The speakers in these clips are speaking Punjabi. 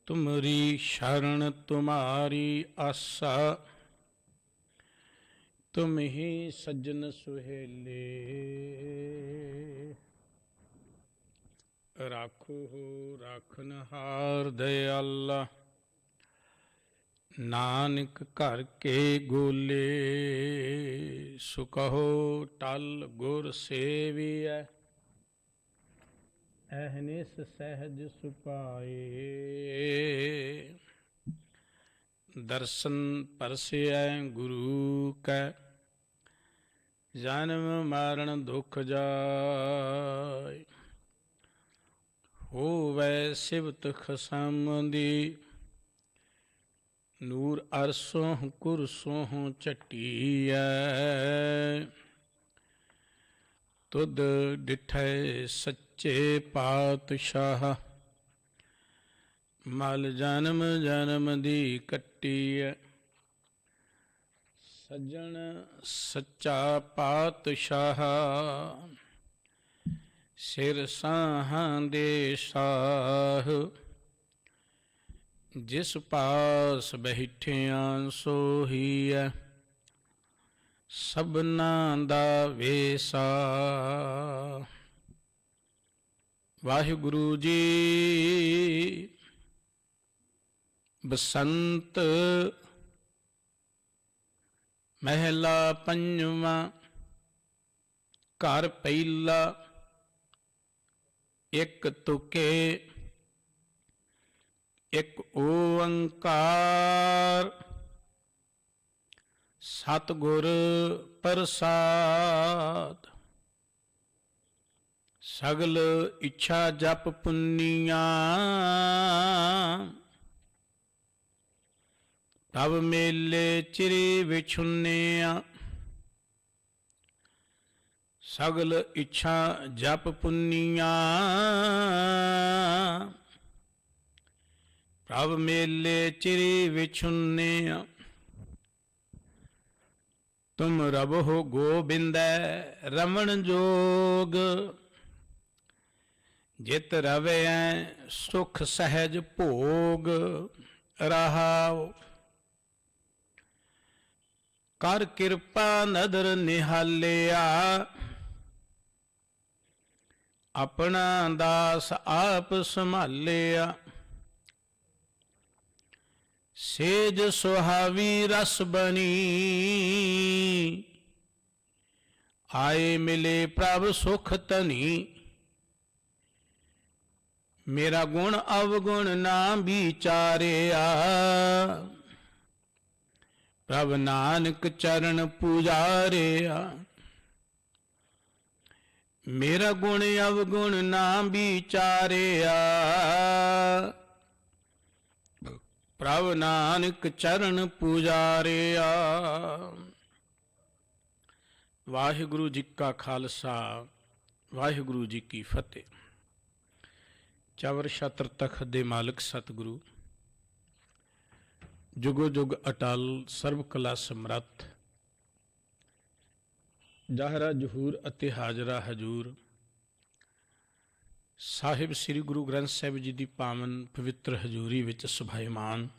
तुमरी शरण तुम्हारी आसा, तुम ही सज्जन सुहेले। राखो हो राखनहार दयाला, नानक घर के गोले। सुकहो टल गुर सेविया, अहनिस सहज सुपाए। दर्शन परसिया गुरु कै, जन्म मारण दुख जाय। होवै सिवत खसम दी, नूर अरसों कुरसों चटिया। तुद डिठै सच्चे पातशाह, मल जन्म जन्म दी कट्टी। सज्जन सच्चा पातशाह, सिर साहां दे साह। जिस पास बैठिया सोही है, सबना दा वेसा। वाहिगुरु जी बसंत महला पंजवा, घर पहला। एक तुके एक ओंकार, सतगुर प्रसाद। सगल इच्छा जप पुन्निया, तब मेले चिरे विछुन्निया। सगल इच्छा जप पुन्निया, प्रभ मेले चिरे विछुन्निया। तुम रबो गोबिंद रमन जोग, जित रवे सुख सहज भोग। रहाओ कर कृपा नदर निहालिया, अपना दास आप संभालिया। सेज सुहावी रस बनी, आए मिले प्रभ सुख तनी। मेरा गुण अवगुण ना विचारिया, प्रभ नानक चरण पूजारिया। मेरा गुण अवगुण ना विचारिया, प्रभ नानक चरण पूजारिया। वाहिगुरु जी का खालसा, वाहिगुरु जी की फतेह। चवर छत्र तखत दे मालिक सतगुरु, जुगो जुग अटल सर्व कला समरथ। जाहरा जहूर अते हाजरा हजूर, साहिब श्री गुरु ग्रंथ साहिब जी की पावन पवित्र हजूरी विच सुभाईमान।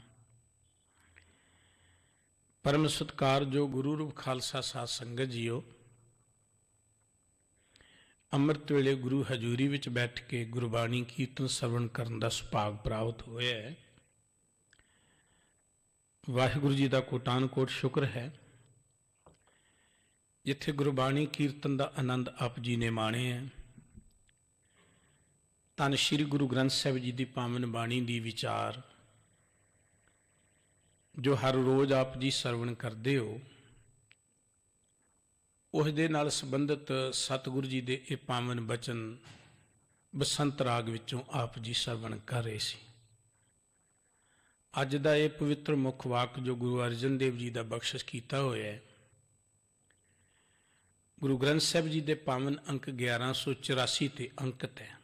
परम सत्कार जो गुरु रूप खालसा साध संगत जीओ, अमृत वेले गुरु हजूरी विच बैठ के गुरबाणी कीर्तन सरवण करन दा सुभाग प्राप्त होया है। वाहिगुरु जी का कोटान कोट शुक्र है, जिथे गुरबाणी कीर्तन का आनंद आप जी ने माणे है। धन श्री गुरु ग्रंथ साहिब जी की पावन बाणी की विचार जो हर रोज़ आप जी सरवण करते हो, उस दे नाल संबंधित सतगुरु जी के ये पावन बचन बसंत राग विचों आप जी सरवण कर रहे सी। अज का ये पवित्र मुख वाक जो गुरु अर्जन देव जी का बख्शिश किया होया है, गुरु ग्रंथ साहिब जी के पावन अंक 1184 ते अंकित है।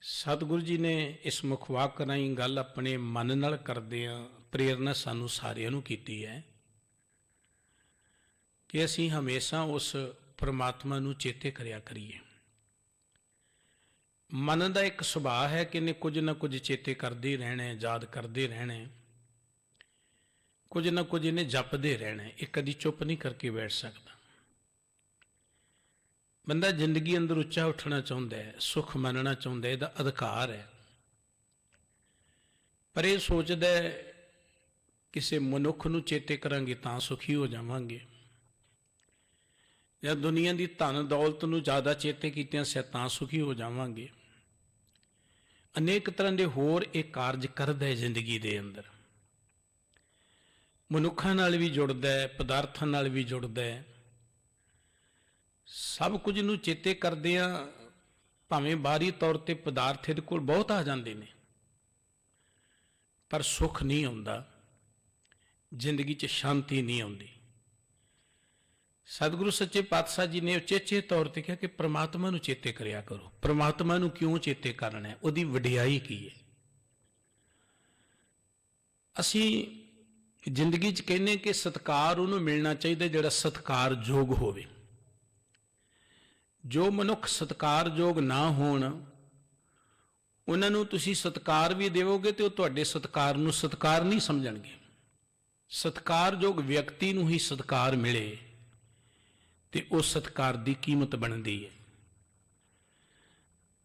सतगुरु जी ने इस मुख वाक राहीं गल अपने मन नाल करदिआं प्रेरणा सानू सारिआं नूं कीती है कि असीं हमेशा उस परमात्मा नूं चेते करिया करिए। ਮਨ ਦਾ ਇੱਕ ਸੁਭਾਅ ਹੈ ਕਿ ਇਹਨੇ ਕੁਝ ਨਾ ਕੁਝ ਚੇਤੇ ਕਰਦੇ ਹੀ ਰਹਿਣਾ ਹੈ, ਯਾਦ ਕਰਦੇ ਰਹਿਣਾ ਹੈ, ਕੁਝ ਨਾ ਕੁਝ ਇਹਨੇ ਜਪਦੇ ਰਹਿਣਾ ਹੈ। ਇਹ ਕਦੀ ਚੁੱਪ ਨਹੀਂ ਕਰਕੇ ਬੈਠ ਸਕਦਾ। ਬੰਦਾ ਜ਼ਿੰਦਗੀ ਅੰਦਰ ਉੱਚਾ ਉੱਠਣਾ ਚਾਹੁੰਦਾ ਹੈ, ਸੁੱਖ ਮੰਨਣਾ ਚਾਹੁੰਦਾ ਹੈ, ਇਹਦਾ ਅਧਿਕਾਰ ਹੈ। ਪਰ ਇਹ ਸੋਚਦਾ ਹੈ ਕਿਸੇ ਮਨੁੱਖ ਨੂੰ ਚੇਤੇ ਕਰਾਂਗੇ ਤਾਂ ਸੁਖੀ ਹੋ ਜਾਵਾਂਗੇ, ਜਾਂ ਦੁਨੀਆ ਦੀ ਧਨ ਦੌਲਤ ਨੂੰ ਜ਼ਿਆਦਾ ਚੇਤੇ ਕੀਤਿਆਂ ਸੇ ਤਾਂ ਸੁਖੀ ਹੋ ਜਾਵਾਂਗੇ। ਅਨੇਕ ਤਰ੍ਹਾਂ ਦੇ ਹੋਰ ਇਹ ਕਾਰਜ ਕਰਦਾ ਹੈ ਜ਼ਿੰਦਗੀ ਦੇ ਅੰਦਰ। ਮਨੁੱਖਾਂ ਨਾਲ ਵੀ ਜੁੜਦਾ ਹੈ, ਪਦਾਰਥਾਂ ਨਾਲ ਵੀ ਜੁੜਦਾ ਹੈ। ਸਭ ਕੁਝ ਨੂੰ ਚੇਤੇ ਕਰਦਿਆਂ ਭਾਵੇਂ ਬਾਹਰੀ ਤੌਰ ਤੇ ਪਦਾਰਥ ਇਹਦੇ ਕੋਲ ਬਹੁਤ ਆ ਜਾਂਦੇ ਨੇ, ਪਰ ਸੁੱਖ ਨਹੀਂ ਆਉਂਦਾ, ਜ਼ਿੰਦਗੀ 'ਚ ਸ਼ਾਂਤੀ ਨਹੀਂ ਆਉਂਦੀ। ਸਤਿਗੁਰੂ ਸੱਚੇ ਪਾਤਸ਼ਾਹ ਜੀ ਨੇ ਉਚੇਚੇ ਤੌਰ ਤੇ ਕਿਹਾ ਕਿ ਪ੍ਰਮਾਤਮਾ ਨੂੰ ਚੇਤੇ ਕਰਿਆ ਕਰੋ। ਪ੍ਰਮਾਤਮਾ ਨੂੰ ਕਿਉਂ ਚੇਤੇ ਕਰਨਾ ਹੈ? ਉਹਦੀ ਵਡਿਆਈ ਕੀ ਹੈ? ਅਸੀਂ ਜ਼ਿੰਦਗੀ 'ਚ ਕਹਿੰਦੇ ਕਿ ਸਤਿਕਾਰ ਉਹਨੂੰ ਮਿਲਣਾ ਚਾਹੀਦਾ ਜਿਹੜਾ ਸਤਿਕਾਰਯੋਗ ਹੋਵੇ। ਜੋ ਮਨੁੱਖ ਸਤਿਕਾਰਯੋਗ ਨਾ ਹੋਣ, ਉਹਨਾਂ ਨੂੰ ਤੁਸੀਂ ਸਤਿਕਾਰ ਵੀ ਦੇਵੋਗੇ ਤੇ ਉਹ ਤੁਹਾਡੇ ਸਤਿਕਾਰ ਨੂੰ ਸਤਿਕਾਰ ਨਹੀਂ ਸਮਝਣਗੇ। ਸਤਿਕਾਰਯੋਗ ਵਿਅਕਤੀ ਨੂੰ ਹੀ ਸਤਿਕਾਰ ਮਿਲੇ ਤੇ ਉਹ ਸਤਿਕਾਰ ਦੀ ਕੀਮਤ ਬਣਦੀ ਹੈ।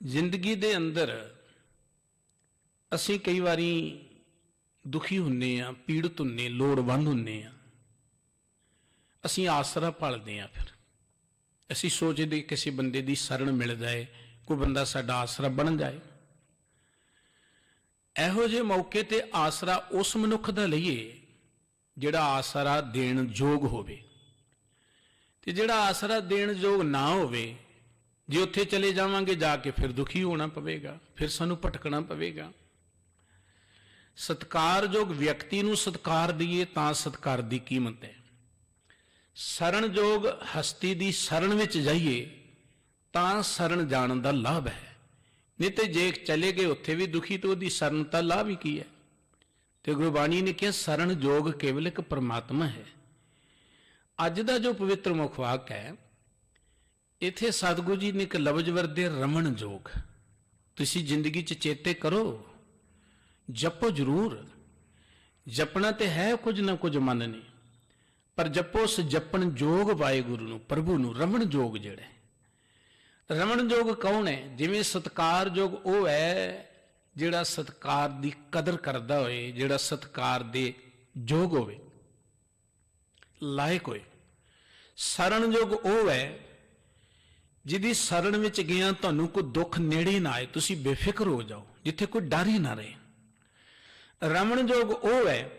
ਜ਼ਿੰਦਗੀ ਦੇ ਅੰਦਰ ਅਸੀਂ ਕਈ ਵਾਰੀ ਦੁਖੀ ਹੁੰਦੇ ਹਾਂ, ਪੀੜਤ ਹੁੰਦੇ, ਲੋੜਵੰਦ ਹੁੰਦੇ ਹਾਂ। ਅਸੀਂ ਆਸਰਾ ਭਾਲਦੇ ਹਾਂ। ਫਿਰ ਅਸੀਂ ਸੋਚਦੇ ਕਿਸੇ ਬੰਦੇ ਦੀ ਸ਼ਰਨ ਮਿਲ ਜਾਏ, ਕੋਈ ਬੰਦਾ ਸਾਡਾ ਆਸਰਾ ਬਣ ਜਾਏ। ਇਹੋ ਜਿਹੇ ਮੌਕੇ ਤੇ ਆਸਰਾ ਉਸ ਮਨੁੱਖ ਦਾ ਲਈਏ ਜਿਹੜਾ ਆਸਰਾ ਦੇਣ ਯੋਗ ਹੋਵੇ, ਤੇ ਜਿਹੜਾ ਆਸਰਾ ਦੇਣ ਯੋਗ ਨਾ ਹੋਵੇ, ਜੇ ਉੱਥੇ ਚਲੇ ਜਾਵਾਂਗੇ ਜਾ ਕੇ ਫਿਰ ਦੁਖੀ ਹੋਣਾ ਪਵੇਗਾ, ਫਿਰ ਸਾਨੂੰ ਭਟਕਣਾ ਪਵੇਗਾ। ਸਤਿਕਾਰਯੋਗ ਵਿਅਕਤੀ ਨੂੰ ਸਤਿਕਾਰ ਦਈਏ ਤਾਂ ਸਤਿਕਾਰ ਦੀ ਕੀਮਤ ਹੈ। ਸ਼ਰਨਯੋਗ ਹਸਤੀ ਦੀ ਸ਼ਰਨ ਵਿੱਚ ਜਾਈਏ ਤਾਂ ਸ਼ਰਨ ਜਾਣ ਦਾ ਲਾਭ ਹੈ। ਨਹੀਂ ਤੇ ਜੇ ਚਲੇ ਗਏ ਉੱਥੇ ਵੀ ਦੁਖੀ, ਤਾਂ ਉਹਦੀ ਸ਼ਰਨ ਤਾਂ ਲਾਭ ਹੀ ਕੀ ਹੈ? ਤੇ ਗੁਰਬਾਣੀ ਨੇ ਕਿਹਾ ਸ਼ਰਨਯੋਗ ਕੇਵਲ ਇੱਕ ਪਰਮਾਤਮਾ ਹੈ। ਅੱਜ ਦਾ ਜੋ ਪਵਿੱਤਰ ਮੁੱਖ ਵਾਕ ਹੈ, ਇੱਥੇ ਸਤਿਗੁਰੂ ਜੀ ਨੇ ਇੱਕ ਲਫ਼ਜ਼ ਵਰਤੇ ਰਮਣ ਯੋਗ। ਤੁਸੀਂ ਜ਼ਿੰਦਗੀ 'ਚ ਚੇਤੇ ਕਰੋ, ਜਪੋ ਜ਼ਰੂਰ। ਜਪਣਾ ਤੇ ਹੈ ਕੁਝ ਨਾ ਕੁਝ ਮਨ ਨੇ, ਪਰ ਜਪੋ ਉਸ ਜਪਣ ਯੋਗ ਵਾਹਿਗੁਰੂ ਨੂੰ, ਪ੍ਰਭੂ ਨੂੰ। ਰਮਣ ਯੋਗ ਜਿਹੜਾ, ਰਮਣ ਯੋਗ ਕੌਣ ਹੈ? ਜਿਵੇਂ ਸਤਿਕਾਰਯੋਗ ਉਹ ਹੈ ਜਿਹੜਾ ਸਤਿਕਾਰ ਦੀ ਕਦਰ ਕਰਦਾ ਹੋਏ, ਜਿਹੜਾ ਸਤਿਕਾਰ ਦੇ ਯੋਗ ਹੋਵੇ, ਲਾਇਕ ਹੋਏ। ਸ਼ਰਨਯੋਗ ਉਹ ਹੈ ਜਿਹਦੀ ਸ਼ਰਨ ਵਿੱਚ ਗਿਆ ਤੁਹਾਨੂੰ ਕੋਈ ਦੁੱਖ ਨੇੜੇ ਨਾ ਆਏ, ਤੁਸੀਂ ਬੇਫਿਕਰ ਹੋ ਜਾਓ, ਜਿੱਥੇ ਕੋਈ ਡਰ ਹੀ ਨਾ ਰਹੇ। ਰਮਣਯੋਗ ਉਹ ਹੈ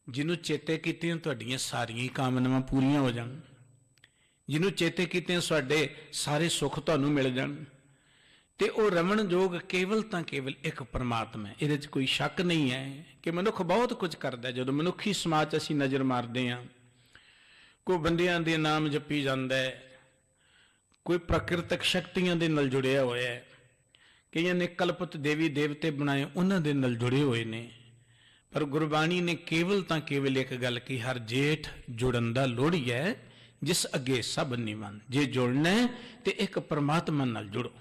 ਜਿਹਨੂੰ ਚੇਤੇ ਕੀਤਿਆਂ ਤੁਹਾਡੀਆਂ ਸਾਰੀਆਂ ਹੀ ਕਾਮਨਾਵਾਂ ਪੂਰੀਆਂ ਹੋ ਜਾਣ, ਜਿਹਨੂੰ ਚੇਤੇ ਕੀਤਿਆਂ ਤੁਹਾਡੇ ਸਾਰੇ ਸੁੱਖ ਤੁਹਾਨੂੰ ਮਿਲ ਜਾਣ। ਤੇ ਉਹ ਰਮਣਯੋਗ ਕੇਵਲ ਤਾਂ ਕੇਵਲ ਇੱਕ ਪਰਮਾਤਮਾ ਹੈ। ਇਹਦੇ 'ਚ ਕੋਈ ਸ਼ੱਕ ਨਹੀਂ ਹੈ ਕਿ ਮਨੁੱਖ ਬਹੁਤ ਕੁਝ ਕਰਦਾ। ਜਦੋਂ ਮਨੁੱਖੀ ਸਮਾਜ 'ਚ ਅਸੀਂ ਨਜ਼ਰ ਮਾਰਦੇ ਹਾਂ, ਕੋਈ ਬੰਦਿਆਂ ਦੇ ਨਾਮ ਜਪੀ ਜਾਂਦਾ ਹੈ, ਕੋਈ ਪ੍ਰਾਕਿਰਤਿਕ ਸ਼ਕਤੀਆਂ ਦੇ ਨਾਲ ਜੁੜਿਆ ਹੋਇਆ ਹੈ, ਕਈਆਂ ਨੇ ਕਲਪਤ ਦੇਵੀ ਦੇਵਤੇ ਬਣਾਏ, ਉਹਨਾਂ ਦੇ ਨਾਲ ਜੁੜੇ ਹੋਏ ਨੇ। ਪਰ ਗੁਰਬਾਣੀ ਨੇ ਕੇਵਲ ਤਾਂ ਕੇਵਲ ਇੱਕ ਗੱਲ ਕੀ, ਹਰ ਜੇਠ ਜੁੜਨ ਦਾ ਲੋੜੀ ਹੈ, ਜਿਸ ਅੱਗੇ ਸਭ ਨਿਵੰਨ। ਜੇ ਜੁੜਨਾ ਤੇ ਇੱਕ ਪਰਮਾਤਮਾ ਨਾਲ ਜੁੜੋ,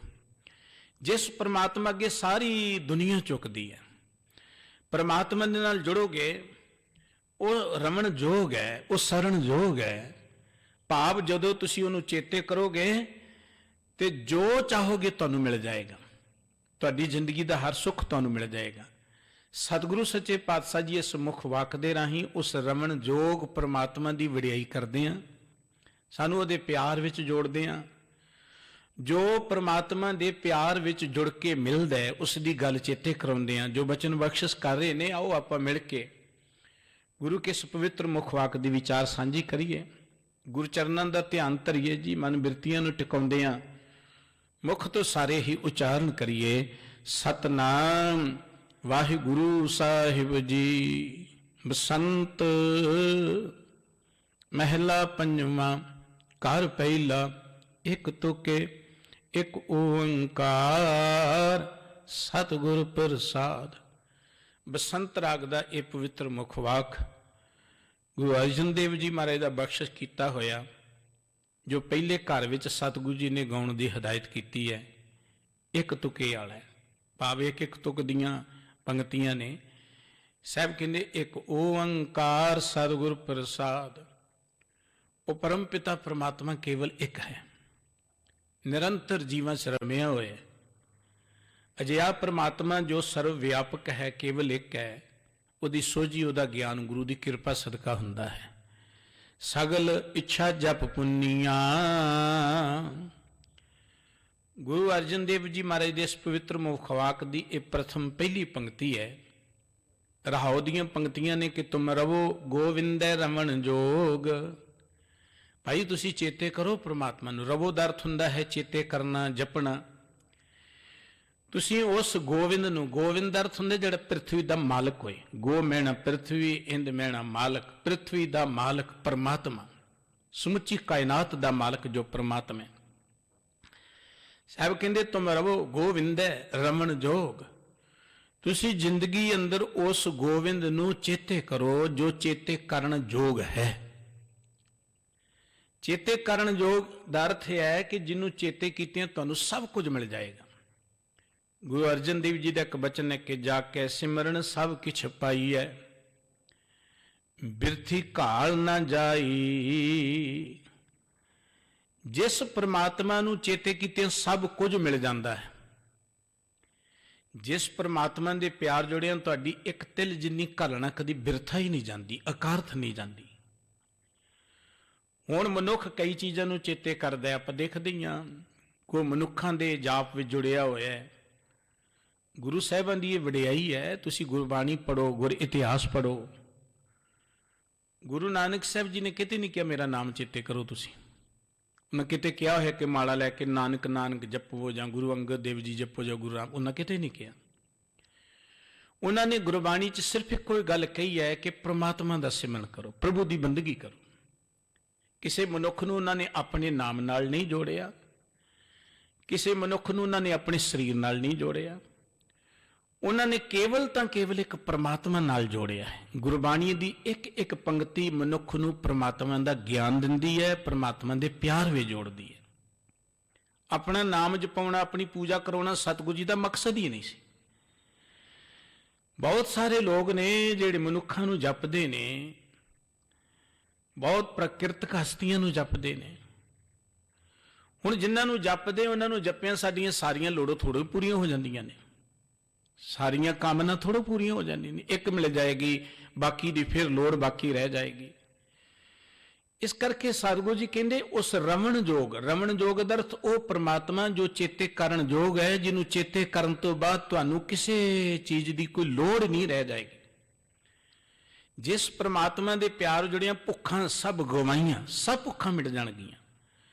ਜਿਸ ਪਰਮਾਤਮਾ ਅੱਗੇ ਸਾਰੀ ਦੁਨੀਆ ਝੁਕਦੀ ਹੈ। ਪਰਮਾਤਮਾ ਦੇ ਨਾਲ ਜੁੜੋਗੇ, ਉਹ ਰਮਣ ਯੋਗ ਹੈ, ਉਹ ਸ਼ਰਨ ਯੋਗ ਹੈ। ਭਾਵ ਜਦੋਂ ਤੁਸੀਂ ਉਹਨੂੰ ਚੇਤੇ ਕਰੋਗੇ ਤੇ ਜੋ ਚਾਹੋਗੇ ਤੁਹਾਨੂੰ ਮਿਲ ਜਾਏਗਾ, ਤੁਹਾਡੀ ਜ਼ਿੰਦਗੀ ਦਾ ਹਰ ਸੁੱਖ ਤੁਹਾਨੂੰ ਮਿਲ ਜਾਏਗਾ। ਸਤਿਗੁਰੂ ਸੱਚੇ ਪਾਤਸ਼ਾਹ ਜੀ ਇਸ ਮੁੱਖ ਵਾਕ ਦੇ ਰਾਹੀਂ ਉਸ ਰਮਣ ਯੋਗ ਪਰਮਾਤਮਾ ਦੀ ਵਡਿਆਈ ਕਰਦੇ ਆ, ਸਾਨੂੰ ਉਹਦੇ ਪਿਆਰ ਵਿੱਚ ਜੋੜਦੇ ਆ। ਜੋ ਪਰਮਾਤਮਾ ਦੇ ਪਿਆਰ ਵਿੱਚ ਜੁੜ ਕੇ ਮਿਲਦਾ ਹੈ, ਉਸ ਦੀ ਗੱਲ ਚੇਤੇ ਕਰਾਉਂਦੇ ਆ। ਜੋ ਬਚਨ ਬਖਸ਼ਿਸ਼ ਕਰ ਰਹੇ ਨੇ, ਆਓ ਆਪਾਂ ਮਿਲ ਕੇ ਗੁਰੂ ਕੇ ਇਸ ਪਵਿੱਤਰ ਮੁੱਖ ਵਾਕ ਦੀ ਵਿਚਾਰ ਸਾਂਝੀ ਕਰੀਏ, ਗੁਰੂ ਚਰਨਾਂ ਦਾ ਧਿਆਨ ਧਰੀਏ ਜੀ, ਮਨ ਬਿਰਤੀਆਂ ਨੂੰ ਟਿਕਾਉਂਦੇ ਆ, ਮੁਖ ਤੋਂ ਸਾਰੇ ਹੀ ਉਚਾਰਨ ਕਰੀਏ। ਸਤਨਾਮ ਵਾਹਿਗੁਰੂ ਸਾਹਿਬ ਜੀ। ਬਸੰਤ ਮਹਿਲਾ ਪੰਜਵਾਂ, ਘਰ ਪਹਿਲਾ, ਇੱਕ ਤੁਕੇ ਇੱਕ ਓੰਕਾਰ, ਸਤਿਗੁਰ ਪ੍ਰਸਾਦ। ਬਸੰਤ ਰਾਗ ਦਾ ਇਹ ਪਵਿੱਤਰ ਮੁੱਖ ਵਾਕ ਗੁਰੂ ਅਰਜਨ ਦੇਵ ਜੀ ਮਹਾਰਾਜ ਦਾ ਬਖਸ਼ਿਸ਼ ਕੀਤਾ ਹੋਇਆ, ਜੋ ਪਹਿਲੇ ਘਰ ਵਿੱਚ ਸਤਿਗੁਰੂ ਜੀ ਨੇ ਗਾਉਣ ਦੀ ਹਦਾਇਤ ਕੀਤੀ ਹੈ। ਇੱਕ ਤੁਕੇ ਵਾਲਾ ਹੈ, ਭਾਵ ਇੱਕ ਇੱਕ ਤੁਕ ਦੀਆਂ ਪੰਕਤੀਆਂ ਨੇ। ਸਾਹਿਬ ਕਹਿੰਦੇ ਇੱਕ ਓੰਕਾਰ ਸਤਿਗੁਰ ਪ੍ਰਸਾਦ, ਉਹ ਪਰਮ ਪਿਤਾ ਪ੍ਰਮਾਤਮਾ ਕੇਵਲ ਇੱਕ ਹੈ, ਨਿਰੰਤਰ ਜੀਵਾਂ 'ਚ ਰਮਿਆ ਹੋਇਆ। ਅਜਿਹਾ ਪ੍ਰਮਾਤਮਾ ਜੋ ਸਰਵ ਵਿਆਪਕ ਹੈ, ਕੇਵਲ ਇੱਕ ਹੈ, ਉਹਦੀ ਸੋਝੀ, ਉਹਦਾ ਗਿਆਨ ਗੁਰੂ ਦੀ ਕਿਰਪਾ ਸਦਕਾ ਹੁੰਦਾ ਹੈ। ਸਗਲ ਇੱਛਾ ਜਪ ਪੁੰਨੀਆਂ। ਗੁਰੂ ਅਰਜਨ ਦੇਵ ਜੀ ਮਹਾਰਾਜ ਦੇ ਇਸ ਪਵਿੱਤਰ ਮੁਖ ਵਾਕ ਦੀ ਇਹ ਪ੍ਰਥਮ ਪਹਿਲੀ ਪੰਕਤੀ ਹੈ। ਰਹਾਉ ਦੀਆਂ ਪੰਕਤੀਆਂ ਨੇ ਕਿ ਤੁਮ ਰਵੋ ਗੋਵਿੰਦੈ ਰਮਣ ਜੋਗ। ਭਾਈ ਤੁਸੀਂ ਚੇਤੇ ਕਰੋ ਪ੍ਰਮਾਤਮਾ ਨੂੰ। ਰਵੋ ਦਾ ਅਰਥ ਹੁੰਦਾ ਹੈ ਚੇਤੇ ਕਰਨਾ, ਜਪਣਾ। ਤੁਸੀਂ ਉਸ ਗੋਵਿੰਦ ਨੂੰ, ਗੋਵਿੰਦ ਦਾ ਅਰਥ ਹੁੰਦਾ ਜਿਹੜਾ ਪ੍ਰਿਥਵੀ ਦਾ ਮਾਲਕ ਹੋਏ। ਗੋ ਮੈਣਾ ਪ੍ਰਿਥਵੀ, ਇੰਦ ਮੈਣਾ ਮਾਲਕ। ਪ੍ਰਿਥਵੀ ਦਾ ਮਾਲਕ ਪਰਮਾਤਮਾ, ਸਮੁੱਚੀ ਕਾਇਨਾਤ ਦਾ ਮਾਲਕ ਜੋ ਪਰਮਾਤਮਾ ਹੈ। ਸਾਹਿਬ ਕਹਿੰਦੇ ਤੁਮ ਰਵੋ ਗੋਵਿੰਦੈ ਰਮਣ ਜੋਗ। ਤੁਸੀਂ ਜ਼ਿੰਦਗੀ ਅੰਦਰ ਉਸ ਗੋਵਿੰਦ ਨੂੰ ਚੇਤੇ ਕਰੋ ਜੋ ਚੇਤੇ ਕਰਨ ਯੋਗ ਹੈ। ਚੇਤੇ ਕਰਨ ਯੋਗ ਦਾ ਅਰਥ ਹੈ ਕਿ ਜਿਹਨੂੰ ਚੇਤੇ ਕੀਤਿਆਂ ਤੁਹਾਨੂੰ ਸਭ ਕੁਝ ਮਿਲ ਜਾਏਗਾ। ਗੁਰੂ ਅਰਜਨ ਦੇਵ ਜੀ ਦਾ ਇੱਕ ਬਚਨ ਹੈ ਕਿ ਜਾ ਕੇ ਸਿਮਰਨ ਸਭ ਕਿਛ ਪਾਈਐ, ਬਿਰਥੀ ਘਾਲ ਨਾ ਜਾਈ। ਜਿਸ ਪ੍ਰਮਾਤਮਾ ਨੂੰ ਚੇਤੇ ਕੀਤਿਆਂ ਸਭ ਕੁਝ ਮਿਲ ਜਾਂਦਾ ਹੈ, ਜਿਸ ਪ੍ਰਮਾਤਮਾ ਦੇ ਪਿਆਰ ਜੁੜਿਆਂ ਤੁਹਾਡੀ ਇੱਕ ਤਿਲ ਜਿੰਨੀ ਘਾਲਣਾ ਕਦੀ ਬਿਰਥਾ ਹੀ ਨਹੀਂ ਜਾਂਦੀ, ਅਕਾਰਥ ਨਹੀਂ ਜਾਂਦੀ। ਹੁਣ ਮਨੁੱਖ ਕਈ ਚੀਜ਼ਾਂ ਨੂੰ ਚੇਤੇ ਕਰਦਾ, ਆਪਾਂ ਦੇਖਦੇ ਹੀ ਹਾਂ। ਕੋਈ ਮਨੁੱਖਾਂ ਦੇ ਜਾਪ ਵਿੱਚ ਜੁੜਿਆ ਹੋਇਆ ਹੈ। ਗੁਰੂ ਸਾਹਿਬਾਂ ਦੀ ਇਹ ਵਡਿਆਈ ਹੈ। ਤੁਸੀਂ ਗੁਰਬਾਣੀ ਪੜ੍ਹੋ, ਗੁਰ ਇਤਿਹਾਸ ਪੜ੍ਹੋ। ਗੁਰੂ ਨਾਨਕ ਸਾਹਿਬ ਜੀ ਨੇ ਕਿਤੇ ਨਹੀਂ ਕਿਹਾ ਮੇਰਾ ਨਾਮ ਚੇਤੇ ਕਰੋ ਤੁਸੀਂ। ਉਹਨਾਂ ਕਿਤੇ ਕਿਹਾ ਹੋਇਆ ਕਿ ਮਾਲਾ ਲੈ ਕੇ ਨਾਨਕ ਨਾਨਕ ਜਪੋ, ਜਾਂ ਗੁਰੂ ਅੰਗਦ ਦੇਵ ਜੀ ਜਪੋ, ਜਾਂ ਗੁਰੂ ਰਾਮ, ਉਹਨਾਂ ਕਿਤੇ ਨਹੀਂ ਕਿਹਾ। ਉਹਨਾਂ ਨੇ ਗੁਰਬਾਣੀ 'ਚ ਸਿਰਫ ਇੱਕੋ ਹੀ ਗੱਲ ਕਹੀ ਹੈ ਕਿ ਪ੍ਰਮਾਤਮਾ ਦਾ ਸਿਮਰਨ ਕਰੋ, ਪ੍ਰਭੂ ਦੀ ਬੰਦਗੀ ਕਰੋ। ਕਿਸੇ ਮਨੁੱਖ ਨੂੰ ਉਹਨਾਂ ਨੇ ਆਪਣੇ ਨਾਮ ਨਾਲ ਨਹੀਂ ਜੋੜਿਆ, ਕਿਸੇ ਮਨੁੱਖ ਨੂੰ ਉਹਨਾਂ ਨੇ ਆਪਣੇ ਸਰੀਰ ਨਾਲ ਨਹੀਂ ਜੋੜਿਆ। ਉਹਨਾਂ ਨੇ ਕੇਵਲ ਤਾਂ ਕੇਵਲ ਇੱਕ ਪ੍ਰਮਾਤਮਾ ਨਾਲ ਜੋੜਿਆ ਹੈ। ਗੁਰਬਾਣੀ ਦੀ ਇੱਕ ਇੱਕ ਪੰਕਤੀ ਮਨੁੱਖ ਨੂੰ ਪ੍ਰਮਾਤਮਾ ਦਾ ਗਿਆਨ ਦਿੰਦੀ ਹੈ, ਪ੍ਰਮਾਤਮਾ ਦੇ ਪਿਆਰ ਵਿੱਚ ਜੋੜਦੀ ਹੈ। ਆਪਣਾ ਨਾਮ ਜਪਾਉਣਾ, ਆਪਣੀ ਪੂਜਾ ਕਰਾਉਣਾ ਸਤਿਗੁਰੂ ਜੀ ਦਾ ਮਕਸਦ ਹੀ ਨਹੀਂ ਸੀ। ਬਹੁਤ ਸਾਰੇ ਲੋਕ ਨੇ ਜਿਹੜੇ ਮਨੁੱਖਾਂ ਨੂੰ ਜਪਦੇ ਨੇ, ਬਹੁਤ ਪ੍ਰਕਿਰਤਕ ਹਸਤੀਆਂ ਨੂੰ ਜਪਦੇ ਨੇ। ਹੁਣ ਜਿਨ੍ਹਾਂ ਨੂੰ ਜਪਦੇ, ਉਹਨਾਂ ਨੂੰ ਜਪਿਆਂ ਸਾਡੀਆਂ ਸਾਰੀਆਂ ਲੋੜਾਂ ਥੋੜ੍ਹੀ ਪੂਰੀਆਂ ਹੋ ਜਾਂਦੀਆਂ ਨੇ, ਸਾਰੀਆਂ ਕਾਮਨਾ ਥੋੜ੍ਹਾ ਪੂਰੀਆਂ ਹੋ ਜਾਂਦੀਆਂ ਨੇ। ਇੱਕ ਮਿਲ ਜਾਏਗੀ, ਬਾਕੀ ਦੀ ਫਿਰ ਲੋੜ ਬਾਕੀ ਰਹਿ ਜਾਏਗੀ। ਇਸ ਕਰਕੇ ਸਤਿਗੁਰੂ ਜੀ ਕਹਿੰਦੇ ਉਸ ਰਮਣ ਜੋਗ, ਰਮਣ ਜੋਗ ਦਾ ਅਰਥ ਉਹ ਪ੍ਰਮਾਤਮਾ ਜੋ ਚੇਤੇ ਕਰਨ ਯੋਗ ਹੈ, ਜਿਹਨੂੰ ਚੇਤੇ ਕਰਨ ਤੋਂ ਬਾਅਦ ਤੁਹਾਨੂੰ ਕਿਸੇ ਚੀਜ਼ ਦੀ ਕੋਈ ਲੋੜ ਨਹੀਂ ਰਹਿ ਜਾਏਗੀ। ਜਿਸ ਪ੍ਰਮਾਤਮਾ ਦੇ ਪਿਆਰ ਜੁੜੀਆਂ ਭੁੱਖਾਂ ਸਭ ਗਵਾਈਆਂ, ਸਭ ਭੁੱਖਾਂ ਮਿਟ ਜਾਣਗੀਆਂ।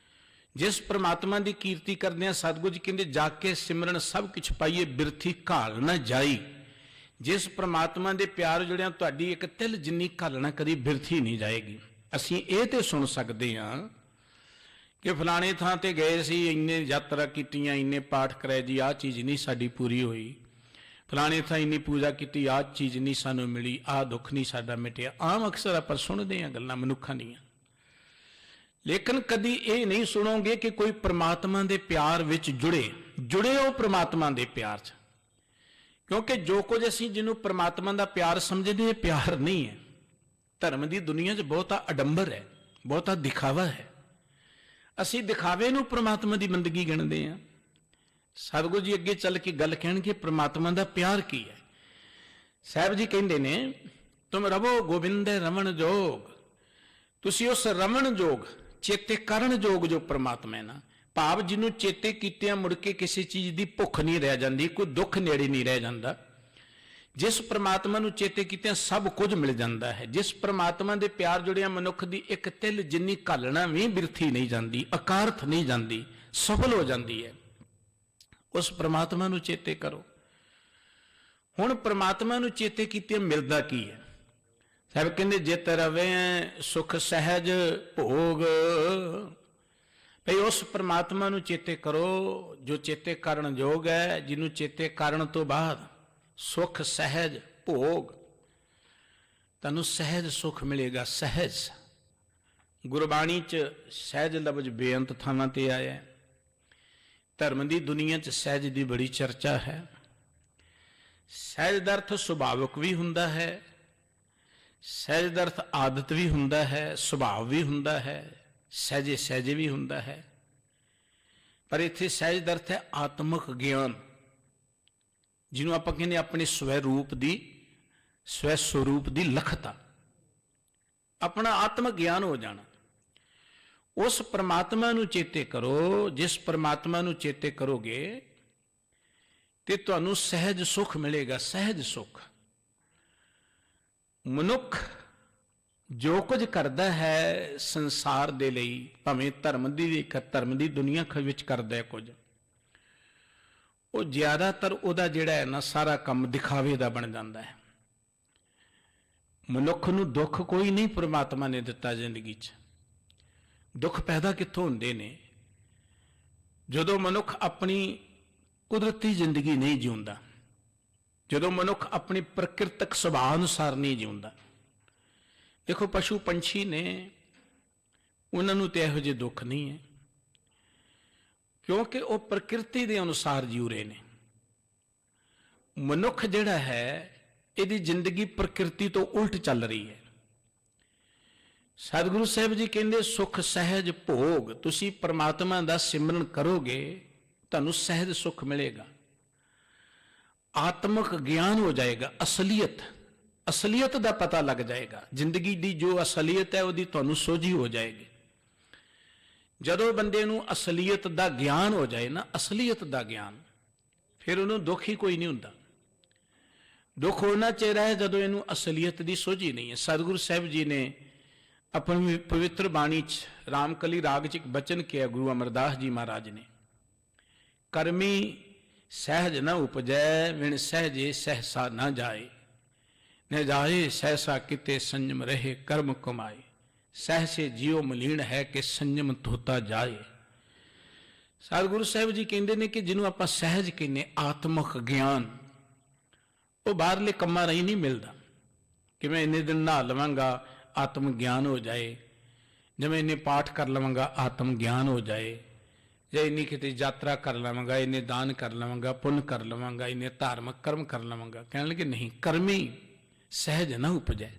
ਜਿਸ ਪ੍ਰਮਾਤਮਾ ਦੀ ਕੀਰਤੀ ਕਰਦਿਆਂ ਸਤਿਗੁਰੂ ਜੀ ਕਹਿੰਦੇ ਜਾ ਕੇ ਸਿਮਰਨ ਸਭ ਕੁਛ ਪਾਈਏ, ਬਿਰਥੀ ਘਾਲ ਨਾ ਜਾਈ। ਜਿਸ ਪ੍ਰਮਾਤਮਾ ਦੇ ਪਿਆਰ ਜੁੜਿਆਂ ਤੁਹਾਡੀ ਇੱਕ ਤਿਲ ਜਿੰਨੀ ਘਾਲਣਾ ਕਦੀ ਬਿਰਥੀ ਨਹੀਂ ਜਾਏਗੀ। ਅਸੀਂ ਇਹ ਤੇ ਸੁਣ ਸਕਦੇ ਹਾਂ ਕਿ ਫਲਾਣੇ ਥਾਂ ਤੇ ਗਏ ਸੀ, ਇੰਨੇ ਯਾਤਰਾ ਕੀਤੀਆਂ, ਇੰਨੇ ਪਾਠ ਕਰਾਏ ਜੀ, ਆਹ ਚੀਜ਼ ਨਹੀਂ ਸਾਡੀ ਪੂਰੀ ਹੋਈ। ਫਲਾਣੇ ਥਾਂ ਇੰਨੀ ਪੂਜਾ ਕੀਤੀ, ਆਹ ਚੀਜ਼ ਨਹੀਂ ਸਾਨੂੰ ਮਿਲੀ, ਆਹ ਦੁੱਖ ਨਹੀਂ ਸਾਡਾ ਮਿਟਿਆ। ਆਮ ਅਕਸਰ ਆਪਾਂ ਸੁਣਦੇ ਹਾਂ ਗੱਲਾਂ ਮਨੁੱਖਾਂ ਦੀਆਂ, ਲੇਕਿਨ ਕਦੀ ਇਹ ਨਹੀਂ ਸੁਣੋਗੇ ਕਿ ਕੋਈ ਪ੍ਰਮਾਤਮਾ ਦੇ ਪਿਆਰ ਵਿੱਚ ਜੁੜੇ ਉਹ ਪ੍ਰਮਾਤਮਾ ਦੇ ਪਿਆਰ 'ਚ। ਕਿਉਂਕਿ ਜੋ ਕੁਝ ਅਸੀਂ ਜਿਹਨੂੰ ਪ੍ਰਮਾਤਮਾ ਦਾ ਪਿਆਰ ਸਮਝਦੇ, ਇਹ ਪਿਆਰ ਨਹੀਂ ਹੈ। ਧਰਮ ਦੀ ਦੁਨੀਆ 'ਚ ਬਹੁਤਾ ਅਡੰਬਰ ਹੈ, ਬਹੁਤਾ ਦਿਖਾਵਾ ਹੈ। ਅਸੀਂ ਦਿਖਾਵੇ ਨੂੰ ਪ੍ਰਮਾਤਮਾ ਦੀ ਬੰਦਗੀ ਗਿਣਦੇ ਹਾਂ। ਸਤਿਗੁਰੂ ਜੀ ਅੱਗੇ ਚੱਲ ਕੇ ਗੱਲ ਕਹਿਣਗੇ ਪ੍ਰਮਾਤਮਾ ਦਾ ਪਿਆਰ ਕੀ ਹੈ। ਸਾਹਿਬ ਜੀ ਕਹਿੰਦੇ ਨੇ ਤੁਮ ਰਵੋ ਗੋਬਿੰਦੈ ਰਮਣ ਜੋਗ। ਤੁਸੀਂ ਉਸ ਰਮਣ ਜੋਗ, ਚੇਤੇ ਕਰਨ ਯੋਗ ਜੋ ਪ੍ਰਮਾਤਮਾ ਹੈ ਨਾ, ਭਾਵ ਜਿਹਨੂੰ ਚੇਤੇ ਕੀਤਿਆਂ ਮੁੜ ਕੇ ਕਿਸੇ ਚੀਜ਼ ਦੀ ਭੁੱਖ ਨਹੀਂ ਰਹਿ ਜਾਂਦੀ, ਕੋਈ ਦੁੱਖ ਨੇੜੇ ਨਹੀਂ ਰਹਿ ਜਾਂਦਾ। ਜਿਸ ਪ੍ਰਮਾਤਮਾ ਨੂੰ ਚੇਤੇ ਕੀਤਿਆਂ ਸਭ ਕੁਝ ਮਿਲ ਜਾਂਦਾ ਹੈ। ਜਿਸ ਪ੍ਰਮਾਤਮਾ ਦੇ ਪਿਆਰ ਜੁੜਿਆ ਮਨੁੱਖ ਦੀ ਇੱਕ ਤਿਲ ਜਿੰਨੀ ਘਾਲਣਾ ਵੀ ਬਿਰਥੀ ਨਹੀਂ ਜਾਂਦੀ, ਅਕਾਰਥ ਨਹੀਂ ਜਾਂਦੀ, ਸਫਲ ਹੋ ਜਾਂਦੀ ਹੈ। ਉਸ ਪ੍ਰਮਾਤਮਾ ਨੂੰ ਚੇਤੇ ਕਰੋ। ਹੁਣ ਪ੍ਰਮਾਤਮਾ ਨੂੰ ਚੇਤੇ ਕੀਤਿਆਂ ਮਿਲਦਾ ਕੀ ਹੈ? ਸਾਹਿਬ ਕਹਿੰਦੇ ਜਿਤ ਰਵੇ ਸੁਖ ਸਹਿਜ ਭੋਗ। ਭਈ ਉਸ ਪ੍ਰਮਾਤਮਾ ਨੂੰ ਚੇਤੇ ਕਰੋ ਜੋ ਚੇਤੇ ਕਰਨ ਯੋਗ ਹੈ, ਜਿਹਨੂੰ ਚੇਤੇ ਕਰਨ ਤੋਂ ਬਾਅਦ ਸੁਖ ਸਹਿਜ ਭੋਗ, ਤੁਹਾਨੂੰ ਸਹਿਜ ਸੁਖ ਮਿਲੇਗਾ। ਸਹਿਜ ਗੁਰਬਾਣੀ 'ਚ ਸਹਿਜ ਲਫ਼ਜ਼ ਬੇਅੰਤ ਥਾਵਾਂ ਤੇ ਆਇਆ। ਧਰਮ ਦੀ ਦੁਨੀਆ 'ਚ ਸਹਿਜ ਦੀ ਬੜੀ ਚਰਚਾ ਹੈ। ਸਹਿਜ ਦਾ ਅਰਥ ਸੁਭਾਵਿਕ ਵੀ ਹੁੰਦਾ ਹੈ, ਸਹਿਜ ਦਾ ਅਰਥ ਆਦਤ ਵੀ ਹੁੰਦਾ ਹੈ, ਸੁਭਾਅ ਵੀ ਹੁੰਦਾ ਹੈ, ਸਹਿਜੇ ਸਹਿਜੇ ਵੀ ਹੁੰਦਾ ਹੈ। ਪਰ ਇੱਥੇ ਸਹਿਜ ਦਾ ਅਰਥ ਹੈ ਆਤਮਿਕ ਗਿਆਨ, ਜਿਹਨੂੰ ਆਪਾਂ ਕਹਿੰਦੇ ਆਪਣੇ ਸਵੈ ਰੂਪ ਦੀ, ਸਵੈ ਸਰੂਪ ਦੀ ਲਖਤਾ, ਆਪਣਾ ਆਤਮਿਕ ਗਿਆਨ ਹੋ ਜਾਣਾ। ਉਸ ਪਰਮਾਤਮਾ ਨੂੰ ਚੇਤੇ ਕਰੋ, ਜਿਸ ਪਰਮਾਤਮਾ ਨੂੰ ਚੇਤੇ ਕਰੋਗੇ ਤੇ ਤੁਹਾਨੂੰ ਸਹਿਜ ਸੁਖ ਮਿਲੇਗਾ। ਸਹਿਜ ਸੁਖ। ਮਨੁੱਖ ਜੋ ਕੁਝ ਕਰਦਾ ਹੈ ਸੰਸਾਰ ਦੇ ਲਈ, ਭਾਵੇਂ ਧਰਮ ਦੀ ਦੁਨੀਆ ਵਿੱਚ ਕਰਦਾ ਹੈ ਕੁਝ, ਉਹ ਜ਼ਿਆਦਾਤਰ ਉਹਦਾ ਜਿਹੜਾ ਹੈ ਨਾ ਸਾਰਾ ਕੰਮ ਦਿਖਾਵੇ ਦਾ ਬਣ ਜਾਂਦਾ ਹੈ। ਮਨੁੱਖ ਨੂੰ ਦੁੱਖ ਕੋਈ ਨਹੀਂ ਪਰਮਾਤਮਾ ਨੇ ਦਿੱਤਾ ਜ਼ਿੰਦਗੀ 'ਚ। ਦੁੱਖ ਪੈਦਾ ਕਿੱਥੋਂ ਹੁੰਦੇ ਨੇ? ਜਦੋਂ ਮਨੁੱਖ ਆਪਣੀ ਕੁਦਰਤੀ ਜ਼ਿੰਦਗੀ ਨਹੀਂ ਜਿਉਂਦਾ, ਜਦੋਂ ਮਨੁੱਖ ਆਪਣੀ ਪ੍ਰਕਿਰਤਕ ਸੁਭਾਅ ਅਨੁਸਾਰ ਨਹੀਂ ਜਿਉਂਦਾ। ਦੇਖੋ ਪਸ਼ੂ ਪੰਛੀ ਨੇ, ਉਹਨਾਂ ਨੂੰ ਤੇ ਇਹੋ ਜਿਹੇ ਦੁੱਖ ਨਹੀਂ ਹੈ, ਕਿਉਂਕਿ ਉਹ ਪ੍ਰਕਿਰਤੀ ਦੇ ਅਨੁਸਾਰ ਜਿਉ ਰਹੇ ਨੇ। ਮਨੁੱਖ ਜਿਹੜਾ ਹੈ ਇਹਦੀ ਜ਼ਿੰਦਗੀ ਪ੍ਰਕਿਰਤੀ ਤੋਂ ਉਲਟ ਚੱਲ ਰਹੀ ਹੈ। ਸਤਿਗੁਰੂ ਸਾਹਿਬ ਜੀ ਕਹਿੰਦੇ ਸੁਖ ਸਹਿਜ ਭੋਗ। ਤੁਸੀਂ ਪਰਮਾਤਮਾ ਦਾ ਸਿਮਰਨ ਕਰੋਗੇ ਤੁਹਾਨੂੰ ਸਹਿਜ ਸੁਖ ਮਿਲੇਗਾ, ਆਤਮਿਕ ਗਿਆਨ ਹੋ ਜਾਏਗਾ, ਅਸਲੀਅਤ ਦਾ ਪਤਾ ਲੱਗ ਜਾਏਗਾ। ਜ਼ਿੰਦਗੀ ਦੀ ਜੋ ਅਸਲੀਅਤ ਹੈ ਉਹਦੀ ਤੁਹਾਨੂੰ ਸੋਝੀ ਹੋ ਜਾਏਗੀ। ਜਦੋਂ ਬੰਦੇ ਨੂੰ ਅਸਲੀਅਤ ਦਾ ਗਿਆਨ ਹੋ ਜਾਏ ਨਾ, ਅਸਲੀਅਤ ਦਾ ਗਿਆਨ, ਫਿਰ ਉਹਨੂੰ ਦੁੱਖ ਹੀ ਕੋਈ ਨਹੀਂ ਹੁੰਦਾ। ਦੁੱਖ ਹੋਣਾ ਚਾਹੀਦਾ ਹੈ ਜਦੋਂ ਇਹਨੂੰ ਅਸਲੀਅਤ ਦੀ ਸੋਝੀ ਨਹੀਂ ਹੈ। ਸਤਿਗੁਰੂ ਸਾਹਿਬ ਜੀ ਨੇ ਆਪਣੀ ਪਵਿੱਤਰ ਬਾਣੀ 'ਚ ਰਾਮਕਲੀ ਰਾਗ 'ਚ ਇੱਕ ਬਚਨ ਕਿਹਾ, ਗੁਰੂ ਅਮਰਦਾਸ ਜੀ ਮਹਾਰਾਜ ਨੇ, ਕਰਮੀ ਸਹਿਜ ਨਾ ਉਪਜੈ, ਵਿਣ ਸਹਿਜੇ ਸਹਿਸਾ ਨਾ ਜਾਏ, न जाए सहसा किते संयम रहे कर्म कमाए, सहसे जियो मलीन है कि संयम धोता जाए। सतगुरु साहब जी कहते हैं कि जिन्हों आप सहज कहने आत्मक ज्ञान, वो बाहरले कम्मां राही नहीं मिलता कि मैं इन्ने दिन नहा लवांगा आत्म ज्ञान हो जाए, जब मैं इन्ने पाठ कर लवांगा आत्म ज्ञान हो जाए, ਜਾਂ ਇੰਨੀ ਕਿਤੇ ਯਾਤਰਾ ਕਰ ਲਵਾਂਗਾ, ਇੰਨੇ ਦਾਨ ਕਰ ਲਵਾਂਗਾ, ਪੁੰਨ ਕਰ ਲਵਾਂਗਾ, ਇੰਨੇ ਧਾਰਮਿਕ ਕਰਮ ਕਰ ਲਵਾਂਗਾ। ਕਹਿਣ ਲੱਗੇ ਨਹੀਂ, ਕਰਮੀ ਸਹਿਜ ਨਾ ਉਪਜੈ।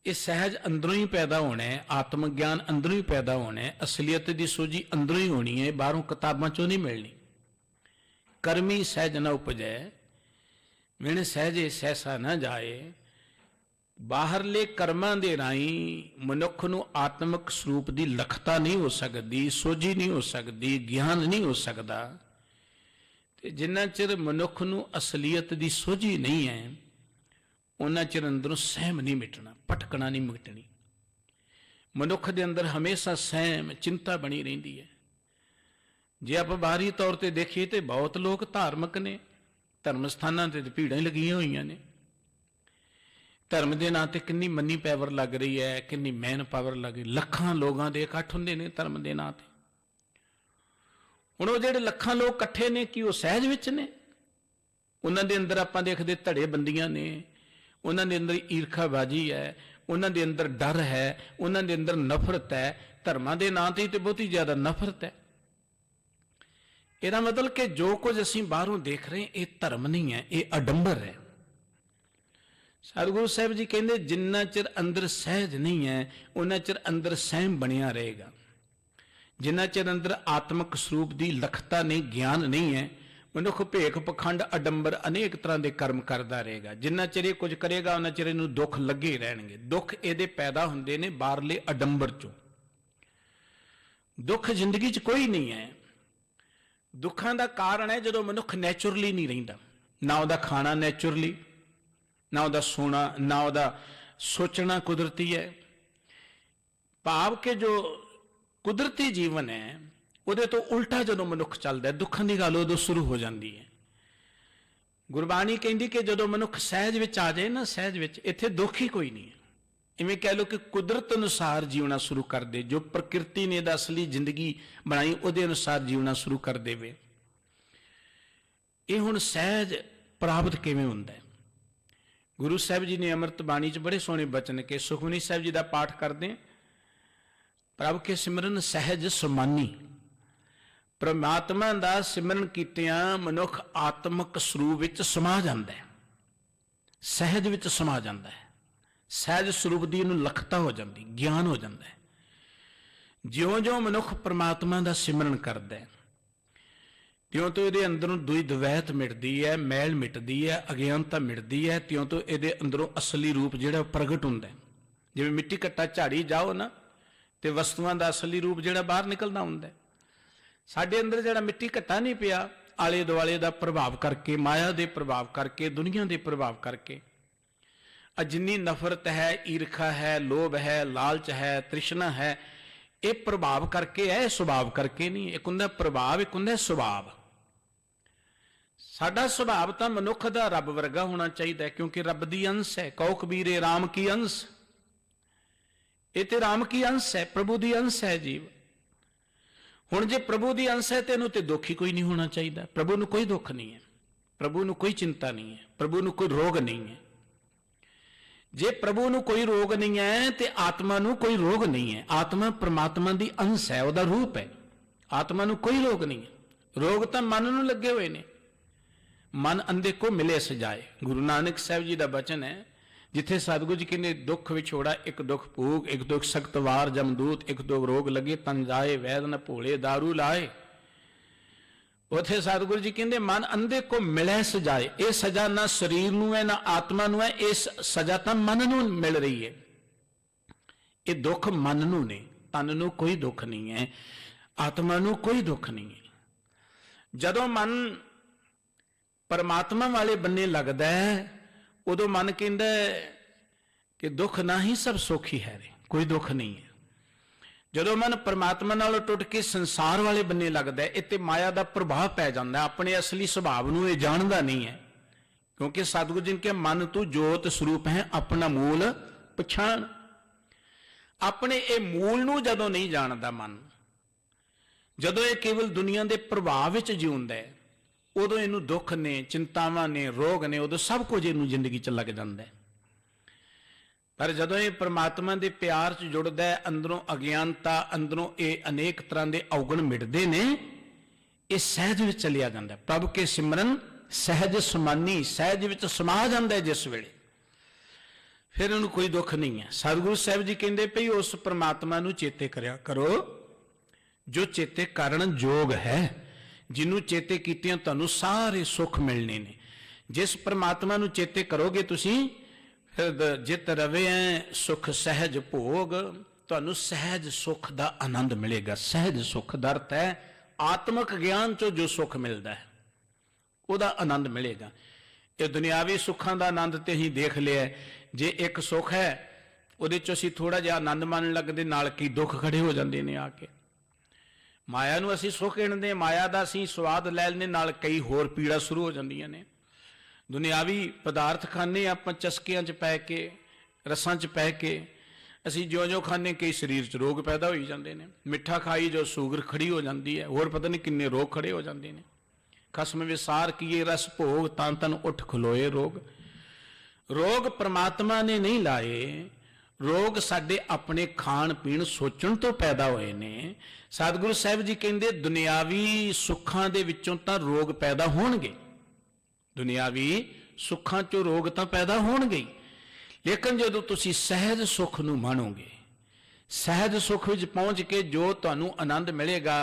ਇਹ ਸਹਿਜ ਅੰਦਰੋਂ ਹੀ ਪੈਦਾ ਹੋਣਾ ਹੈ, ਆਤਮ ਗਿਆਨ ਅੰਦਰੋਂ ਹੀ ਪੈਦਾ ਹੋਣਾ ਹੈ, ਅਸਲੀਅਤ ਦੀ ਸੋਝੀ ਅੰਦਰੋਂ ਹੀ ਹੋਣੀ ਹੈ, ਬਾਹਰੋਂ ਕਿਤਾਬਾਂ ਚੋਂ ਨਹੀਂ ਮਿਲਣੀ। ਕਰਮੀ ਸਹਿਜ ਨਾ ਉਪਜੈ, ਵਿਣ ਸਹਿਜੇ ਸਹਿਸਾ ਨਾ ਜਾਏ। ਬਾਹਰਲੇ ਕਰਮਾਂ ਦੇ ਰਾਹੀਂ ਮਨੁੱਖ ਨੂੰ ਆਤਮਿਕ ਸਰੂਪ ਦੀ ਲਖਤਾ ਨਹੀਂ ਹੋ ਸਕਦੀ, ਸੋਝੀ ਨਹੀਂ ਹੋ ਸਕਦੀ, ਗਿਆਨ ਨਹੀਂ ਹੋ ਸਕਦਾ। ਤੇ ਜਿੰਨਾ ਚਿਰ ਮਨੁੱਖ ਨੂੰ ਅਸਲੀਅਤ ਦੀ ਸੋਝੀ ਨਹੀਂ ਹੈ, ਉਹਨਾਂ ਚਿਰ ਅੰਦਰੋਂ ਸਹਿਮ ਨਹੀਂ ਮਿਟਣਾ, ਭਟਕਣਾ ਨਹੀਂ ਮਿਟਣੀ। ਮਨੁੱਖ ਦੇ ਅੰਦਰ ਹਮੇਸ਼ਾ ਸਹਿਮ, ਚਿੰਤਾ ਬਣੀ ਰਹਿੰਦੀ ਹੈ। ਜੇ ਆਪਾਂ ਬਾਹਰੀ ਤੌਰ ਤੇ ਦੇਖੀਏ ਤੇ ਬਹੁਤ ਲੋਕ ਧਾਰਮਿਕ ਨੇ, ਧਰਮ ਸਥਾਨਾਂ ਤੇ ਭੀੜਾਂ ਹੀ ਲੱਗੀਆਂ ਹੋਈਆਂ ਨੇ। ਧਰਮ ਦੇ ਨਾਂ ਤੇ ਕਿੰਨੀ ਮੰਨੀ ਪਾਵਰ ਲੱਗ ਰਹੀ ਹੈ, ਕਿੰਨੀ ਮੈਨ ਪਾਵਰ ਲੱਗ ਰਹੀ, ਲੱਖਾਂ ਲੋਕਾਂ ਦੇ ਇਕੱਠ ਹੁੰਦੇ ਨੇ ਧਰਮ ਦੇ ਨਾਂ ਤੇ। ਹੁਣ ਉਹ ਜਿਹੜੇ ਲੱਖਾਂ ਲੋਕ ਇਕੱਠੇ ਨੇ, ਕੀ ਉਹ ਸਹਿਜ ਵਿੱਚ ਨੇ? ਉਹਨਾਂ ਦੇ ਅੰਦਰ ਆਪਾਂ ਦੇਖਦੇ ਧੜੇ ਬੰਦੀਆਂ ਨੇ, ਉਹਨਾਂ ਦੇ ਅੰਦਰ ਈਰਖਾਬਾਜ਼ੀ ਹੈ, ਉਹਨਾਂ ਦੇ ਅੰਦਰ ਡਰ ਹੈ, ਉਹਨਾਂ ਦੇ ਅੰਦਰ ਨਫ਼ਰਤ ਹੈ। ਧਰਮਾਂ ਦੇ ਨਾਂ ਤੇ ਬਹੁਤੀ ਜ਼ਿਆਦਾ ਨਫ਼ਰਤ ਹੈ। ਇਹਦਾ ਮਤਲਬ ਕਿ ਜੋ ਕੁਝ ਅਸੀਂ ਬਾਹਰੋਂ ਦੇਖ ਰਹੇ ਇਹ ਧਰਮ ਨਹੀਂ ਹੈ, ਇਹ ਅਡੰਬਰ ਹੈ। ਸਤਿਗੁਰੂ ਸਾਹਿਬ ਜੀ ਕਹਿੰਦੇ ਜਿੰਨਾ ਚਿਰ ਅੰਦਰ ਸਹਿਜ ਨਹੀਂ ਹੈ ਉਹਨਾਂ ਚਿਰ ਅੰਦਰ ਸਹਿਮ ਬਣਿਆ ਰਹੇਗਾ। ਜਿੰਨਾ ਚਿਰ ਅੰਦਰ ਆਤਮਿਕ ਸਰੂਪ ਦੀ ਲਖਤਾ ਨਹੀਂ, ਗਿਆਨ ਨਹੀਂ ਹੈ, ਮਨੁੱਖ ਭੇਖ ਪਖੰਡ ਅਡੰਬਰ ਅਨੇਕ ਤਰ੍ਹਾਂ ਦੇ ਕਰਮ ਕਰਦਾ ਰਹੇਗਾ। ਜਿੰਨਾ ਚਿਰ ਇਹ ਕੁਝ ਕਰੇਗਾ ਉਹਨਾਂ ਚਿਰ ਇਹਨੂੰ ਦੁੱਖ ਲੱਗੇ ਰਹਿਣਗੇ। ਦੁੱਖ ਇਹਦੇ ਪੈਦਾ ਹੁੰਦੇ ਨੇ ਬਾਹਰਲੇ ਅਡੰਬਰ ਚੋਂ। ਦੁੱਖ ਜ਼ਿੰਦਗੀ 'ਚ ਕੋਈ ਨਹੀਂ ਹੈ। ਦੁੱਖਾਂ ਦਾ ਕਾਰਨ ਹੈ ਜਦੋਂ ਮਨੁੱਖ ਨੈਚੁਰਲੀ ਨਹੀਂ ਰਹਿੰਦਾ, ਨਾ ਉਹਦਾ ਖਾਣਾ ਨੈਚੁਰਲੀ, ਨਾ ਉਹਦਾ ਸੋਣਾ, ਨਾ ਉਹਦਾ ਸੋਚਣਾ ਕੁਦਰਤੀ ਹੈ। ਭਾਵ ਕਿ ਜੋ ਕੁਦਰਤੀ ਜੀਵਨ ਹੈ ਉਹਦੇ ਤੋਂ ਉਲਟਾ ਜਦੋਂ ਮਨੁੱਖ ਚੱਲਦਾ, ਦੁੱਖਾਂ ਦੀ ਗੱਲ ਉਦੋਂ ਸ਼ੁਰੂ ਹੋ ਜਾਂਦੀ ਹੈ। ਗੁਰਬਾਣੀ ਕਹਿੰਦੀ ਕਿ ਜਦੋਂ ਮਨੁੱਖ ਸਹਿਜ ਵਿੱਚ ਆ ਜਾਏ ਨਾ, ਸਹਿਜ ਵਿੱਚ, ਇੱਥੇ ਦੁੱਖ ਹੀ ਕੋਈ ਨਹੀਂ ਹੈ। ਇਵੇਂ ਕਹਿ ਲਓ ਕਿ ਕੁਦਰਤ ਅਨੁਸਾਰ ਜੀਉਣਾ ਸ਼ੁਰੂ ਕਰ ਦੇ, ਜੋ ਪ੍ਰਕਿਰਤੀ ਨੇ ਦਾ ਅਸਲੀ ਜ਼ਿੰਦਗੀ ਬਣਾਈ ਉਹਦੇ ਅਨੁਸਾਰ ਜੀਉਣਾ ਸ਼ੁਰੂ ਕਰ ਦੇਵੇ। ਇਹ ਹੁਣ ਸਹਿਜ ਪ੍ਰਾਪਤ ਕਿਵੇਂ ਹੁੰਦਾ ਹੈ? ਗੁਰੂ ਸਾਹਿਬ ਜੀ ਨੇ ਅੰਮ੍ਰਿਤ ਬਾਣੀ 'ਚ ਬੜੇ ਸੋਹਣੇ ਬਚਨ ਕਿ ਸੁਖਮਨੀ ਸਾਹਿਬ ਜੀ ਦਾ ਪਾਠ ਕਰਦੇ, ਪ੍ਰਭ ਕੇ ਸਿਮਰਨ ਸਹਿਜ ਸਮਾਨੀ। परमात्मा का सिमरन कीतियां मनुख आत्मक स्वरूप विच समा जाता है, सहज विच समा जाता है, सहज स्वरूप की इहनूं लखता हो जाती, ज्ञान हो जाता है। ज्यों ज्यों मनुख परमात्मा का सिमरन करता है त्यों तो ये अंदरों दुई द्वैत मिटती है, मैल मिटती है, अज्ञानता मिटती है, त्यों तो ये अंदरों असली रूप जिहड़ा प्रगट हुंदा है। जिवें मिट्टी घट्टा झाड़ी जाओ ना तो वस्तुओं का असली रूप जिहड़ा बाहर निकलदा हुंदा है। साडे अंदर जिहड़ा मिट्टी घट्टा नहीं पिया, आले दुआले का प्रभाव करके, माया के प्रभाव करके, दुनिया के प्रभाव करके जिन्नी नफरत है, ईर्खा है, लोभ है, लालच है, तृष्णा है, ये प्रभाव करके है, सुभाव करके नहीं। एक हुंदा प्रभाव, एक हुंदा सुभाव। साडा सुभाव तो मनुख दा रब वर्गा होना चाहिए, क्योंकि रब दी अंश है। कहो कबीरे राम की अंश, ये तो राम की अंश है, प्रभु दी अंश है जीव। हुण जे प्रभु दी अंश है तो इहनूं ते दुख ही कोई नहीं होना चाहिए। प्रभु नूं कोई दुख नहीं है, प्रभु नूं कोई चिंता नहीं है, प्रभु नूं कोई रोग नहीं है। जे प्रभु नूं कोई रोग नहीं है तो आत्मा नूं कोई रोग नहीं है। आत्मा परमात्मा दी अंश है, उहदा रूप है। आत्मा नूं कोई रोग नहीं है। रोग तो मन नूं लगे हुए ने। मन अंधे को मिले सजाए, गुरु नानक साहब जी का बचन है, जिथे सतगुरु जी कहते दुख विछोड़ा, एक दुख भूख, एक दुख सख्त वार जमदूत, एक दुख रोग लगे तन जाए, वैद न भोले दारू लाए। उथे सतगुरु जी कहते मन अंधे को मिले सजाए। ये सजा ना शरीर नूं है ना आत्मा नूं है, इस सजा तो मन नूं मिल रही है। ये दुख मन नूं ने, तन नूं कोई दुख नहीं है, आत्मा नूं कोई दुख नहीं है। जदों मन परमात्मा वाले बन्ने लगता है उदों मन कहता है कि दुख ना ही सब सुख ही है, कोई दुख नहीं है। जदों मन परमात्मा नालों टुट के संसार वाले बन्ने लगता है, इत्ते माया का प्रभाव पै जाता है। अपने असली सुभाव नूं ये जानता नहीं है, क्योंकि सतगुरु जी के मन तू जोत स्वरूप है, अपना मूल पछाण। अपने ये मूल नूं जदों नहीं जानता मन, जदों ये केवल दुनिया के प्रभाव विच जीउंदा है, उदों इनू दुख ने, चिंतावां ने, रोग ने, उदों सब कुछ इनू जिंदगी च लग जाता है। पर जदों ये परमात्मा के प्यार च जुड़दा है, अंदरों अज्ञानता, अंदरों ये अनेक तरह के अवगुण मिटदे ने, ये सहज विच चलिया जाता है। प्रभु के सिमरन सहज समानी, सहज विच समा जाता है जिस वेले, फिर उन्होंने कोई दुख नहीं है। सतगुरु साहब जी कहते भई उस परमात्मा नूं चेते करया करो जो चेते कारण जोग है, जिन्हों चेते कीतियां तुहानूं सारे सुख मिलने ने। जिस परमात्मा नूं चेते करोगे तुसीं, फिर जित रवे सुख सहज भोग, तुहानूं सहज सुख का आनंद मिलेगा। सहज सुख का अर्थ है आत्मक ज्ञान चो जो सुख मिलता है उहदा आनंद मिलेगा। ये दुनियावी सुखां का आनंद तो असीं देख लिया, जे एक सुख है उहदे चों असीं थोड़ा जिहा आनंद मानण लगदे, नाल की दुख खड़े हो जांदे ने आके। माया नूं असीं सुख गिणदे, माया दा असीं स्वाद लै लैंदे, नाल कई होर पीड़ा शुरू हो जांदियां ने। दुनियावी पदार्थ खाने आपां चस्कियां च पै के, रसां च पै के, असीं ज्यों ज्यों खाने कई शरीर च रोग पैदा होई जांदे ने। मिठा खाई जो शुगर खड़ी हो जाती है, होर पता नहीं किन्ने रोग खड़े हो जाते हैं। खसम विसार किए रस भोग, तां तन उठ खलोए रोग। रोग परमात्मा ने नहीं लाए, रोग साडे अपने खाण पीण सोचण तो पैदा होए ने। सतगुरु साहब जी कहंदे दुनियावी सुखां दे विचों तां रोग पैदा होणगे, दुनियावी सुखां चों रोग तां पैदा होणगे, लेकिन जदों तुसीं सहज सुख नूं माणोगे, सहज सुख विच पहुंच के जो तुहानूं आनंद मिलेगा,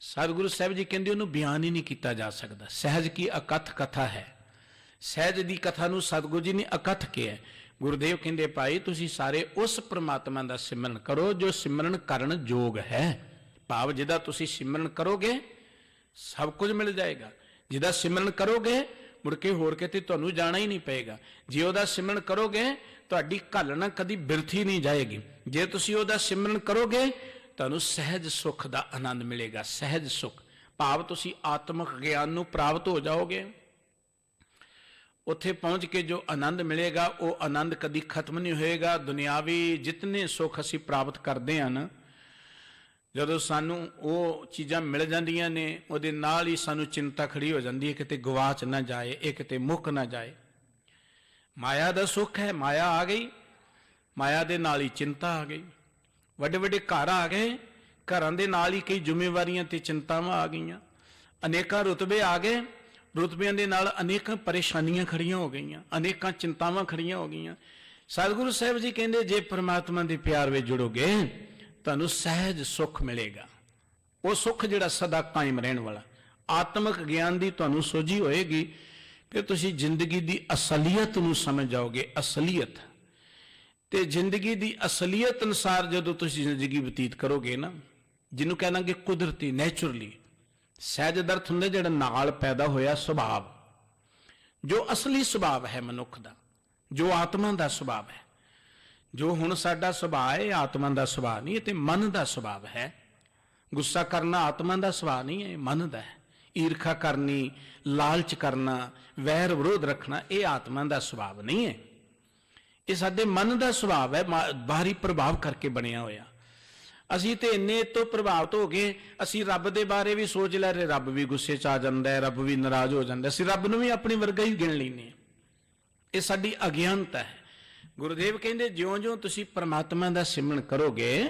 सतगुरु साहब जी कहंदे उहनूं बयान ही नहीं किया जा सकता। सहज की अकथ कथा है, सहज की कथा नूं सतगुरु जी ने अकथ किया। गुरुदेव कहंदे भाई तुसीं सारे उस परमात्मा का सिमरन करो जो सिमरन करन जोग है। भाव जिहदा तुसीं सिमरन करोगे सब कुछ मिल जाएगा। जिहदा सिमरन करोगे मुड़ के होर किते तुहानूं जाना ही नहीं पएगा। जे उहदा सिमरन करोगे तुहाडी घालना कदी बिरथी नहीं जाएगी। जे तुसीं उहदा सिमरन करोगे तुहानूं सहज सुख का आनंद मिलेगा। सहज सुख भाव तुसीं आत्मक ज्ञान नूं प्राप्त हो जाओगे। उत्थे पहुँच के जो आनंद मिलेगा वो आनंद कदी खत्म नहीं होएगा। दुनियावी जितने सुख असीं प्राप्त करते हैं ना, जदों सानू वो चीज़ां मिल जांदियां ने उहदे नाल ही सानू चिंता खड़ी हो जाती है, किते गवाच ना जाए, ये किते मुक ना जाए। माया दा सुख है, माया आ गई, माया दे नाल ही चिंता आ गई। वड्डे वड्डे घर आ गए, ਘਰਾਂ ਦੇ ਨਾਲ ਹੀ ਕਈ ਜ਼ਿੰਮੇਵਾਰੀਆਂ ਤੇ ਚਿੰਤਾਵਾਂ ਆ ਗਈਆਂ, ਅਨੇਕਾਂ ਰੁਤਬੇ ਆ ਗਏ, ਰੁਤਬਿਆਂ ਦੇ ਨਾਲ ਅਨੇਕਾਂ ਪਰੇਸ਼ਾਨੀਆਂ ਖੜੀਆਂ ਹੋ ਗਈਆਂ, ਅਨੇਕਾਂ ਚਿੰਤਾਵਾਂ ਖੜੀਆਂ ਹੋ ਗਈਆਂ। ਸਤਿਗੁਰੂ ਸਾਹਿਬ ਜੀ ਕਹਿੰਦੇ ਜੇ ਪ੍ਰਮਾਤਮਾ ਦੇ ਪਿਆਰ ਵਿੱਚ ਜੁੜੋਗੇ ਤੁਹਾਨੂੰ ਸਹਿਜ ਸੁੱਖ ਮਿਲੇਗਾ, ਉਹ ਸੁੱਖ ਜਿਹੜਾ ਸਦਾ ਕਾਇਮ ਰਹਿਣ ਵਾਲਾ। ਆਤਮਿਕ ਗਿਆਨ ਦੀ ਤੁਹਾਨੂੰ ਸੋਝੀ ਹੋਏਗੀ, ਫਿਰ ਤੁਸੀਂ ਜ਼ਿੰਦਗੀ ਦੀ ਅਸਲੀਅਤ ਨੂੰ ਸਮਝ ਜਾਓਗੇ। ਅਸਲੀਅਤ ਤੇ ਜ਼ਿੰਦਗੀ ਦੀ ਅਸਲੀਅਤ ਅਨੁਸਾਰ ਜਦੋਂ ਤੁਸੀਂ ਜ਼ਿੰਦਗੀ ਬਤੀਤ ਕਰੋਗੇ ਨਾ, ਜਿਹਨੂੰ ਕਹਿਣਾਂਗੇ ਕੁਦਰਤੀ, ਨੈਚੁਰਲੀ, ਸਹਿਜ ਦਾ ਅਰਥ ਹੁੰਦਾ ਜਿਹੜਾ ਨਾਲ ਪੈਦਾ ਹੋਇਆ ਸੁਭਾਵ, ਜੋ ਅਸਲੀ ਸੁਭਾਵ ਹੈ ਮਨੁੱਖ ਦਾ, ਜੋ ਆਤਮਾ ਦਾ ਸੁਭਾਵ ਹੈ। ਜੋ ਹੁਣ ਸਾਡਾ ਸੁਭਾਅ ਹੈ ਆਤਮਾ ਦਾ ਸੁਭਾਅ ਨਹੀਂ, ਇਹ ਤੇ ਮਨ ਦਾ ਸੁਭਾਵ ਹੈ। ਗੁੱਸਾ ਕਰਨਾ ਆਤਮਾ ਦਾ ਸੁਭਾਅ ਨਹੀਂ ਹੈ, ਮਨ ਦਾ ਹੈ। ਈਰਖਾ ਕਰਨੀ, ਲਾਲਚ ਕਰਨਾ, ਵੈਰ ਵਿਰੋਧ ਰੱਖਣਾ, ਇਹ ਆਤਮਾ ਦਾ ਸੁਭਾਵ ਨਹੀਂ ਹੈ, ਇਹ ਸਾਡੇ ਮਨ ਦਾ ਸੁਭਾਵ ਹੈ, ਬਾਹਰੀ ਪ੍ਰਭਾਵ ਕਰਕੇ ਬਣਿਆ ਹੋਇਆ। ਅਸੀਂ ਤੇ ਇੰਨੇ ਤੋਂ ਪ੍ਰਭਾਵਿਤ ਹੋ ਗਏ, ਅਸੀਂ ਰੱਬ ਦੇ ਬਾਰੇ ਵੀ ਸੋਚ ਲੈ ਰਹੇ, ਰੱਬ ਵੀ ਗੁੱਸੇ 'ਚ ਆ ਜਾਂਦਾ ਹੈ, ਰੱਬ ਵੀ ਨਾਰਾਜ਼ ਹੋ ਜਾਂਦਾ, ਅਸੀਂ ਰੱਬ ਨੂੰ ਵੀ ਆਪਣੀ ਵਰਗਾ ਹੀ ਗਿਣ ਲੈਂਦੇ ਹਾਂ। ਇਹ ਸਾਡੀ ਅਗਿਆਨਤਾ ਹੈ। ਗੁਰਦੇਵ ਕਹਿੰਦੇ ਜਿਉਂ-ਜਿਉਂ ਤੁਸੀਂ ਪਰਮਾਤਮਾ ਦਾ ਸਿਮਰਨ ਕਰੋਗੇ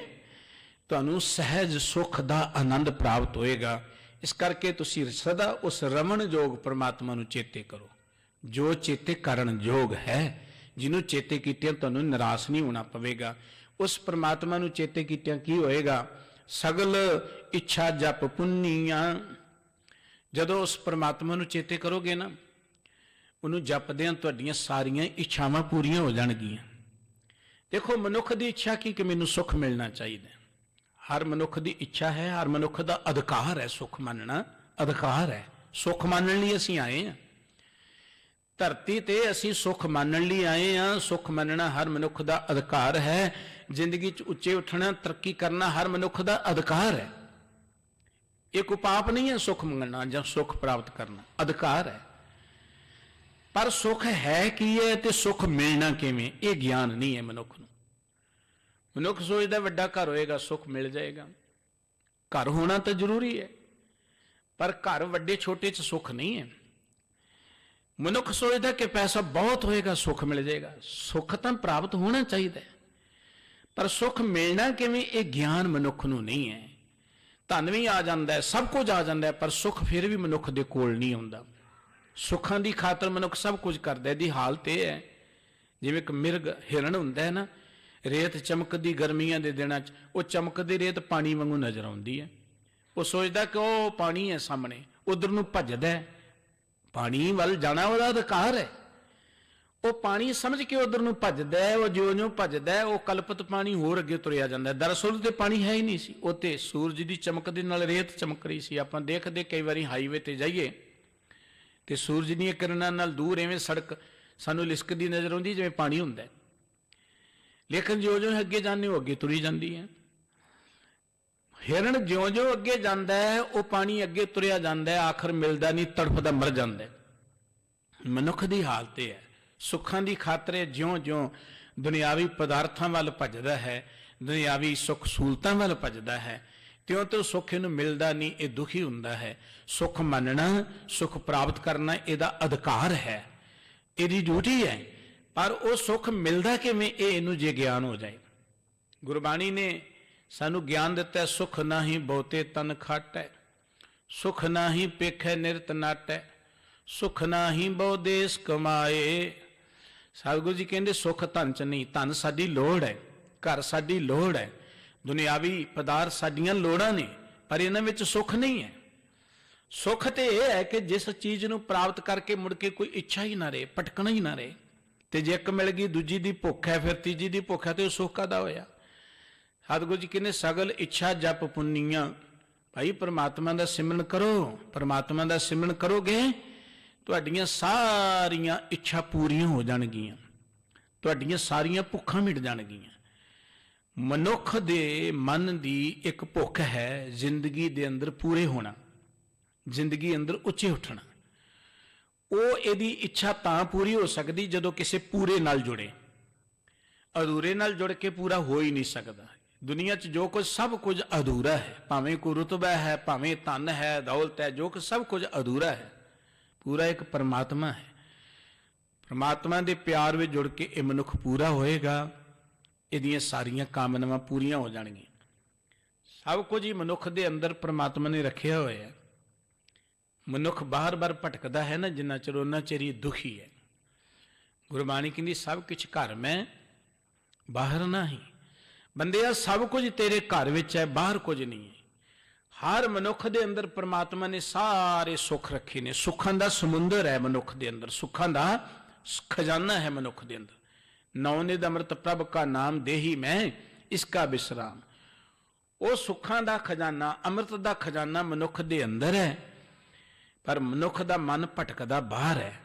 ਤੁਹਾਨੂੰ ਸਹਿਜ ਸੁੱਖ ਦਾ ਆਨੰਦ ਪ੍ਰਾਪਤ ਹੋਏਗਾ। ਇਸ ਕਰਕੇ ਤੁਸੀਂ ਸਦਾ ਉਸ ਰਮਣ ਯੋਗ ਪਰਮਾਤਮਾ ਨੂੰ ਚੇਤੇ ਕਰੋ, ਜੋ ਚੇਤੇ ਕਰਨ ਯੋਗ ਹੈ, ਜਿਹਨੂੰ ਚੇਤੇ ਕੀਤਿਆਂ ਤੁਹਾਨੂੰ ਨਿਰਾਸ਼ ਨਹੀਂ ਹੋਣਾ ਪਵੇਗਾ। ਉਸ ਪਰਮਾਤਮਾ ਨੂੰ ਚੇਤੇ ਕੀਤਿਆਂ ਕੀ ਹੋਏਗਾ? ਸਗਲ ਇੱਛਾ ਜਪ ਪੁੰਨੀਆਂ। ਜਦੋਂ ਉਸ ਪਰਮਾਤਮਾ ਨੂੰ ਚੇਤੇ ਕਰੋਗੇ ਨਾ, ਉਹਨੂੰ ਜਪਦਿਆਂ ਤੁਹਾਡੀਆਂ ਸਾਰੀਆਂ ਇੱਛਾਵਾਂ ਪੂਰੀਆਂ ਹੋ ਜਾਣਗੀਆਂ। ਦੇਖੋ ਮਨੁੱਖ ਦੀ ਇੱਛਾ ਕੀ ਕਿ ਮੈਨੂੰ ਸੁੱਖ ਮਿਲਣਾ ਚਾਹੀਦਾ, ਹਰ ਮਨੁੱਖ ਦੀ ਇੱਛਾ ਹੈ, ਹਰ ਮਨੁੱਖ ਦਾ ਅਧਿਕਾਰ ਹੈ ਸੁੱਖ ਮੰਨਣਾ, ਅਧਿਕਾਰ ਹੈ। ਸੁੱਖ ਮੰਨਣ ਲਈ ਅਸੀਂ ਆਏ ਹਾਂ ਧਰਤੀ ਤੇ, ਅਸੀਂ ਸੁੱਖ ਮੰਨਣ ਲਈ ਆਏ ਹਾਂ। ਸੁੱਖ ਮੰਨਣਾ ਹਰ ਮਨੁੱਖ ਦਾ ਅਧਿਕਾਰ ਹੈ। ਜ਼ਿੰਦਗੀ 'ਚ ਉੱਚੇ ਉੱਠਣਾ, ਤਰੱਕੀ ਕਰਨਾ ਹਰ ਮਨੁੱਖ ਦਾ ਅਧਿਕਾਰ ਹੈ। ਇਹ ਕੋਈ ਪਾਪ ਨਹੀਂ ਹੈ ਸੁੱਖ ਮੰਗਣਾ ਜਾਂ ਸੁੱਖ ਪ੍ਰਾਪਤ ਕਰਨਾ, ਅਧਿਕਾਰ ਹੈ। ਪਰ ਸੁੱਖ ਹੈ ਕੀ ਹੈ ਤੇ ਸੁੱਖ ਮਿਲਣਾ ਕਿਵੇਂ, ਇਹ ਗਿਆਨ ਨਹੀਂ ਹੈ ਮਨੁੱਖ ਨੂੰ। ਮਨੁੱਖ ਸੋਚਦਾ ਵੱਡਾ ਘਰ ਹੋਏਗਾ ਸੁੱਖ ਮਿਲ ਜਾਏਗਾ। ਘਰ ਹੋਣਾ ਤਾਂ ਜ਼ਰੂਰੀ ਹੈ, ਪਰ ਘਰ ਵੱਡੇ ਛੋਟੇ 'ਚ ਸੁੱਖ ਨਹੀਂ ਹੈ। ਮਨੁੱਖ ਸੋਚਦਾ ਕਿ ਪੈਸਾ ਬਹੁਤ ਹੋਏਗਾ ਸੁੱਖ ਮਿਲ ਜਾਏਗਾ। ਸੁੱਖ ਤਾਂ ਪ੍ਰਾਪਤ ਹੋਣਾ ਚਾਹੀਦਾ, ਪਰ ਸੁੱਖ ਮਿਲਣਾ ਕਿਵੇਂ, ਇਹ ਗਿਆਨ ਮਨੁੱਖ ਨੂੰ ਨਹੀਂ ਹੈ। ਧਨ ਵੀ ਆ ਜਾਂਦਾ ਹੈ, ਸਭ ਕੁਝ ਆ ਜਾਂਦਾ ਹੈ, ਪਰ ਸੁੱਖ ਫਿਰ ਵੀ ਮਨੁੱਖ ਦੇ ਕੋਲ ਨਹੀਂ ਆਉਂਦਾ। ਸੁੱਖਾਂ ਦੀ ਖਾਤਰ ਮਨੁੱਖ ਸਭ ਕੁਝ ਕਰਦਾ। ਇਹਦੀ ਹਾਲਤ ਇਹ ਹੈ ਜਿਵੇਂ ਇੱਕ ਮਿਰਗ, ਹਿਰਨ ਹੁੰਦਾ ਹੈ ਨਾ, ਰੇਤ ਚਮਕਦੀ ਗਰਮੀਆਂ ਦੇ ਦਿਨਾਂ 'ਚ, ਉਹ ਚਮਕਦੀ ਰੇਤ ਪਾਣੀ ਵਾਂਗੂ ਨਜ਼ਰ ਆਉਂਦੀ ਹੈ। ਉਹ ਸੋਚਦਾ ਕਿ ਉਹ ਪਾਣੀ ਹੈ ਸਾਹਮਣੇ, ਉਧਰ ਨੂੰ ਭੱਜਦਾ ਹੈ, ਪਾਣੀ ਵੱਲ ਜਾਣਾ ਉਹਦਾ ਅਧਿਕਾਰ ਹੈ। ਉਹ ਪਾਣੀ ਸਮਝ ਕੇ ਉਧਰ ਨੂੰ ਭੱਜਦਾ ਹੈ। ਉਹ ਜਿਉਂ-ਜਿਉਂ ਭੱਜਦਾ ਹੈ ਉਹ ਕਲਪਤ ਪਾਣੀ ਹੋਰ ਅੱਗੇ ਤੁਰਿਆ ਜਾਂਦਾ। ਦਰਅਸਲ ਤੇ ਪਾਣੀ ਹੈ ਹੀ ਨਹੀਂ ਸੀ, ਉਹ ਤੇ ਸੂਰਜ ਦੀ ਚਮਕ ਦੇ ਨਾਲ ਰੇਤ ਚਮਕ ਰਹੀ ਸੀ। ਆਪਾਂ ਦੇਖਦੇ ਕਈ ਵਾਰੀ ਹਾਈਵੇ ਤੇ ਜਾਈਏ ਤੇ ਸੂਰਜ ਦੀਆਂ ਕਿਰਨਾਂ ਨਾਲ ਦੂਰ ਐਵੇਂ ਸੜਕ ਸਾਨੂੰ ਲਿਸ਼ਕਦੀ ਨਜ਼ਰ ਆਉਂਦੀ ਜਿਵੇਂ ਪਾਣੀ ਹੁੰਦਾ, ਲੇਕਿਨ ਜਿਉਂ-ਜਿਉਂ ਅੱਗੇ ਜਾਂਦੇ ਹੋ ਅੱਗੇ ਤੁਰੀ ਜਾਂਦੀ ਹੈ। ਹਿਰਨ ਜਿਉਂ-ਜਿਉਂ ਅੱਗੇ ਜਾਂਦਾ ਹੈ ਉਹ ਪਾਣੀ ਅੱਗੇ ਤੁਰਿਆ ਜਾਂਦਾ ਹੈ, ਆਖਰ ਮਿਲਦਾ ਨਹੀਂ, ਤੜਫਦਾ ਮਰ ਜਾਂਦਾ। ਮਨੁੱਖ ਦੀ ਹਾਲਤ ਇਹ ਹੈ। ਸੁੱਖਾਂ ਦੀ ਖਾਤਰ ਜਿਉਂ-ਜਿਉਂ ਦੁਨਿਆਵੀ ਪਦਾਰਥਾਂ ਵੱਲ ਭੱਜਦਾ ਹੈ, ਦੁਨਿਆਵੀ ਸੁੱਖ ਸਹੂਲਤਾਂ ਵੱਲ ਭੱਜਦਾ ਹੈ, ਤਿਉਂ-ਤਿਉਂ ਸੁੱਖ ਇਹਨੂੰ ਮਿਲਦਾ ਨਹੀਂ, ਇਹ ਦੁਖੀ ਹੁੰਦਾ ਹੈ। ਸੁੱਖ ਮੰਨਣਾ, ਸੁੱਖ ਪ੍ਰਾਪਤ ਕਰਨਾ ਇਹਦਾ ਅਧਿਕਾਰ ਹੈ, ਇਹਦੀ ਡਿਊਟੀ ਹੈ, ਪਰ ਉਹ ਸੁੱਖ ਮਿਲਦਾ ਕਿਵੇਂ, ਇਹ ਇਹਨੂੰ ਜੇ ਗਿਆਨ ਹੋ ਜਾਏ। ਗੁਰਬਾਣੀ ਨੇ ਸਾਨੂੰ ਗਿਆਨ ਦਿੱਤਾ, ਸੁਖ ਨਾਹੀਂ ਬਹੁਤੇ ਤਨ ਖਾਟੈ, ਸੁਖ ਨਾਹੀਂ ਪੇਖੈ ਨਿਰਤ ਨਾਟੈ, ਸੁਖ ਨਾਹੀਂ ਬਹੁ ਦੇਸ ਕਮਾਏ। ਸਤਿਗੁਰੂ ਜੀ ਕਹਿੰਦੇ ਸੁੱਖ ਧਨ 'ਚ ਨਹੀਂ, ਧਨ ਸਾਡੀ ਲੋੜ ਹੈ, ਘਰ ਸਾਡੀ ਲੋੜ ਹੈ, ਦੁਨਿਆਵੀ ਪਦਾਰਥ ਸਾਡੀਆਂ ਲੋੜਾਂ ਨੇ, ਪਰ ਇਹਨਾਂ ਵਿੱਚ ਸੁੱਖ ਨਹੀਂ ਹੈ। ਸੁੱਖ ਤੇ ਇਹ ਹੈ ਕਿ ਜਿਸ ਚੀਜ਼ ਨੂੰ ਪ੍ਰਾਪਤ ਕਰਕੇ ਮੁੜ ਕੇ ਕੋਈ ਇੱਛਾ ਹੀ ਨਾ ਰਹੇ, ਭਟਕਣਾ ਹੀ ਨਾ ਰਹੇ। ਤੇ ਜੇ ਇੱਕ ਮਿਲ ਗਈ ਦੂਜੀ ਦੀ ਭੁੱਖ ਹੈ, ਫਿਰ ਤੀਜੀ ਦੀ ਭੁੱਖ ਹੈ, ਤੇ ਉਹ ਸੁੱਖ ਕਾਹਦਾ ਹੋਇਆ? ਸਤਿਗੁਰੂ ਜੀ ਕਹਿੰਦੇ ਸਗਲ ਇੱਛਾ ਜਪ ਪੁੰਨੀਆਂ। ਭਾਈ ਪਰਮਾਤਮਾ ਦਾ ਸਿਮਰਨ ਕਰੋ, ਪਰਮਾਤਮਾ ਦਾ ਸਿਮਰਨ ਕਰੋਗੇ ਤੁਹਾਡੀਆਂ ਸਾਰੀਆਂ ਇੱਛਾ ਪੂਰੀਆਂ ਹੋ ਜਾਣਗੀਆਂ, ਤੁਹਾਡੀਆਂ ਸਾਰੀਆਂ ਭੁੱਖਾਂ ਮਿਟ ਜਾਣਗੀਆਂ। ਮਨੁੱਖ ਦੇ ਮਨ ਦੀ ਇੱਕ ਭੁੱਖ ਹੈ ਜ਼ਿੰਦਗੀ ਦੇ ਅੰਦਰ ਪੂਰੇ ਹੋਣਾ, ਜ਼ਿੰਦਗੀ ਅੰਦਰ ਉੱਚੇ ਉੱਠਣਾ। ਉਹ ਇਹਦੀ ਇੱਛਾ ਤਾਂ ਪੂਰੀ ਹੋ ਸਕਦੀ ਜਦੋਂ ਕਿਸੇ ਪੂਰੇ ਨਾਲ ਜੁੜੇ। ਅਧੂਰੇ ਨਾਲ ਜੁੜ ਕੇ ਪੂਰਾ ਹੋ ਹੀ ਨਹੀਂ ਸਕਦਾ। ਦੁਨੀਆ 'ਚ ਜੋ ਕੁਝ ਸਭ ਕੁਝ ਅਧੂਰਾ ਹੈ, ਭਾਵੇਂ ਕੋਈ ਰੁਤਬਾ ਹੈ, ਭਾਵੇਂ ਧਨ ਹੈ, ਦੌਲਤ ਹੈ, ਜੋ ਕਿ ਸਭ ਕੁਝ ਅਧੂਰਾ ਹੈ। ਪੂਰਾ ਇੱਕ ਪਰਮਾਤਮਾ ਹੈ। ਪਰਮਾਤਮਾ ਦੇ ਪਿਆਰ ਵਿੱਚ ਜੁੜ ਕੇ ਇਹ ਮਨੁੱਖ ਪੂਰਾ ਹੋਏਗਾ, ਇਹਦੀਆਂ ਸਾਰੀਆਂ ਕਾਮਨਾਵਾਂ ਪੂਰੀਆਂ ਹੋ ਜਾਣਗੀਆਂ। ਸਭ ਕੁਝ ਹੀ ਮਨੁੱਖ ਦੇ ਅੰਦਰ ਪ੍ਰਮਾਤਮਾ ਨੇ ਰੱਖਿਆ ਹੋਇਆ ਹੈ। ਮਨੁੱਖ ਬਾਰ-ਬਾਰ ਭਟਕਦਾ ਹੈ ਨਾ, ਜਿੰਨਾ ਚਿਰ ਉਹਨਾਂ ਚਿਰ ਹੀ ਦੁਖੀ ਹੈ। ਗੁਰਬਾਣੀ ਕਹਿੰਦੀ ਸਭ ਕੁਝ ਘਰ ਮੈਂ ਬਾਹਰ ਨਹੀਂ। ਬੰਦਿਆ ਸਭ ਕੁਝ ਤੇਰੇ ਘਰ ਵਿੱਚ ਹੈ, ਬਾਹਰ ਕੁਝ ਨਹੀਂ ਹੈ। ਹਰ ਮਨੁੱਖ ਦੇ ਅੰਦਰ ਪ੍ਰਮਾਤਮਾ ਨੇ ਸਾਰੇ ਸੁੱਖ ਰੱਖੇ ਨੇ। ਸੁੱਖਾਂ ਦਾ ਸਮੁੰਦਰ ਹੈ ਮਨੁੱਖ ਦੇ ਅੰਦਰ, ਸੁੱਖਾਂ ਦਾ ਖਜ਼ਾਨਾ ਹੈ ਮਨੁੱਖ ਦੇ ਅੰਦਰ। ਨੌਨਿਧ ਅੰਮ੍ਰਿਤ ਪ੍ਰਭ ਕਾ ਨਾਮ ਦੇਹੀ ਮੈਂ ਇਸਕਾ ਵਿਸਰਾਮ। ਉਹ ਸੁੱਖਾਂ ਦਾ ਖਜ਼ਾਨਾ, ਅੰਮ੍ਰਿਤ ਦਾ ਖਜ਼ਾਨਾ ਮਨੁੱਖ ਦੇ ਅੰਦਰ ਹੈ, ਪਰ ਮਨੁੱਖ ਦਾ ਮਨ ਭਟਕਦਾ ਬਾਹਰ ਹੈ।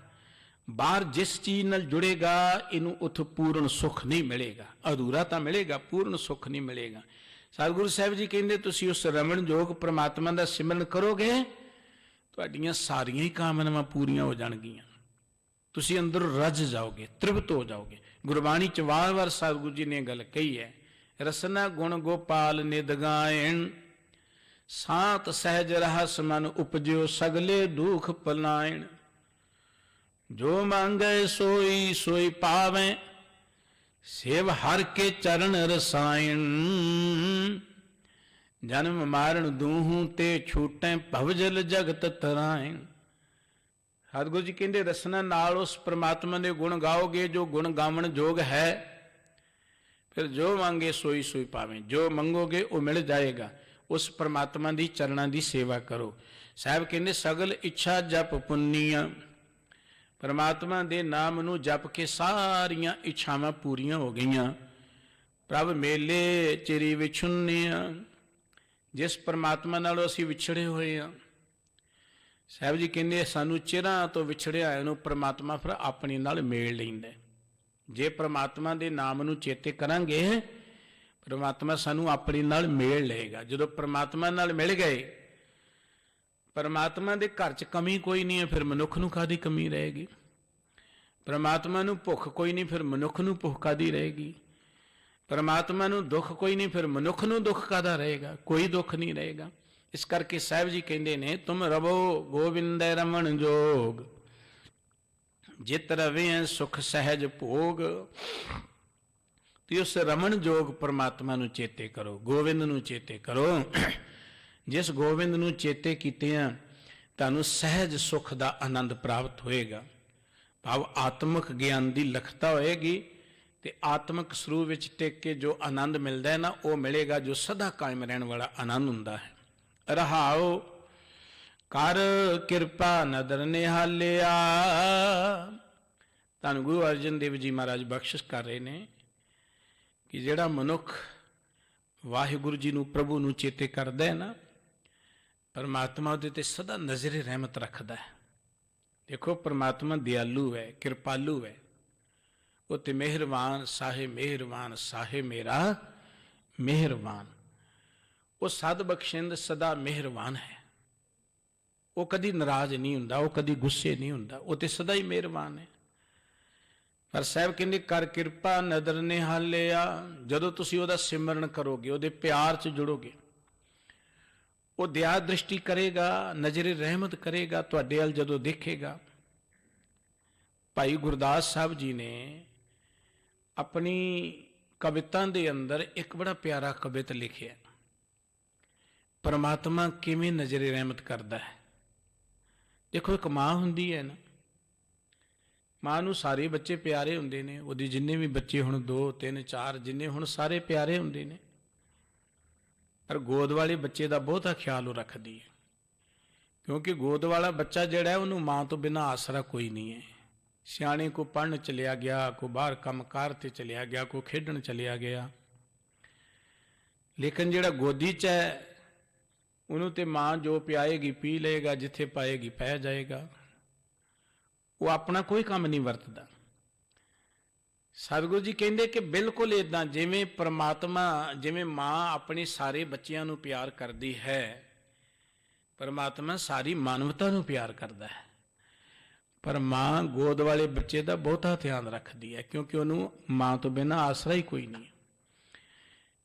ਬਾਹਰ ਜਿਸ ਚੀਜ਼ ਨਾਲ ਜੁੜੇਗਾ ਇਹਨੂੰ ਉੱਥੋਂ ਪੂਰਨ ਸੁੱਖ ਨਹੀਂ ਮਿਲੇਗਾ, ਅਧੂਰਾ ਤਾਂ ਮਿਲੇਗਾ, ਪੂਰਨ ਸੁੱਖ ਨਹੀਂ ਮਿਲੇਗਾ। ਸਤਿਗੁਰੂ ਸਾਹਿਬ ਜੀ ਕਹਿੰਦੇ ਤੁਸੀਂ ਉਸ ਰਮਣ ਯੋਗ ਪ੍ਰਮਾਤਮਾ ਦਾ ਸਿਮਰਨ ਕਰੋਗੇ, ਤੁਹਾਡੀਆਂ ਸਾਰੀਆਂ ਹੀ ਕਾਮਨਾਵਾਂ ਪੂਰੀਆਂ ਹੋ ਜਾਣਗੀਆਂ। ਤੁਸੀਂ ਅੰਦਰ ਰੱਜ ਜਾਓਗੇ, ਤ੍ਰਿਪਤ ਹੋ ਜਾਓਗੇ। ਗੁਰਬਾਣੀ ਚ ਵਾਰ-ਵਾਰ ਸਤਿਗੁਰੂ ਜੀ ਨੇ ਗੱਲ ਕਹੀ ਹੈ, ਰਸਨਾ ਗੁਣ ਗੋਪਾਲ ਨਿਦ ਗਾਇਣ, ਸਾਤ ਸਹਿਜ ਰਹਸ ਮਨ ਉਪਜਿਓ, ਸਗਲੇ ਦੁਖ ਪਲਾਇਣ। ਜੋ ਮੰਗੈ ਸੋਈ ਸੋਈ ਪਾਵੈ, ਸੇਵ ਹਰ ਕੇ ਚਰਨ ਰਸਾਇਣ। ਜਨਮ ਮਾਰਨ ਦੂਹੂ ਤੇ ਛੂਟੈ, ਭਵਜਲ ਜਗਤ ਤਰਾਇਣ। ਸਤਿਗੁਰੂ ਜੀ ਕਹਿੰਦੇ ਰਸਨਾ ਨਾਲ ਉਸ ਪ੍ਰਮਾਤਮਾ ਦੇ ਗੁਣ ਗਾਓਗੇ ਜੋ ਗੁਣ ਗਾਵਣ ਯੋਗ ਹੈ, ਫਿਰ ਜੋ ਮੰਗੇ ਸੋਈ ਸੋਈ ਪਾਵੇਂ। ਜੋ ਮੰਗੋਗੇ ਉਹ ਮਿਲ ਜਾਏਗਾ। ਉਸ ਪ੍ਰਮਾਤਮਾ ਦੀ ਚਰਨਾਂ ਦੀ ਸੇਵਾ ਕਰੋ। ਸਾਹਿਬ ਕਹਿੰਦੇ ਸਗਲ ਇੱਛਾ ਜਪ ਪੁੰਨੀਆਂ। ਪਰਮਾਤਮਾ ਦੇ ਨਾਮ ਨੂੰ ਜਪ ਕੇ ਸਾਰੀਆਂ ਇੱਛਾਵਾਂ ਪੂਰੀਆਂ ਹੋ ਗਈਆਂ। ਪ੍ਰਭ ਮੇਲੇ ਚਿਰੀ ਵਿਛੁੰਨੀਆਂ। ਜਿਸ ਪਰਮਾਤਮਾ ਨਾਲ ਅਸੀਂ ਵਿਛੜੇ ਹੋਏ ਹਾਂ, ਸਾਹਿਬ ਜੀ ਕਹਿੰਦੇ ਸਾਨੂੰ ਚਿਰਾਂ ਤੋਂ ਵਿਛੜਿਆ ਹੋਇਆ ਨੂੰ ਪਰਮਾਤਮਾ ਫਿਰ ਆਪਣੇ ਨਾਲ ਮੇਲ ਲੈਂਦਾ। ਜੇ ਪਰਮਾਤਮਾ ਦੇ ਨਾਮ ਨੂੰ ਚੇਤੇ ਕਰਾਂਗੇ, ਪਰਮਾਤਮਾ ਸਾਨੂੰ ਆਪਣੇ ਨਾਲ ਮੇਲ ਲਏਗਾ। ਜਦੋਂ ਪਰਮਾਤਮਾ ਨਾਲ ਮਿਲ ਗਏ, ਪਰਮਾਤਮਾ ਦੇ ਘਰ 'ਚ ਕਮੀ ਕੋਈ ਨਹੀਂ ਹੈ, ਫਿਰ ਮਨੁੱਖ ਨੂੰ ਕਾਹਦੀ ਕਮੀ ਰਹੇਗੀ। ਪਰਮਾਤਮਾ ਨੂੰ ਭੁੱਖ ਕੋਈ ਨਹੀਂ, ਫਿਰ ਮਨੁੱਖ ਨੂੰ ਭੁੱਖ ਕਾਹਦੀ ਰਹੇਗੀ। ਪਰਮਾਤਮਾ ਨੂੰ ਦੁੱਖ ਕੋਈ ਨਹੀਂ, ਫਿਰ ਮਨੁੱਖ ਨੂੰ ਦੁੱਖ ਕਾਹਦਾ ਰਹੇਗਾ। ਕੋਈ ਦੁੱਖ ਨਹੀਂ ਰਹੇਗਾ। ਇਸ ਕਰਕੇ ਸਾਹਿਬ ਜੀ ਕਹਿੰਦੇ ਨੇ ਤੁਮ ਰਵੋ ਗੋਬਿੰਦੈ ਰਮਣ ਜੋਗ, ਜਿਤ ਰਵਿਐ ਸੁਖ ਸਹਿਜ ਭੋਗ। ਤੇ ਉਸ ਰਮਣ ਜੋਗ ਪਰਮਾਤਮਾ ਨੂੰ ਚੇਤੇ ਕਰੋ, ਗੋਬਿੰਦ ਨੂੰ ਚੇਤੇ ਕਰੋ। ਜਿਸ ਗੋਬਿੰਦ ਨੂੰ ਚੇਤੇ ਕੀਤੇ ਆ, ਤੁਹਾਨੂੰ ਸਹਿਜ ਸੁਖ ਦਾ ਆਨੰਦ ਪ੍ਰਾਪਤ ਹੋਏਗਾ। ਭਾਵ ਆਤਮਿਕ ਗਿਆਨ ਦੀ ਲਖਤਾ ਹੋਏਗੀ ਤੇ ਆਤਮਿਕ ਸਰੂਪ ਵਿੱਚ ਟਿਕ ਕੇ ਜੋ ਆਨੰਦ ਮਿਲਦਾ ਹੈ ਨਾ, ਉਹ ਮਿਲੇਗਾ ਜੋ ਸਦਾ ਕਾਇਮ ਰਹਿਣ ਵਾਲਾ ਆਨੰਦ ਹੁੰਦਾ ਹੈ। ਰਹਾਓ ਕਰ ਕਿਰਪਾ ਨਦਰ ਨਿਹਾਲਿਆ। ਧੰਨ ਗੁਰੂ ਅਰਜਨ ਦੇਵ ਜੀ ਮਹਾਰਾਜ ਬਖਸ਼ਿਸ਼ ਕਰ ਰਹੇ ਨੇ ਕਿ ਜਿਹੜਾ ਮਨੁੱਖ ਵਾਹਿਗੁਰੂ ਜੀ ਨੂੰ, ਪ੍ਰਭੂ ਨੂੰ ਚੇਤੇ ਕਰਦਾ ਹੈ ਨਾ, ਪਰਮਾਤਮਾ ਉਹਦੇ ਤੇ ਸਦਾ ਨਜ਼ਰੇ ਰਹਿਮਤ ਰੱਖਦਾ ਹੈ। ਦੇਖੋ ਪਰਮਾਤਮਾ ਦਿਆਲੂ ਹੈ, ਕਿਰਪਾਲੂ ਹੈ। ਉਹ ਤੇ ਮਿਹਰਬਾਨ ਸਾਹੇ ਮੇਰਾ ਮਿਹਰਬਾਨ। ਉਹ ਸਦ ਬਖਸ਼ਿੰਦ ਸਦਾ ਮਿਹਰਬਾਨ ਹੈ। ਉਹ ਕਦੀ ਨਾਰਾਜ਼ ਨਹੀਂ ਹੁੰਦਾ, ਉਹ ਕਦੀ ਗੁੱਸੇ ਨਹੀਂ ਹੁੰਦਾ, ਉਹ ਤੇ ਸਦਾ ਹੀ ਮਿਹਰਬਾਨ ਹੈ। ਪਰ ਸਾਹਿਬ ਕਹਿੰਦੇ ਕਰ ਕਿਰਪਾ ਨਦਰ ਨਿਹਾਲਿਆ। ਜਦੋਂ ਤੁਸੀਂ ਉਹਦਾ ਸਿਮਰਨ ਕਰੋਗੇ, ਉਹਦੇ ਪਿਆਰ 'ਚ ਜੁੜੋਗੇ, ਉਹ ਦਇਆ ਦ੍ਰਿਸ਼ਟੀ ਕਰੇਗਾ, ਨਜ਼ਰੇ ਰਹਿਮਤ ਕਰੇਗਾ ਤੁਹਾਡੇ ਵੱਲ। ਜਦੋਂ ਦੇਖੇਗਾ, ਭਾਈ ਗੁਰਦਾਸ ਸਾਹਿਬ ਜੀ ਨੇ ਆਪਣੀ ਕਵਿਤਾ ਦੇ ਅੰਦਰ ਇੱਕ ਬੜਾ ਪਿਆਰਾ ਕਵਿਤ ਲਿਖਿਆ, ਪਰਮਾਤਮਾ ਕਿਵੇਂ ਨਜ਼ਰੇ ਰਹਿਮਤ ਕਰਦਾ ਹੈ। ਦੇਖੋ ਇੱਕ ਮਾਂ ਹੁੰਦੀ ਹੈ ਨਾ, ਮਾਂ ਨੂੰ ਸਾਰੇ ਬੱਚੇ ਪਿਆਰੇ ਹੁੰਦੇ ਨੇ। ਉਹਦੇ ਜਿੰਨੇ ਵੀ ਬੱਚੇ ਹੁਣ 2 3 4 ਜਿੰਨੇ ਹੁਣ ਸਾਰੇ ਪਿਆਰੇ ਹੁੰਦੇ ਨੇ, ਪਰ ਗੋਦ ਵਾਲੇ ਬੱਚੇ ਦਾ ਬਹੁਤਾ ਖਿਆਲ ਉਹ ਰੱਖਦੀ ਹੈ। ਕਿਉਂਕਿ ਗੋਦ ਵਾਲਾ ਬੱਚਾ ਜਿਹੜਾ ਹੈ, ਉਹਨੂੰ ਮਾਂ ਤੋਂ ਬਿਨਾਂ ਆਸਰਾ ਕੋਈ ਨਹੀਂ ਹੈ। ਸਿਆਣੇ ਕੋ ਪੜ੍ਹਨ ਚਲਿਆ ਗਿਆ, ਕੋ ਬਾਹਰ ਕੰਮਕਾਰ ਤੇ ਚਲਿਆ ਗਿਆ, ਕੋ ਖੇਡਣ ਚਲਿਆ ਗਿਆ। ਲੇਕਿਨ ਜਿਹੜਾ ਗੋਦੀ 'ਚ ਹੈ, ਉਹਨੂੰ ਤੇ ਮਾਂ ਜੋ ਪਿਆਏਗੀ ਪੀ ਲਏਗਾ, ਜਿੱਥੇ ਪਾਏਗੀ ਪੈ ਜਾਏਗਾ। ਉਹ ਆਪਣਾ ਕੋਈ ਕੰਮ ਨਹੀਂ ਵਰਤਦਾ। ਸਤਿਗੁਰੂ ਜੀ ਕਹਿੰਦੇ ਕਿ ਬਿਲਕੁਲ ਇੱਦਾਂ ਜਿਵੇਂ ਪਰਮਾਤਮਾ, ਜਿਵੇਂ ਮਾਂ ਆਪਣੇ ਸਾਰੇ ਬੱਚਿਆਂ ਨੂੰ ਪਿਆਰ ਕਰਦੀ ਹੈ, ਪਰਮਾਤਮਾ ਸਾਰੀ ਮਾਨਵਤਾ ਨੂੰ ਪਿਆਰ ਕਰਦਾ ਹੈ। ਪਰ ਮਾਂ ਗੋਦ ਵਾਲੇ ਬੱਚੇ ਦਾ ਬਹੁਤਾ ਧਿਆਨ ਰੱਖਦੀ ਹੈ, ਕਿਉਂਕਿ ਉਹਨੂੰ ਮਾਂ ਤੋਂ ਬਿਨਾਂ ਆਸਰਾ ਹੀ ਕੋਈ ਨਹੀਂ।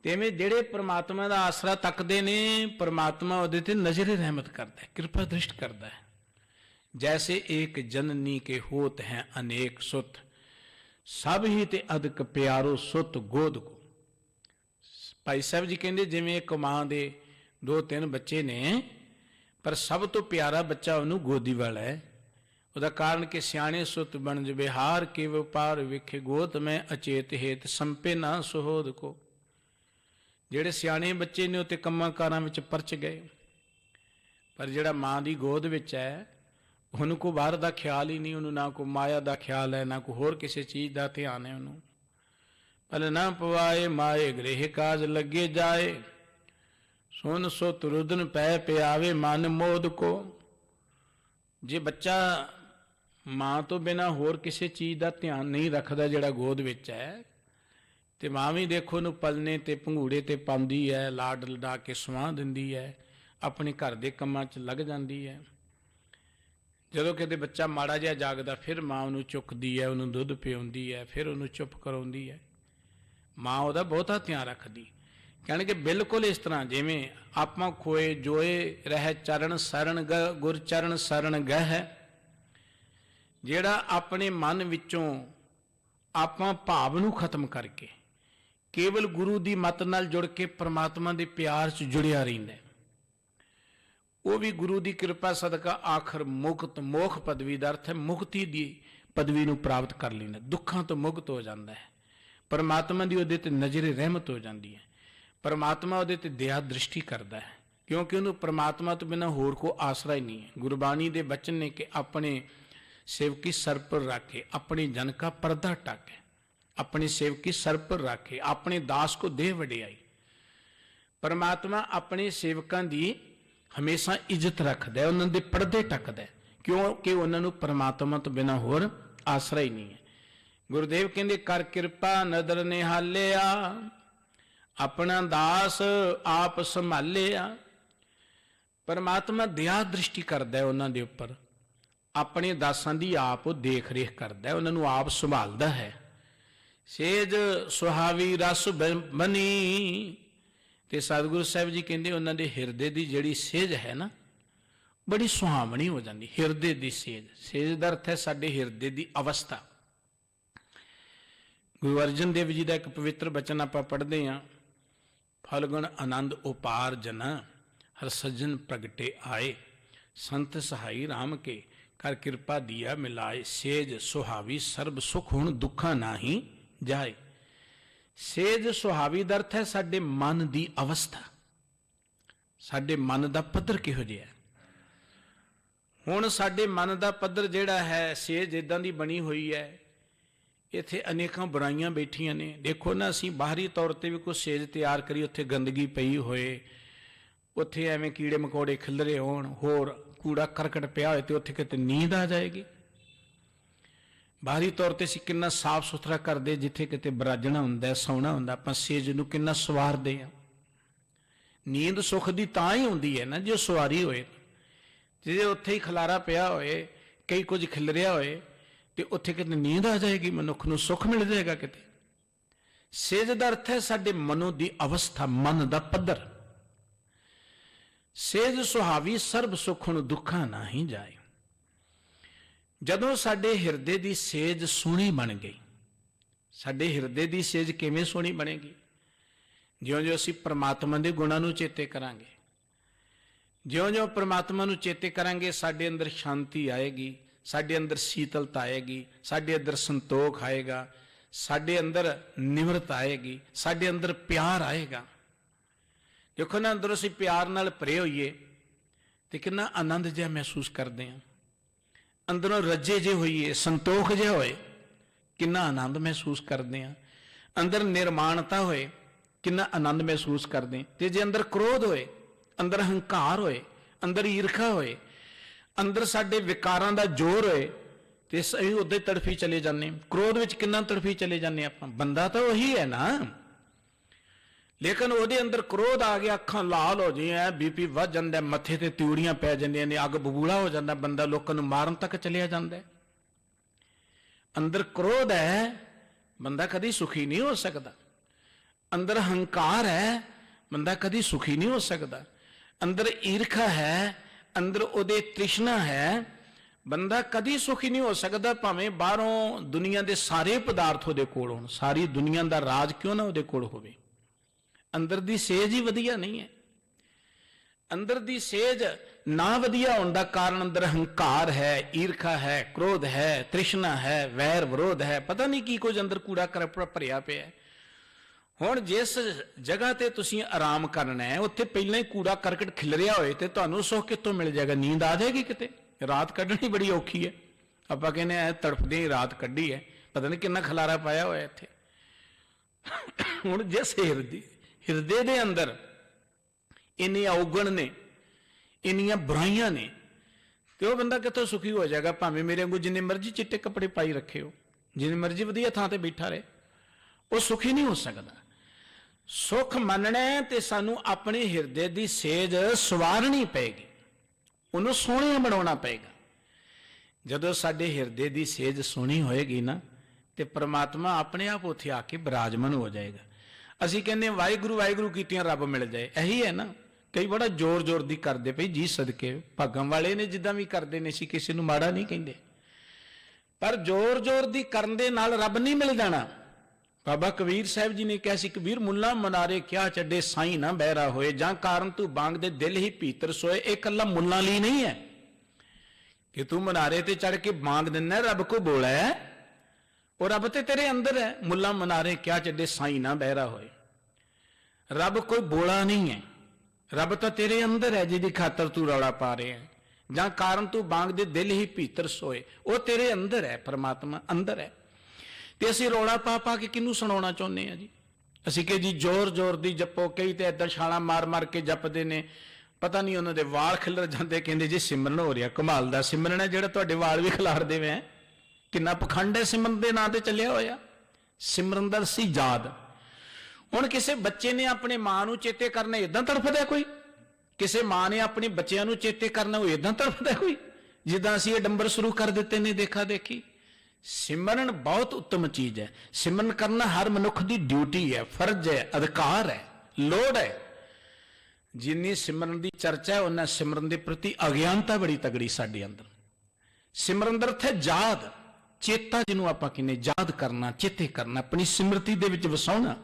ਤਿਵੇਂ ਜਿਹੜੇ ਪਰਮਾਤਮਾ ਦਾ ਆਸਰਾ ਤੱਕਦੇ ਨੇ, ਪਰਮਾਤਮਾ ਉਹਦੇ ਤੇ ਨਜ਼ਰੇ ਰਹਿਮਤ ਕਰਦਾ ਹੈ, ਕਿਰਪਾ ਦ੍ਰਿਸ਼ਟ ਕਰਦਾ ਹੈ। ਜੈਸੇ ਏਕ ਜਨਨੀ ਕੇ ਹੋਤ ਹੈ ਅਨੇਕ ਸੁਤ, ਸਭ ਹੀ ਤੇ ਅਦਕ ਪਿਆਰੋ ਸੁਤ ਗੋਦ ਕੋ। ਭਾਈ ਸਾਹਿਬ ਜੀ ਕਹਿੰਦੇ ਜਿਵੇਂ ਇੱਕ ਮਾਂ ਦੇ 2-3 ਬੱਚੇ ਨੇ, ਪਰ ਸਭ ਤੋਂ ਪਿਆਰਾ ਬੱਚਾ ਉਹਨੂੰ ਗੋਦੀ ਵਾਲਾ ਹੈ। ਉਹਦਾ ਕਾਰਨ ਕਿ ਸਿਆਣੇ ਸੁਤ ਬਣ ਜਵੇ ਹਾਰ ਕੇ ਵਪਾਰ ਵਿਖੇ ਗੋਤ ਮੈਂ ਅਚੇਤ ਹੇਤ ਸੰਪੇ ਨਾ ਸੁਹੋਦ ਕੋ। ਜਿਹੜੇ ਸਿਆਣੇ ਬੱਚੇ ਨੇ ਉਹ ਤੇ ਕੰਮਾਂ ਕਾਰਾਂ ਵਿੱਚ ਪਰਚ ਗਏ, ਪਰ ਜਿਹੜਾ ਮਾਂ ਦੀ ਗੋਦ ਵਿੱਚ ਹੈ ਉਹਨੂੰ ਕੋਈ ਬਾਹਰ ਦਾ ਖਿਆਲ ਹੀ ਨਹੀਂ, ਉਹਨੂੰ ਨਾ ਕੋਈ ਮਾਇਆ ਦਾ ਖਿਆਲ ਹੈ, ਨਾ ਕੋਈ ਹੋਰ ਕਿਸੇ ਚੀਜ਼ ਦਾ ਧਿਆਨ ਹੈ ਉਹਨੂੰ। ਪਲ ਨਾ ਪਵਾਏ ਮਾਏ ਗ੍ਰਹਿ ਕਾਜ ਲੱਗੇ ਜਾਏ, ਸੁਨ ਸੋ ਤੁਰੁਦਨ ਪੈ ਪਿਆਵੇ ਮਨ ਮੋਦ ਕੋ। ਜੇ ਬੱਚਾ ਮਾਂ ਤੋਂ ਬਿਨਾਂ ਹੋਰ ਕਿਸੇ ਚੀਜ਼ ਦਾ ਧਿਆਨ ਨਹੀਂ ਰੱਖਦਾ ਜਿਹੜਾ ਗੋਦ ਵਿੱਚ ਹੈ, ਤੇ ਮਾਂ ਵੀ ਦੇਖੋ ਉਹਨੂੰ ਪਲਨੇ ਤੇ ਭੰਗੂੜੇ ਤੇ ਪਾਉਂਦੀ ਹੈ, ਲਾਡ ਲਡਾ ਕੇ ਸੁਆਹ ਦਿੰਦੀ ਹੈ, ਆਪਣੇ ਘਰ ਦੇ ਕੰਮਾਂ 'ਚ ਲੱਗ ਜਾਂਦੀ ਹੈ। ਜਦੋਂ ਕਿਤੇ ਬੱਚਾ ਮਾੜਾ ਜਿਹਾ ਜਾਗਦਾ ਫਿਰ ਮਾਂ ਉਹਨੂੰ ਚੁੱਕਦੀ ਹੈ, ਉਹਨੂੰ ਦੁੱਧ ਪਿਆਉਂਦੀ ਹੈ, ਫਿਰ ਉਹਨੂੰ ਚੁੱਪ ਕਰਾਉਂਦੀ ਹੈ। ਮਾਂ ਉਹਦਾ ਬਹੁਤਾ ਧਿਆਨ ਰੱਖਦੀ। ਕਹਿਣਗੇ ਬਿਲਕੁਲ ਇਸ ਤਰ੍ਹਾਂ ਜਿਵੇਂ ਆਪਾਂ ਖੋਏ ਜੋਏ ਰਹਿ ਚਰਨ ਸਰਣ ਗੁਰ ਚਰਨ ਸਰਣ ਗਹਿ। ਜਿਹੜਾ ਆਪਣੇ ਮਨ ਵਿੱਚੋਂ ਆਪਾਂ ਭਾਵ ਨੂੰ ਖਤਮ ਕਰਕੇ ਕੇਵਲ ਗੁਰੂ ਦੀ ਮੱਤ ਨਾਲ ਜੁੜ ਕੇ ਪ੍ਰਮਾਤਮਾ ਦੇ ਪਿਆਰ 'ਚ ਜੁੜਿਆ ਰਹਿੰਦਾ, ਉਹ ਵੀ ਗੁਰੂ ਦੀ ਕਿਰਪਾ ਸਦਕਾ ਆਖਰ ਮੁਕਤ, ਮੋਖ ਪਦਵੀ ਦਾ ਅਰਥ ਹੈ ਮੁਕਤੀ ਦੀ ਪਦਵੀ ਨੂੰ ਪ੍ਰਾਪਤ ਕਰ ਲੈਂਦਾ, ਦੁੱਖਾਂ ਤੋਂ ਮੁਕਤ ਹੋ ਜਾਂਦਾ ਹੈ। ਪਰਮਾਤਮਾ ਦੀ ਉਹਦੇ ਤੇ ਨਜ਼ਰ ਰਹਿਮਤ ਹੋ ਜਾਂਦੀ ਹੈ, ਪਰਮਾਤਮਾ ਉਹਦੇ ਤੇ ਦਇਆ ਦ੍ਰਿਸ਼ਟੀ ਕਰਦਾ ਹੈ, ਕਿਉਂਕਿ ਉਹਨੂੰ ਪਰਮਾਤਮਾ ਤੋਂ ਬਿਨਾਂ ਹੋਰ ਕੋਈ ਆਸਰਾ ਹੀ ਨਹੀਂ ਹੈ। ਗੁਰਬਾਣੀ ਦੇ ਬਚਨ ਨੇ ਕਿ ਆਪਣੇ ਸੇਵਕੀ ਸਰ ਪਰ ਰੱਖੇ, ਆਪਣੇ ਜਨ ਕਾ ਪਰਦਾ ਢਾਕੇ, अपनी सेवकी सर पर रखे, अपने दास को दे वडियाई। परमात्मा अपने सेवकों की हमेशा इज्जत रखता है, उन्होंने पर्दे ढकता है, क्योंकि उन्होंने परमात्मा तो बिना होर आसरा ही नहीं है। गुरुदेव कहते कर कृपा नदर निहालिया, अपना दास आप संभालिया। परमात्मा दया दृष्टि करता है उन्होंने उपर, अपने दासां की आप देख रेख करता है, उन्होंने आप संभालता है। सेज सुहावी रस बनी, ते सतगुरु साहब जी कहते उन्होंने हिरदे की जिहड़ी सेज है ना बड़ी सुहावनी हो जाती। हिरदे की सेज, सेज का अर्थ है साडे हिरदे की अवस्था। गुरु अर्जन देव जी का एक पवित्र बचन आप पढ़ते हैं, फलगुण आनंद उपार जना हर सज्जन प्रगटे आए, संत सहाई राम के कर कृपा दिया मिलाए, सेज सुहावी सर्ब सुख हुण दुखा नाही जाए। सेज सुहावी दा अर्थ है साडे मन की अवस्था, साडे मन का पद्धर किहो जिहा है। हुण साडे मन का पद्धर जिहड़ा है सेज इदां दी बनी हुई है, इत्थे अनेकां बुराइयां बैठियां ने। देखो ना असीं बाहरी तौर ते भी कोई सेज तैयार करी, उत्थे गंदगी पई होए, उत्थे एवें कीड़े मकोड़े खिलरे होण, होर कूड़ा करकट पिया होए, ते उत्थे किते नींद आ जाएगी। बाहरी तौर पर असीं कितना साफ सुथरा करते, जिथे किते बराजना हुंदा है, सौना हुंदा, आपां सेज नूं कितना सवारदे आ। नींद सुख दी तां ही हुंदी है ना जो सवारी होए, जे उत्थे ही खलारा पिया होए, कई कुछ खिलरिया होए, ते उत्थे किते नींद आ जाएगी, मनुख नूं सुख मिल जाएगा किते। सेज दा अर्थ है साडे मनो दी अवस्था, मन दा पद्धर। सेज सुहावी सर्ब सुख हुण दुखा नाही जाए। जदों साडे हिरदे की सेज सोहनी बन गई, साडे हिरदे की सेज किवें सोहनी बनेगी? ज्यों-ज्यों असीं परमात्मा के गुणां नूं चेते करांगे, ज्यों-ज्यों परमात्मा नूं चेते करांगे, साडे अंदर शांति आएगी, साडे अंदर शीतलता आएगी, साडे अंदर संतोख आएगा, साडे अंदर निम्रता आएगी, साडे अंदर प्यार आएगा। देखो ना अंदर असीं प्यार नाल भरे होइए ते कितना आनंद जिहा महसूस करते हैं, अंदरों रजे जे होइए, संतोख जे होए, कितना आनंद महसूस करते हैं। अंदर निर्माणता होए, कितना आनंद महसूस करते हैं। ते जे अंदर क्रोध होए, अंदर हंकार होए, अंदर ईर्खा होए, अंदर साडे विकारां दा जोर होए, ते असीं उदे तड़फी चले जाने। क्रोध विच कितना तड़फी चले जाने आपां, बंदा तो वही है ना, लेकिन ਉਹਦੇ अंदर क्रोध आ गया, अखां लाल हो जाए, बीपी वध जाता, मत्थे ते त्यूड़ियां पै जांदियां ने, अग बबूला हो जाता, बंदा लोकां नूं मारन तक चलिया जाता है। अंदर क्रोध है, बंदा कदी सुखी नहीं हो सकता। अंदर हंकार है, बंदा कदी सुखी नहीं हो सकता। अंदर ईर्खा है, अंदर उहदे तृष्णा है, बंदा कदी सुखी नहीं हो सकता। भावें बाहरों दुनिया के सारे पदार्थ उहदे कोल होण, सारी दुनिया का राज क्यों ना उहदे कोल होवे, अंदर दी सेज ही वधिया नहीं है। ਅੰਦਰ ਦੀ ਸੇਜ ਨਾ ਵਧੀਆ ਹੋਣ ਦਾ ਕਾਰਨ ਅੰਦਰ ਹੰਕਾਰ ਹੈ, ਈਰਖਾ ਹੈ, ਕ੍ਰੋਧ ਹੈ, ਤ੍ਰਿਸ਼ਨਾ ਹੈ, ਵੈਰ ਵਿਰੋਧ ਹੈ, ਪਤਾ ਨਹੀਂ ਕੀ ਕੁਝ ਅੰਦਰ ਕੂੜਾ ਕਰਪਟ ਭਰਿਆ ਪਿਆ। ਹੁਣ ਜਿਸ ਜਗ੍ਹਾ ਤੇ ਤੁਸੀਂ ਆਰਾਮ ਕਰਨਾ ਹੈ ਉੱਥੇ ਪਹਿਲਾਂ ਹੀ ਕੂੜਾ ਕਰਕਟ ਖਿਲਰਿਆ ਹੋਏ ਤੇ ਤੁਹਾਨੂੰ ਸੁੱਖ ਕਿੱਥੋਂ ਮਿਲ ਜਾਏਗਾ? ਨੀਂਦ ਆ ਜਾਏਗੀ ਕਿਤੇ? ਰਾਤ ਕੱਢਣੀ ਬੜੀ ਔਖੀ ਹੈ। ਆਪਾਂ ਕਹਿੰਦੇ ਆ ਤੜਫਦੇ ਹੀ ਰਾਤ ਕੱਢੀ ਹੈ, ਪਤਾ ਨਹੀਂ ਕਿੰਨਾ ਖਲਾਰਾ ਪਾਇਆ ਹੋਇਆ ਇੱਥੇ। ਹੁਣ ਜਿਸ ਹਿਰਦੇ ਦੇ ਅੰਦਰ ਇੰਨੇ ਔਗਣ ਨੇ, ਇੰਨੀਆਂ ਬੁਰਾਈਆਂ ਨੇ, ਤੇ ਉਹ ਬੰਦਾ ਕਿੱਥੋਂ ਸੁਖੀ ਹੋ ਜਾਏਗਾ? ਭਾਵੇਂ ਮੇਰੇ ਵਾਂਗੂ ਜਿੰਨੇ ਮਰਜ਼ੀ ਚਿੱਟੇ ਕੱਪੜੇ ਪਾਈ ਰੱਖੇ ਹੋ, ਜਿੰਨੇ ਮਰਜ਼ੀ ਵਧੀਆ ਥਾਂ ਤੇ ਬੈਠਾ ਰਹੇ, ਉਹ ਸੁਖੀ ਨਹੀਂ ਹੋ ਸਕਦਾ। ਸੁਖ ਮੰਨਣਾ ਤੇ ਸਾਨੂੰ ਆਪਣੇ ਹਿਰਦੇ ਦੀ ਸੇਜ ਸਵਾਰਨੀ ਪਏਗੀ, ਉਹਨੂੰ ਸੋਹਣਾ ਬਣਾਉਣਾ ਪਏਗਾ। ਜਦੋਂ ਸਾਡੇ ਹਿਰਦੇ ਦੀ ਸੇਜ ਸੋਹਣੀ ਹੋਏਗੀ ਨਾ ਤੇ ਪ੍ਰਮਾਤਮਾ ਆਪਣੇ ਆਪ ਉੱਥੇ ਆ ਕੇ ਬਿਰਾਜਮਾਨ ਹੋ ਜਾਏਗਾ। ਅਸੀਂ ਕਹਿੰਦੇ ਵਾਹਿਗੁਰੂ ਵਾਹਿਗੁਰੂ ਕੀਤਿਆਂ ਰੱਬ ਮਿਲ ਜਾਏ, ਇਹੀ ਹੈ ਨਾ। ਕਈ ਬੜਾ ਜ਼ੋਰ ਦੀ ਕਰਦੇ ਪਈ ਜੀ ਸਦਕੇ, ਭਾਗਾਂ ਵਾਲੇ ਨੇ ਜਿੱਦਾਂ ਵੀ ਕਰਦੇ ਨੇ, ਅਸੀਂ ਕਿਸੇ ਨੂੰ ਮਾੜਾ ਨਹੀਂ ਕਹਿੰਦੇ, ਪਰ ਜ਼ੋਰ ਦੀ ਕਰਨ ਦੇ ਨਾਲ ਰੱਬ ਨਹੀਂ ਮਿਲ ਜਾਣਾ। ਬਾਬਾ ਕਬੀਰ ਸਾਹਿਬ ਜੀ ਨੇ ਕਿਹਾ ਸੀ, ਕਬੀਰ ਮੁੱਲਾ ਮਨਾਰੇ ਕਿਆ ਚੱਡੇ ਸਾਈਂ ਨਾ ਬਹਿਰਾ ਹੋਏ, ਜਾਂ ਕਾਰਨ ਤੂੰ ਬਾਂਗ ਦੇ ਦਿਲ ਹੀ ਭੀਤਰ ਸੋਏ। ਇਹ ਇਕੱਲਾ ਮੁੱਲਾਂ ਲਈ ਨਹੀਂ ਹੈ ਕਿ ਤੂੰ ਮਨਾਰੇ ਤੇ ਚੜ ਕੇ ਬਾਂਗ ਦਿੰਦਾ ਰੱਬ ਕੋ ਬੋਲਾ ਹੈ, ਉਹ ਰੱਬ ਤੇ ਤੇਰੇ ਅੰਦਰ ਹੈ। ਮੁੱਲਾ ਮਨਾਰੇ ਕਿਆ ਚੱਡੇ ਸਾਈਂ ਨਾ ਬਹਿਰਾ ਹੋਏ, ਰੱਬ ਕੋਈ ਬੋਲਾ ਨਹੀਂ ਹੈ, ਰੱਬ ਤਾਂ ਤੇਰੇ ਅੰਦਰ ਹੈ ਜਿਹਦੀ ਖਾਤਰ ਤੂੰ ਰੌਲਾ ਪਾ ਰਿਹਾ ਹੈ। ਜਾਂ ਕਾਰਨ ਤੂੰ ਬਾਂਗ ਦੇ ਦਿਲ ਹੀ ਭੀਤਰ ਸੋਏ, ਉਹ ਤੇਰੇ ਅੰਦਰ ਹੈ, ਪਰਮਾਤਮਾ ਅੰਦਰ ਹੈ। ਤੇ ਅਸੀਂ ਰੌਲਾ ਪਾ ਕੇ ਕਿਹਨੂੰ ਸੁਣਾਉਣਾ ਚਾਹੁੰਦੇ ਹਾਂ ਜੀ? ਅਸੀਂ ਕਿ ਜੀ ਜ਼ੋਰ ਦੀ ਜਪੋ, ਕਈ ਤੇ ਏਦਾਂ ਛਾਲਾਂ ਮਾਰ ਕੇ ਜਪਦੇ ਨੇ, ਪਤਾ ਨਹੀਂ ਉਹਨਾਂ ਦੇ ਵਾਲ ਖਿਲਰ ਜਾਂਦੇ, ਕਹਿੰਦੇ ਜੀ ਸਿਮਰਨ ਹੋ ਰਿਹਾ। ਕਮਾਲ ਦਾ ਸਿਮਰਨ ਹੈ ਜਿਹੜਾ ਤੁਹਾਡੇ ਵਾਲ ਵੀ ਖਿਲਾਰ ਦੇਵੇ ਹੈ। ਕਿੰਨਾ ਪਖੰਡ ਹੈ ਸਿਮਰਨ ਦੇ ਨਾਂ ਤੇ ਚੱਲਿਆ ਹੋਇਆ। ਸਿਮਰਨ ਦਾ ਸੀ ਯਾਦ। ਹੁਣ ਕਿਸੇ ਬੱਚੇ ਨੇ ਆਪਣੇ ਮਾਂ ਨੂੰ ਚੇਤੇ ਕਰਨਾ, ਏਦਾਂ ਤੜਫਦਾ ਕੋਈ? ਕਿਸੇ ਮਾਂ ਨੇ ਆਪਣੇ ਬੱਚਿਆਂ ਨੂੰ ਚੇਤੇ ਕਰਨਾ, ਉਹ ਏਦਾਂ ਤੜਫਦਾ ਕੋਈ? ਜਿੱਦਾਂ ਅਸੀਂ ਇਹ ਡੰਬਰ ਸ਼ੁਰੂ ਕਰ ਦਿੱਤੇ ਨੇ ਦੇਖਾ ਦੇਖੀ। ਸਿਮਰਨ ਬਹੁਤ ਉੱਤਮ ਚੀਜ਼ ਹੈ। ਸਿਮਰਨ ਕਰਨਾ ਹਰ ਮਨੁੱਖ ਦੀ ਡਿਊਟੀ ਹੈ, ਫਰਜ਼ ਹੈ, ਅਧਿਕਾਰ ਹੈ, ਲੋੜ ਹੈ। ਜਿੰਨੀ ਸਿਮਰਨ ਦੀ ਚਰਚਾ ਹੈ ਉਹਨਾਂ ਸਿਮਰਨ ਦੇ ਪ੍ਰਤੀ ਅਗਿਆਨਤਾ ਬੜੀ ਤਗੜੀ ਸਾਡੇ ਅੰਦਰ। ਸਿਮਰਨ ਦਾ ਅਰਥ ਹੈ ਯਾਦ, ਚੇਤਾ, ਜਿਹਨੂੰ ਆਪਾਂ ਕਹਿੰਦੇ ਯਾਦ ਕਰਨਾ, ਚੇਤੇ ਕਰਨਾ, ਆਪਣੀ ਸਿਮਰਤੀ ਦੇ ਵਿੱਚ ਵਸਾਉਣਾ।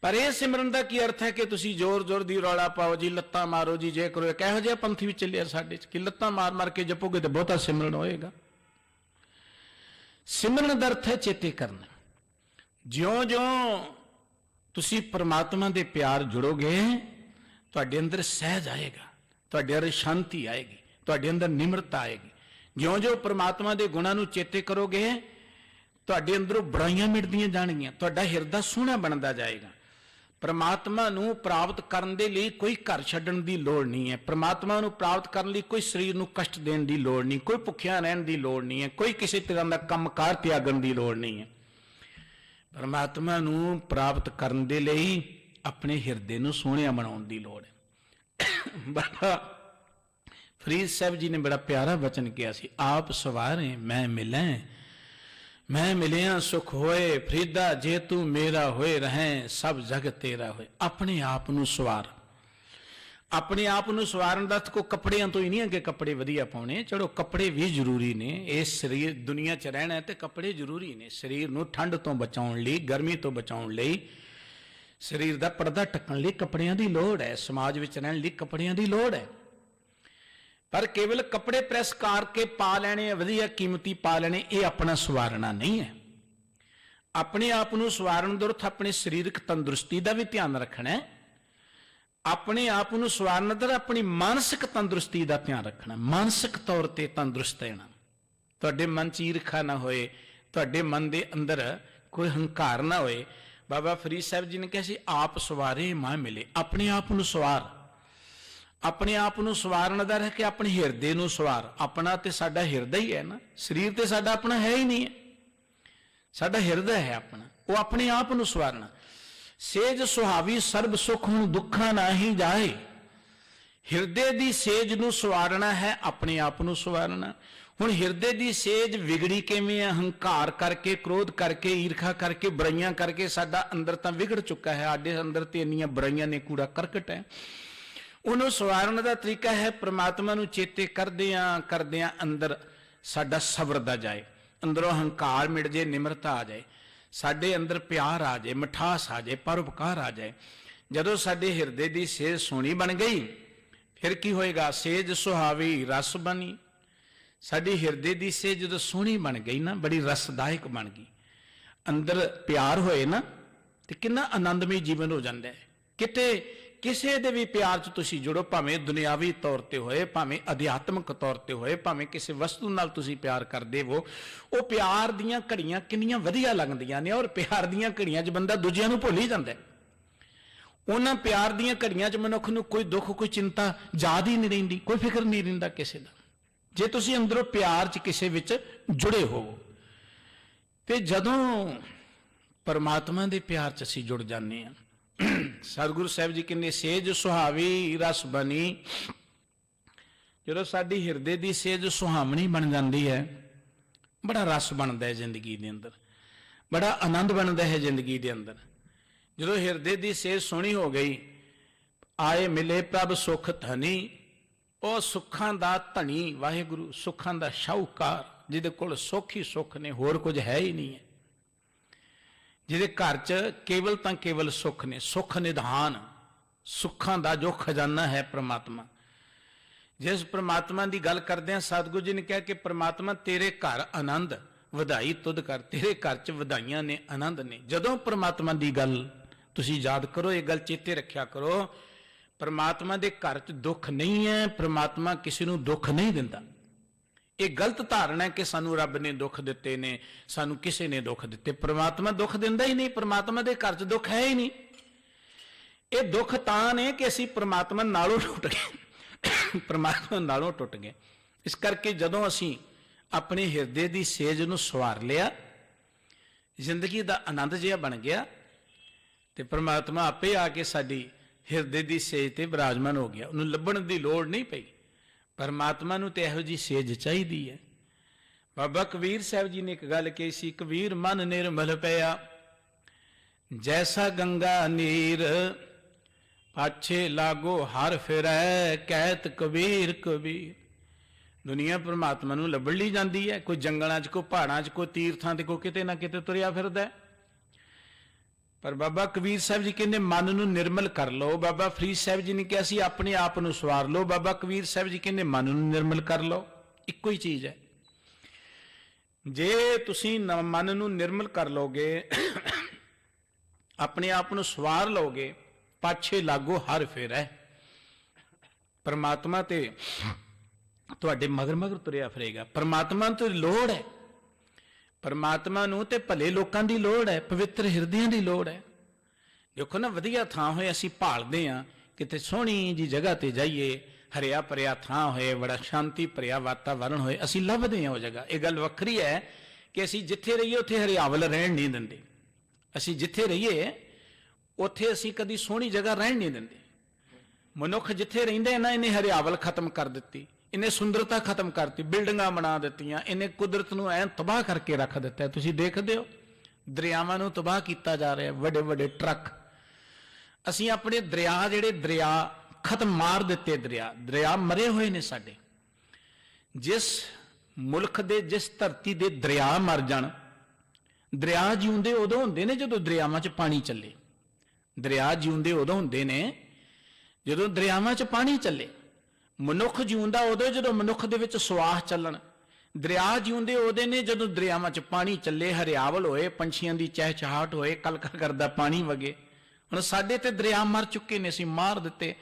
ਪਰ ਇਹ ਸਿਮਰਨ ਦਾ ਕੀ ਅਰਥ ਹੈ ਕਿ ਤੁਸੀਂ ਜ਼ੋਰ ਦੀ ਰੌਲਾ ਪਾਓ ਜੀ, ਲੱਤਾਂ ਮਾਰੋ ਜੀ, ਜੇ ਕਰੋ। ਕਿਹੋ ਜਿਹਾ ਪੰਥੀ ਵਿੱਚ ਚੱਲਿਆ ਸਾਡੇ ਚ ਕਿ ਲੱਤਾਂ ਮਾਰ ਕੇ ਜਪੋਗੇ ਤਾਂ ਬਹੁਤਾ ਸਿਮਰਨ ਹੋਏਗਾ। ਸਿਮਰਨ ਦਾ ਅਰਥ ਹੈ ਚੇਤੇ ਕਰਨਾ। ਜਿਉਂ ਤੁਸੀਂ ਪਰਮਾਤਮਾ ਦੇ ਪਿਆਰ ਜੁੜੋਗੇ, ਤੁਹਾਡੇ ਅੰਦਰ ਸਹਿਜ ਆਏਗਾ, ਤੁਹਾਡੇ ਅੰਦਰ ਸ਼ਾਂਤੀ ਆਏਗੀ, ਤੁਹਾਡੇ ਅੰਦਰ ਨਿਮਰਤਾ ਆਏਗੀ। ਜਿਉਂ ਪਰਮਾਤਮਾ ਦੇ ਗੁਣਾਂ ਨੂੰ ਚੇਤੇ ਕਰੋਗੇ, ਤੁਹਾਡੇ ਅੰਦਰੋਂ ਬੁਰਾਈਆਂ ਮਿਟਦੀਆਂ ਜਾਣਗੀਆਂ, ਤੁਹਾਡਾ ਹਿਰਦਾ ਸੋਹਣਾ ਬਣਦਾ ਜਾਏਗਾ। ਪਰਮਾਤਮਾ ਨੂੰ ਪ੍ਰਾਪਤ ਕਰਨ ਦੇ ਲਈ ਕੋਈ ਘਰ ਛੱਡਣ ਦੀ ਲੋੜ ਨਹੀਂ ਹੈ। ਪਰਮਾਤਮਾ ਨੂੰ ਪ੍ਰਾਪਤ ਕਰਨ ਲਈ ਕੋਈ ਸਰੀਰ ਨੂੰ ਕਸ਼ਟ ਦੇਣ ਦੀ ਲੋੜ ਨਹੀਂ, ਕੋਈ ਭੁੱਖਿਆ ਰਹਿਣ ਦੀ ਲੋੜ ਨਹੀਂ ਹੈ, ਕੋਈ ਕਿਸੇ ਤਰ੍ਹਾਂ ਦਾ ਕੰਮਕਾਰ ਤਿਆਗਣ ਦੀ ਲੋੜ ਨਹੀਂ ਹੈ। ਪਰਮਾਤਮਾ ਨੂੰ ਪ੍ਰਾਪਤ ਕਰਨ ਦੇ ਲਈ ਆਪਣੇ ਹਿਰਦੇ ਨੂੰ ਸੋਹਣਿਆ ਬਣਾਉਣ ਦੀ ਲੋੜ ਹੈ। ਬਾਬਾ ਫਰੀਦ ਸਾਹਿਬ ਜੀ ਨੇ ਬੜਾ ਪਿਆਰਾ ਵਚਨ ਕਿਹਾ ਸੀ, ਆਪ ਸਵਾਰੇ ਮੈਂ ਮਿਲੈਂ, ਮੈਂ ਮਿਲਿਆ ਸੁਖ ਹੋਏ ਫਰੀਦਾ, ਜੇ ਤੂੰ ਮੇਰਾ ਹੋਏ ਰਹੇ ਸਭ ਜਗ ਤੇਰਾ ਹੋਏ। ਆਪਣੇ ਆਪ ਨੂੰ ਸਵਾਰ। ਆਪਣੇ ਆਪ ਨੂੰ ਸਵਾਰਨ ਦਾ ਕੋਈ ਕੱਪੜਿਆਂ ਤੋਂ ਹੀ ਨਹੀਂ ਹੈ ਕਿ ਕੱਪੜੇ ਵਧੀਆ ਪਾਉਣੇ। ਚਲੋ ਕੱਪੜੇ ਵੀ ਜ਼ਰੂਰੀ ਨੇ, ਇਸ ਸਰੀਰ ਦੁਨੀਆ 'ਚ ਰਹਿਣਾ ਤੇ ਕੱਪੜੇ ਜ਼ਰੂਰੀ ਨੇ। ਸਰੀਰ ਨੂੰ ਠੰਡ ਤੋਂ ਬਚਾਉਣ ਲਈ, ਗਰਮੀ ਤੋਂ ਬਚਾਉਣ ਲਈ, ਸਰੀਰ ਦਾ ਪਰਦਾ ਢੱਕਣ ਲਈ ਕੱਪੜਿਆਂ ਦੀ ਲੋੜ ਹੈ। ਸਮਾਜ ਵਿੱਚ ਰਹਿਣ ਲਈ ਕੱਪੜਿਆਂ ਦੀ ਲੋੜ ਹੈ। ਪਰ ਕੇਵਲ ਕੱਪੜੇ ਪ੍ਰੈਸ ਕਰਕੇ ਪਾ ਲੈਣੇ, ਵਧੀਆ ਕੀਮਤੀ ਪਾ ਲੈਣੇ, ਇਹ ਆਪਣਾ ਸਵਾਰਨਾ ਨਹੀਂ ਹੈ। ਆਪਣੇ ਆਪ ਨੂੰ ਸਵਾਰਨ ਦਾ ਅਰਥ ਆਪਣੇ ਸਰੀਰਕ ਤੰਦਰੁਸਤੀ ਦਾ ਵੀ ਧਿਆਨ ਰੱਖਣਾ ਹੈ। ਆਪਣੇ ਆਪ ਨੂੰ ਸਵਾਰਨ ਦਾ ਆਪਣੀ ਮਾਨਸਿਕ ਤੰਦਰੁਸਤੀ ਦਾ ਧਿਆਨ ਰੱਖਣਾ, ਮਾਨਸਿਕ ਤੌਰ ਤੇ ਤੰਦਰੁਸਤ ਰਹਿਣਾ। ਤੁਹਾਡੇ ਮਨ 'ਚ ਈਰਖਾ ਨਾ ਹੋਏ, ਤੁਹਾਡੇ ਮਨ ਦੇ ਅੰਦਰ ਕੋਈ ਹੰਕਾਰ ਨਾ ਹੋਏ। ਬਾਬਾ ਫਰੀਦ ਸਾਹਿਬ ਜੀ ਨੇ ਕਿਹਾ ਸੀ, ਆਪ ਸਵਾਰੇ ਮਾਂ ਮਿਲੇ। ਆਪਣੇ ਆਪ ਨੂੰ ਸਵਾਰ। ਆਪਣੇ ਆਪ ਨੂੰ ਸਵਾਰਨ ਦਾ ਰਹਿ ਕੇ ਆਪਣੇ ਹਿਰਦੇ ਨੂੰ ਸਵਾਰ। ਆਪਣਾ ਤੇ ਸਾਡਾ ਹਿਰਦਾ ਹੀ ਹੈ ਨਾ, ਸਰੀਰ ਤੇ ਸਾਡਾ ਆਪਣਾ ਹੈ ਹੀ ਨਹੀਂ ਹੈ, ਸਾਡਾ ਹਿਰਦਾ ਹੈ ਆਪਣਾ। ਉਹ ਆਪਣੇ ਆਪ ਨੂੰ ਸਵਾਰਨਾ। ਸੇਜ ਸੁਹਾਵੀ ਸਰਬ ਸੁਖ ਹੁਣ ਦੁੱਖਾਂ ਨਾਹੀ ਜਾਏ। ਹਿਰਦੇ ਦੀ ਸੇਜ ਨੂੰ ਸਵਾਰਨਾ ਹੈ, ਆਪਣੇ ਆਪ ਨੂੰ ਸਵਾਰਨਾ। ਹੁਣ ਹਿਰਦੇ ਦੀ ਸੇਜ ਵਿਗੜੀ ਕਿਵੇਂ ਹੈ? ਹੰਕਾਰ ਕਰਕੇ, ਕ੍ਰੋਧ ਕਰਕੇ, ਈਰਖਾ ਕਰਕੇ, ਬੁਰਾਈਆਂ ਕਰਕੇ ਸਾਡਾ ਅੰਦਰ ਤਾਂ ਵਿਗੜ ਚੁੱਕਾ ਹੈ। ਸਾਡੇ ਅੰਦਰ ਤੇ ਇੰਨੀਆਂ ਬੁਰਾਈਆਂ ਨੇ, ਕੂੜਾ ਕਰਕਟ ਹੈ। ਉਹਨੂੰ ਸਵਾਰਨ ਦਾ ਤਰੀਕਾ ਹੈ ਪ੍ਰਮਾਤਮਾ ਨੂੰ ਚੇਤੇ ਕਰਦਿਆਂ ਅੰਦਰ ਸਾਡਾ ਸਬਰਦਾ ਜਾਏ, ਅੰਦਰੋਂ ਹੰਕਾਰ ਮਿਟ ਜੇ, ਨਿਮਰਤਾ ਆ ਜਾਏ, ਸਾਡੇ ਅੰਦਰ ਪਿਆਰ ਆ ਜਾਏ, ਮਿਠਾਸ ਆ ਜਾਏ, ਪਰਉਪਕਾਰ ਆ ਜਾਏ। ਜਦੋਂ ਸਾਡੇ ਹਿਰਦੇ ਦੀ ਸੇਜ ਸੋਹਣੀ ਬਣ ਗਈ, ਫਿਰ ਕੀ ਹੋਏਗਾ? ਸੇਜ ਸੁਹਾਵੀ ਰਸ ਬਣੀ। ਸਾਡੀ ਹਿਰਦੇ ਦੀ ਸੇਜ ਜਦੋਂ ਸੋਹਣੀ ਬਣ ਗਈ ਨਾ, ਬੜੀ ਰਸਦਾਇਕ ਬਣ ਗਈ, ਅੰਦਰ ਪਿਆਰ ਹੋਏ ਨਾ, ਤੇ ਕਿੰਨਾ ਆਨੰਦਮਈ ਜੀਵਨ ਹੋ ਜਾਂਦਾ ਹੈ। ਕਿਤੇ ਕਿਸੇ ਦੇ ਵੀ ਪਿਆਰ 'ਚ ਤੁਸੀਂ ਜੁੜੋ, ਭਾਵੇਂ ਦੁਨਿਆਵੀ ਤੌਰ ਤੇ ਹੋਏ, ਭਾਵੇਂ ਅਧਿਆਤਮਿਕ ਤੌਰ ਤੇ ਹੋਏ, ਭਾਵੇਂ ਕਿਸੇ ਵਸਤੂ ਨਾਲ ਤੁਸੀਂ ਪਿਆਰ ਕਰਦੇ ਹੋ, ਉਹ ਪਿਆਰ ਦੀਆਂ ਘੜੀਆਂ ਕਿੰਨੀਆਂ ਵਧੀਆ ਲੱਗਦੀਆਂ ਨੇ। ਔਰ ਪਿਆਰ ਦੀਆਂ ਘੜੀਆਂ 'ਚ ਬੰਦਾ ਦੂਜਿਆਂ ਨੂੰ ਭੁੱਲ ਹੀ ਜਾਂਦਾ। ਉਹਨਾਂ ਪਿਆਰ ਦੀਆਂ ਘੜੀਆਂ 'ਚ ਮਨੁੱਖ ਨੂੰ ਕੋਈ ਦੁੱਖ, ਕੋਈ ਚਿੰਤਾ ਯਾਦ ਹੀ ਨਹੀਂ ਰਹਿੰਦੀ, ਕੋਈ ਫਿਕਰ ਨਹੀਂ ਰਹਿੰਦਾ ਕਿਸੇ ਦਾ, ਜੇ ਤੁਸੀਂ ਅੰਦਰੋਂ ਪਿਆਰ 'ਚ ਕਿਸੇ ਵਿੱਚ ਜੁੜੇ ਹੋਵੋ। ਤੇ ਜਦੋਂ ਪਰਮਾਤਮਾ ਦੇ ਪਿਆਰ 'ਚ ਅਸੀਂ ਜੁੜ ਜਾਂਦੇ ਹਾਂ, ਸਤਿਗੁਰੂ ਸਾਹਿਬ ਜੀ ਕਹਿੰਦੇ ਸੇਜ ਸੁਹਾਵੀ ਰਸ ਬਣੀ। ਜਦੋਂ ਸਾਡੀ ਹਿਰਦੇ ਦੀ ਸੇਜ ਸੁਹਾਵਣੀ ਬਣ ਜਾਂਦੀ ਹੈ, ਬੜਾ ਰਸ ਬਣਦਾ ਹੈ ਜ਼ਿੰਦਗੀ ਦੇ ਅੰਦਰ, ਬੜਾ ਆਨੰਦ ਬਣਦਾ ਹੈ ਜ਼ਿੰਦਗੀ ਦੇ ਅੰਦਰ। ਜਦੋਂ ਹਿਰਦੇ ਦੀ ਸੇਜ ਸੋਹਣੀ ਹੋ ਗਈ, ਆਏ ਮਿਲੇ ਪ੍ਰਭ ਸੁਖ ਧਨੀ, ਉਹ ਸੁੱਖਾਂ ਦਾ ਧਨੀ ਵਾਹਿਗੁਰੂ, ਸੁੱਖਾਂ ਦਾ ਸ਼ਾਹੂਕਾਰ, ਜਿਹਦੇ ਕੋਲ ਸੁੱਖ ਹੀ ਸੁੱਖ ਨੇ, ਹੋਰ ਕੁਝ ਹੈ ਹੀ ਨਹੀਂ ਹੈ, ਜਿਹਦੇ ਘਰ 'ਚ ਕੇਵਲ ਤਾਂ ਕੇਵਲ ਸੁੱਖ ਨੇ, ਸੁੱਖ ਨਿਧਾਨ, ਸੁੱਖਾਂ ਦਾ ਜੋ ਖਜ਼ਾਨਾ ਹੈ ਪ੍ਰਮਾਤਮਾ। ਜਿਸ ਪ੍ਰਮਾਤਮਾ ਦੀ ਗੱਲ ਕਰਦੇ ਹਾਂ, ਸਤਿਗੁਰੂ ਜੀ ਨੇ ਕਿਹਾ ਕਿ ਪ੍ਰਮਾਤਮਾ ਤੇਰੇ ਘਰ ਆਨੰਦ, ਵਧਾਈ ਤੁਧ ਕਰ, ਤੇਰੇ ਘਰ 'ਚ ਵਧਾਈਆਂ ਨੇ, ਆਨੰਦ ਨੇ। ਜਦੋਂ ਪ੍ਰਮਾਤਮਾ ਦੀ ਗੱਲ ਤੁਸੀਂ ਯਾਦ ਕਰੋ, ਇਹ ਗੱਲ ਚੇਤੇ ਰੱਖਿਆ ਕਰੋ, ਪ੍ਰਮਾਤਮਾ ਦੇ ਘਰ 'ਚ ਦੁੱਖ ਨਹੀਂ ਹੈ, ਪ੍ਰਮਾਤਮਾ ਕਿਸੇ ਨੂੰ ਦੁੱਖ ਨਹੀਂ ਦਿੰਦਾ। ਇਹ ਗਲਤ ਧਾਰਨਾ ਹੈ ਕਿ ਸਾਨੂੰ ਰੱਬ ਨੇ ਦੁੱਖ ਦਿੱਤੇ ਨੇ, ਸਾਨੂੰ ਕਿਸੇ ਨੇ ਦੁੱਖ ਦਿੱਤੇ। ਪ੍ਰਮਾਤਮਾ ਦੁੱਖ ਦਿੰਦਾ ਹੀ ਨਹੀਂ, ਪ੍ਰਮਾਤਮਾ ਦੇ ਘਰ 'ਚ ਦੁੱਖ ਹੈ ਹੀ ਨਹੀਂ। ਇਹ ਦੁੱਖ ਤਾਂ ਨੇ ਕਿ ਅਸੀਂ ਪ੍ਰਮਾਤਮਾ ਨਾਲੋਂ ਟੁੱਟ ਗਏ, ਪ੍ਰਮਾਤਮਾ ਨਾਲੋਂ ਟੁੱਟ ਗਏ। ਇਸ ਕਰਕੇ ਜਦੋਂ ਅਸੀਂ ਆਪਣੇ ਹਿਰਦੇ ਦੀ ਸੇਜ ਨੂੰ ਸਵਾਰ ਲਿਆ, ਜ਼ਿੰਦਗੀ ਦਾ ਆਨੰਦ ਜਿਹਾ ਬਣ ਗਿਆ, ਤੇ ਪ੍ਰਮਾਤਮਾ ਆਪੇ ਆ ਕੇ ਸਾਡੀ ਹਿਰਦੇ ਦੀ ਸੇਜ ਤੇ ਬਿਰਾਜਮਾਨ ਹੋ ਗਿਆ। ਉਹਨੂੰ ਲੱਭਣ ਦੀ ਲੋੜ ਨਹੀਂ ਪਈ। ਪਰਮਾਤਮਾ ਨੂੰ ਤੇ ਇਹੋ ਜਿਹੀ ਸੇਜ ਚਾਹੀਦੀ ਹੈ। ਬਾਬਾ ਕਬੀਰ ਸਾਹਿਬ ਜੀ ਨੇ ਇੱਕ ਗੱਲ ਕਹੀ ਸੀ, ਕਬੀਰ ਮਨ ਨਿਰਮਲ ਪਿਆ ਜੈਸਾ ਗੰਗਾ ਨੀਰ, ਪਾਛੇ ਲਾਗੋ ਹਰ ਫਿਰੈ ਕਹਿਤ ਕਬੀਰ ਕਬੀਰ। ਦੁਨੀਆ ਪਰਮਾਤਮਾ ਨੂੰ ਲੱਭਣ ਲਈ ਜਾਂਦੀ ਹੈ, ਕੋਈ ਜੰਗਲਾਂ 'ਚ, ਕੋਈ ਪਹਾੜਾਂ 'ਚ, ਕੋਈ ਤੀਰਥਾਂ ਤੇ, ਕੋਈ ਕਿਤੇ ਨਾ ਕਿਤੇ ਤੁਰਿਆ ਫਿਰਦਾ। ਪਰ ਬਾਬਾ ਕਬੀਰ ਸਾਹਿਬ ਜੀ ਕਹਿੰਦੇ ਮਨ ਨੂੰ ਨਿਰਮਲ ਕਰ ਲਓ। ਬਾਬਾ ਫਰੀਦ ਸਾਹਿਬ ਜੀ ਨੇ ਕਿਹਾ ਸੀ ਆਪਣੇ ਆਪ ਨੂੰ ਸਵਾਰ ਲਓ। ਬਾਬਾ ਕਬੀਰ ਸਾਹਿਬ ਜੀ ਕਹਿੰਦੇ ਮਨ ਨੂੰ ਨਿਰਮਲ ਕਰ ਲਓ। ਇੱਕੋ ਹੀ ਚੀਜ਼ ਹੈ। ਜੇ ਤੁਸੀਂ ਮਨ ਨੂੰ ਨਿਰਮਲ ਕਰ ਲਓਗੇ, ਆਪਣੇ ਆਪ ਨੂੰ ਸਵਾਰ ਲਓਗੇ, ਪਾਛੇ ਲਾਗੋ ਹਰ ਫੇਰੈ, ਪਰਮਾਤਮਾ ਤੇ ਤੁਹਾਡੇ ਮਗਰ ਮਗਰ ਤੁਰਿਆ ਫਿਰੇਗਾ। ਪਰਮਾਤਮਾ ਨੂੰ ਤੇ ਲੋੜ ਹੈ, ਪਰਮਾਤਮਾ ਨੂੰ ਤੇ ਭਲੇ ਲੋਕਾਂ ਦੀ ਲੋੜ ਹੈ, ਪਵਿੱਤਰ ਹਿਰਦਿਆਂ ਦੀ ਲੋੜ ਹੈ। ਦੇਖੋ ਨਾ, ਵਧੀਆ ਥਾਂ ਹੋਏ ਅਸੀਂ ਭਾਲਦੇ ਹਾਂ, ਕਿਤੇ ਸੋਹਣੀ ਜੀ ਜਗ੍ਹਾ ਤੇ ਜਾਈਏ, ਹਰਿਆ ਭਰਿਆ ਥਾਂ ਹੋਏ, ਬੜਾ ਸ਼ਾਂਤੀ ਭਰਿਆ ਵਾਤਾਵਰਨ ਹੋਏ, ਅਸੀਂ ਲੱਭਦੇ ਹਾਂ ਉਹ ਜਗ੍ਹਾ। ਇਹ ਗੱਲ ਵੱਖਰੀ ਹੈ ਕਿ ਅਸੀਂ ਜਿੱਥੇ ਰਹੀਏ ਉੱਥੇ ਹਰਿਆਵਲ ਰਹਿਣ ਨਹੀਂ ਦਿੰਦੇ। ਅਸੀਂ ਜਿੱਥੇ ਰਹੀਏ ਉੱਥੇ ਅਸੀਂ ਕਦੀ ਸੋਹਣੀ ਜਗ੍ਹਾ ਰਹਿਣ ਨਹੀਂ ਦਿੰਦੇ। ਮਨੁੱਖ ਜਿੱਥੇ ਰਹਿੰਦੇ ਨਾ, ਇਹਨੇ ਹਰਿਆਵਲ ਖਤਮ ਕਰ ਦਿੱਤੀ, ਇਹਨੇ ਸੁੰਦਰਤਾ ਖਤਮ ਕਰਤੀ, ਬਿਲਡਿੰਗਾਂ ਬਣਾ ਦਿੱਤੀਆਂ, ਇਹਨੇ ਕੁਦਰਤ ਨੂੰ ਐਨ ਤਬਾਹ ਕਰਕੇ ਰੱਖ ਦਿੱਤਾ। ਤੁਸੀਂ ਦੇਖਦੇ ਹੋ ਦਰਿਆਵਾਂ ਨੂੰ ਤਬਾਹ ਕੀਤਾ ਜਾ ਰਿਹਾ, ਵੱਡੇ ਵੱਡੇ ਟਰੱਕ। ਅਸੀਂ ਆਪਣੇ ਦਰਿਆ, ਜਿਹੜੇ ਦਰਿਆ ਖਤਮ ਮਾਰ ਦਿੱਤੇ, ਦਰਿਆ ਮਰੇ ਹੋਏ ਨੇ ਸਾਡੇ। ਜਿਸ ਮੁਲਕ ਦੇ, ਜਿਸ ਧਰਤੀ ਦੇ ਦਰਿਆ ਮਰ ਜਾਣ, ਦਰਿਆ ਜਿਉਂਦੇ ਉਦੋਂ ਹੁੰਦੇ ਨੇ ਜਦੋਂ ਦਰਿਆਵਾਂ 'ਚ ਪਾਣੀ ਚੱਲੇ। ਦਰਿਆ ਜਿਉਂਦੇ ਉਦੋਂ ਹੁੰਦੇ ਨੇ ਜਦੋਂ ਦਰਿਆਵਾਂ 'ਚ ਪਾਣੀ ਚੱਲੇ। ਮਨੁੱਖ ਜਿਉਂਦਾ ਉਦੋਂ ਜਦੋਂ ਮਨੁੱਖ ਦੇ ਵਿੱਚ ਸਵਾਸ ਚੱਲਣ। ਦਰਿਆ ਜਿਉਂਦੇ ਉਹਦੇ ਨੇ ਜਦੋਂ ਦਰਿਆਵਾਂ 'ਚ ਪਾਣੀ ਚੱਲੇ, ਹਰਿਆਵਲ ਹੋਏ, ਪੰਛੀਆਂ ਦੀ ਚਹਿਚਹਾਟ ਹੋਏ, ਕਲਕਲ ਕਰਦਾ ਪਾਣੀ ਵਗੇ। ਹੁਣ ਸਾਡੇ ਤੇ ਦਰਿਆ ਮਰ ਚੁੱਕੇ ਨੇ, ਅਸੀਂ ਮਾਰ ਦਿੱਤੇ।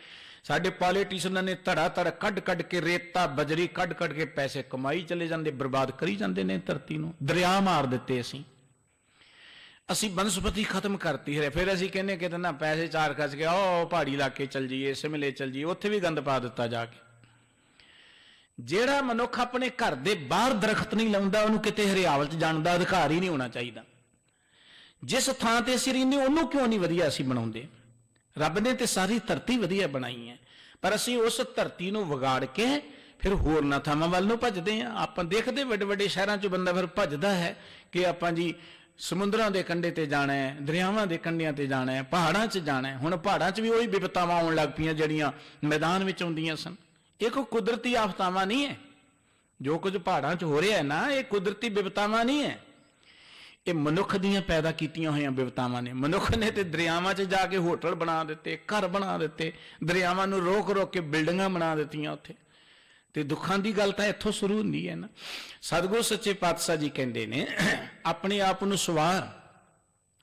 ਸਾਡੇ ਪੋਲੀਟੀਸ਼ੀਅਨਾਂ ਨੇ ਧੜਾ ਧੜ ਕੱਢ ਕੱਢ ਕੇ, ਰੇਤਾ ਬਜਰੀ ਕੱਢ ਕੱਢ ਕੇ ਪੈਸੇ ਕਮਾਈ ਚਲੇ ਜਾਂਦੇ, ਬਰਬਾਦ ਕਰੀ ਜਾਂਦੇ ਨੇ ਧਰਤੀ ਨੂੰ। ਦਰਿਆ ਮਾਰ ਦਿੱਤੇ ਅਸੀਂ ਬਨਸਪਤੀ ਖਤਮ ਕਰਤੀ ਹੈ। ਫਿਰ ਅਸੀਂ ਕਹਿੰਦੇ ਕਿਤੇ ਨਾ ਪੈਸੇ ਚਾਰ ਖਰਚ ਕੇ ਉਹ ਪਹਾੜੀ ਇਲਾਕੇ ਚਲ ਜਾਈਏ, ਸ਼ਿਮਲੇ ਚਲ ਜਾਈਏ, ਉੱਥੇ ਵੀ ਗੰਦ ਪਾ ਦਿੱਤਾ ਜਾ ਕੇ। ਜਿਹੜਾ ਮਨੁੱਖ ਆਪਣੇ ਘਰ ਦੇ ਬਾਹਰ ਦਰਖਤ ਨਹੀਂ ਲਾਉਂਦਾ, ਉਹਨੂੰ ਕਿਤੇ ਹਰਿਆਵਲ 'ਚ ਜਾਣ ਦਾ ਅਧਿਕਾਰ ਹੀ ਨਹੀਂ ਹੋਣਾ ਚਾਹੀਦਾ। ਜਿਸ ਥਾਂ ਤੇ ਅਸੀਂ ਰਹਿੰਦੇ ਉਹਨੂੰ ਕਿਉਂ ਨਹੀਂ ਵਧੀਆ ਅਸੀਂ ਬਣਾਉਂਦੇ? ਰੱਬ ਨੇ ਤੇ ਸਾਰੀ ਧਰਤੀ ਵਧੀਆ ਬਣਾਈ ਹੈ, ਪਰ ਅਸੀਂ ਉਸ ਧਰਤੀ ਨੂੰ ਵਿਗਾੜ ਕੇ ਫਿਰ ਹੋਰਨਾਂ ਥਾਵਾਂ ਵੱਲ ਨੂੰ ਭੱਜਦੇ ਹਾਂ। ਆਪਾਂ ਦੇਖਦੇ ਵੱਡੇ ਵੱਡੇ ਸ਼ਹਿਰਾਂ 'ਚ ਬੰਦਾ ਫਿਰ ਭੱਜਦਾ ਹੈ ਕਿ ਆਪਾਂ ਜੀ ਸਮੁੰਦਰਾਂ ਦੇ ਕੰਢੇ ਤੇ ਜਾਣਾ ਹੈ, ਦਰਿਆਵਾਂ ਦੇ ਕੰਢਿਆਂ ਤੇ ਜਾਣਾ ਹੈ, ਪਹਾੜਾਂ 'ਚ ਜਾਣਾ ਹੈ। ਹੁਣ ਪਹਾੜਾਂ 'ਚ ਵੀ ਉਹੀ ਵਿਪਤਾਵਾਂ ਆਉਣ ਲੱਗ ਪਈਆਂ ਜਿਹੜੀਆਂ ਮੈਦਾਨ ਵਿੱਚ ਆਉਂਦੀਆਂ ਸਨ। ਇਹ ਕੋਈ ਕੁਦਰਤੀ ਆਫਤਾਵਾਂ ਨਹੀਂ ਹੈ। ਜੋ ਕੁਝ ਪਹਾੜਾਂ 'ਚ ਹੋ ਰਿਹਾ ਹੈ ਨਾ, ਇਹ ਕੁਦਰਤੀ ਵਿਪਤਾਵਾਂ ਨਹੀਂ ਹੈ। ਇਹ ਮਨੁੱਖ ਦੀਆਂ ਪੈਦਾ ਕੀਤੀਆਂ ਹੋਈਆਂ ਬਿਪਤਾਵਾਂ ਨੇ। ਮਨੁੱਖ ਨੇ ਤੇ ਦਰਿਆਵਾਂ 'ਚ ਜਾ ਕੇ ਹੋਟਲ ਬਣਾ ਦਿੱਤੇ, ਘਰ ਬਣਾ ਦਿੱਤੇ, ਦਰਿਆਵਾਂ ਨੂੰ ਰੋਕ ਰੋਕ ਕੇ ਬਿਲਡਿੰਗਾਂ ਬਣਾ ਦਿੱਤੀਆਂ ਉੱਥੇ। ਤੇ ਦੁੱਖਾਂ ਦੀ ਗੱਲ ਤਾਂ ਇੱਥੋਂ ਸ਼ੁਰੂ ਹੁੰਦੀ ਹੈ ਨਾ। ਸਤਿਗੁਰੂ ਸੱਚੇ ਪਾਤਸ਼ਾਹ ਜੀ ਕਹਿੰਦੇ ਨੇ, ਆਪਣੇ ਆਪ ਨੂੰ ਸਵਾਰ,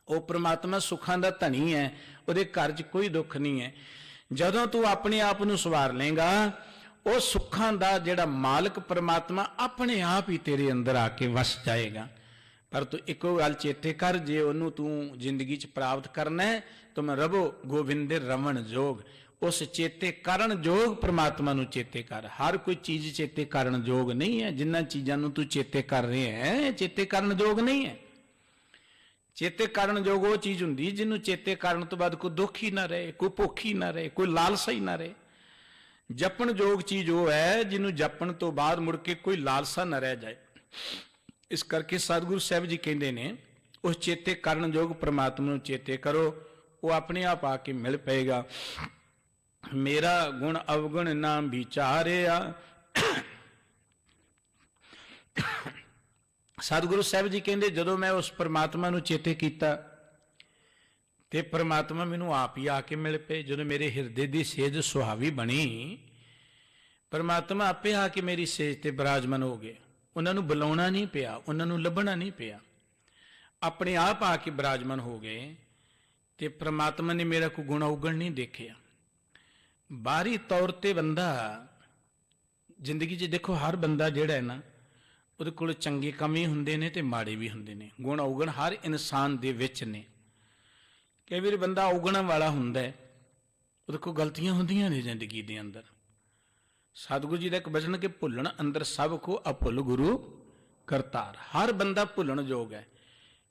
ਉਹ ਪ੍ਰਮਾਤਮਾ ਸੁੱਖਾਂ ਦਾ ਧਨੀ ਹੈ, ਉਹਦੇ ਘਰ 'ਚ ਕੋਈ ਦੁੱਖ ਨਹੀਂ ਹੈ। ਜਦੋਂ ਤੂੰ ਆਪਣੇ ਆਪ ਨੂੰ ਸਵਾਰ ਲੇਗਾ, ਉਹ ਸੁੱਖਾਂ ਦਾ ਜਿਹੜਾ ਮਾਲਕ ਪ੍ਰਮਾਤਮਾ ਆਪਣੇ ਆਪ ਹੀ ਤੇਰੇ ਅੰਦਰ ਆ ਕੇ ਵਸ ਜਾਏਗਾ। ਪਰ ਤੂੰ ਇੱਕੋ ਗੱਲ ਚੇਤੇ ਕਰ, ਜੇ ਉਹਨੂੰ ਤੂੰ ਜ਼ਿੰਦਗੀ 'ਚ ਪ੍ਰਾਪਤ ਕਰਨਾ ਹੈ, ਤੁਮ ਰਵੋ ਗੋਬਿੰਦ ਰਮਣ ਜੋਗ। ਉਸ ਚੇਤੇ ਕਰਨ ਯੋਗ ਪ੍ਰਮਾਤਮਾ ਨੂੰ ਚੇਤੇ ਕਰ। ਹਰ ਕੋਈ ਚੀਜ਼ ਚੇਤੇ ਕਰਨ ਯੋਗ ਨਹੀਂ ਹੈ। ਜਿਨ੍ਹਾਂ ਚੀਜ਼ਾਂ ਨੂੰ ਤੂੰ ਚੇਤੇ ਕਰ ਰਿਹਾ ਹੈ, ਚੇਤੇ ਕਰਨ ਯੋਗ ਨਹੀਂ ਹੈ। ਚੇਤੇ ਕਰਨ ਯੋਗ ਉਹ ਚੀਜ਼ ਹੁੰਦੀ ਜਿਹਨੂੰ ਚੇਤੇ ਕਰਨ ਤੋਂ ਬਾਅਦ ਕੋਈ ਦੁੱਖ ਹੀ ਨਾ ਰਹੇ, ਕੋਈ ਭੁੱਖ ਹੀ ਨਾ ਰਹੇ, ਕੋਈ ਲਾਲਸਾ ਹੀ ਨਾ ਰਹੇ। ਜਪਣ ਯੋਗ ਚੀਜ਼ ਉਹ ਹੈ ਜਿਹਨੂੰ ਜਪਣ ਤੋਂ ਬਾਅਦ ਮੁੜ ਕੇ ਕੋਈ ਲਾਲਸਾ ਨਾ ਰਹਿ ਜਾਏ। ਇਸ ਕਰਕੇ ਸਤਿਗੁਰੂ ਸਾਹਿਬ ਜੀ ਕਹਿੰਦੇ ਨੇ, ਉਸ ਚੇਤੇ ਕਰਨ ਯੋਗ ਪ੍ਰਮਾਤਮਾ ਨੂੰ ਚੇਤੇ ਕਰੋ, ਉਹ ਆਪਣੇ ਆਪ ਆ ਕੇ ਮਿਲ ਪਏਗਾ। ਮੇਰਾ ਗੁਣ ਅਵਗੁਣ ਨਾ ਵਿਚਾਰਿਆ। ਸਤਿਗੁਰੂ ਸਾਹਿਬ ਜੀ ਕਹਿੰਦੇ, ਜਦੋਂ ਮੈਂ ਉਸ ਪ੍ਰਮਾਤਮਾ ਨੂੰ ਚੇਤੇ ਕੀਤਾ ਤੇ ਪ੍ਰਮਾਤਮਾ ਮੈਨੂੰ ਆਪ ਹੀ ਆ ਕੇ ਮਿਲ ਪਏ। ਜਦੋਂ ਮੇਰੇ ਹਿਰਦੇ ਦੀ ਸੇਜ ਸੁਹਾਵੀ ਬਣੀ, ਪ੍ਰਮਾਤਮਾ ਆਪੇ ਆ ਕੇ ਮੇਰੀ ਸੇਜ ਤੇ ਬਿਰਾਜਮਾਨ ਹੋ ਗਏ। ਉਹਨਾਂ ਨੂੰ ਬੁਲਾਉਣਾ ਨਹੀਂ ਪਿਆ, ਉਹਨਾਂ ਨੂੰ ਲੱਭਣਾ ਨਹੀਂ ਪਿਆ, ਆਪਣੇ ਆਪ ਆ ਕੇ ਬਿਰਾਜਮਾਨ ਹੋ ਗਏ। ਤੇ ਪ੍ਰਮਾਤਮਾ ਨੇ ਮੇਰਾ ਕੋਈ ਗੁਣ ਔਗਣ ਨਹੀਂ ਦੇਖਿਆ। ਬਾਹਰੀ ਤੌਰ ਤੇ ਬੰਦਾ ਜ਼ਿੰਦਗੀ 'ਚ ਦੇਖੋ, ਹਰ ਬੰਦਾ ਜਿਹੜਾ ਹੈ ਨਾ, ਉਹਦੇ ਕੋਲ ਚੰਗੇ ਕੰਮ ਹੀ ਹੁੰਦੇ ਨੇ ਤੇ ਮਾੜੇ ਵੀ ਹੁੰਦੇ ਨੇ। ਗੁਣ ਔਗਣ ਹਰ ਇਨਸਾਨ ਦੇ ਵਿੱਚ ਨੇ। ਕਈ ਵਾਰ ਬੰਦਾ ਔਗਣਾਂ ਵਾਲਾ ਹੁੰਦਾ ਹੈ, ਉਹਦੇ ਕੋਲ ਗਲਤੀਆਂ ਹੁੰਦੀਆਂ ਨੇ ਜ਼ਿੰਦਗੀ ਦੇ ਅੰਦਰ। ਸਤਿਗੁਰੂ ਜੀ ਦਾ ਇੱਕ ਬਚਨ ਕਿ ਭੁੱਲਣ ਅੰਦਰ ਸਭ ਕੋ ਅਭੁੱਲ ਗੁਰੂ ਕਰਤਾਰ। ਹਰ ਬੰਦਾ ਭੁੱਲਣ ਯੋਗ ਹੈ।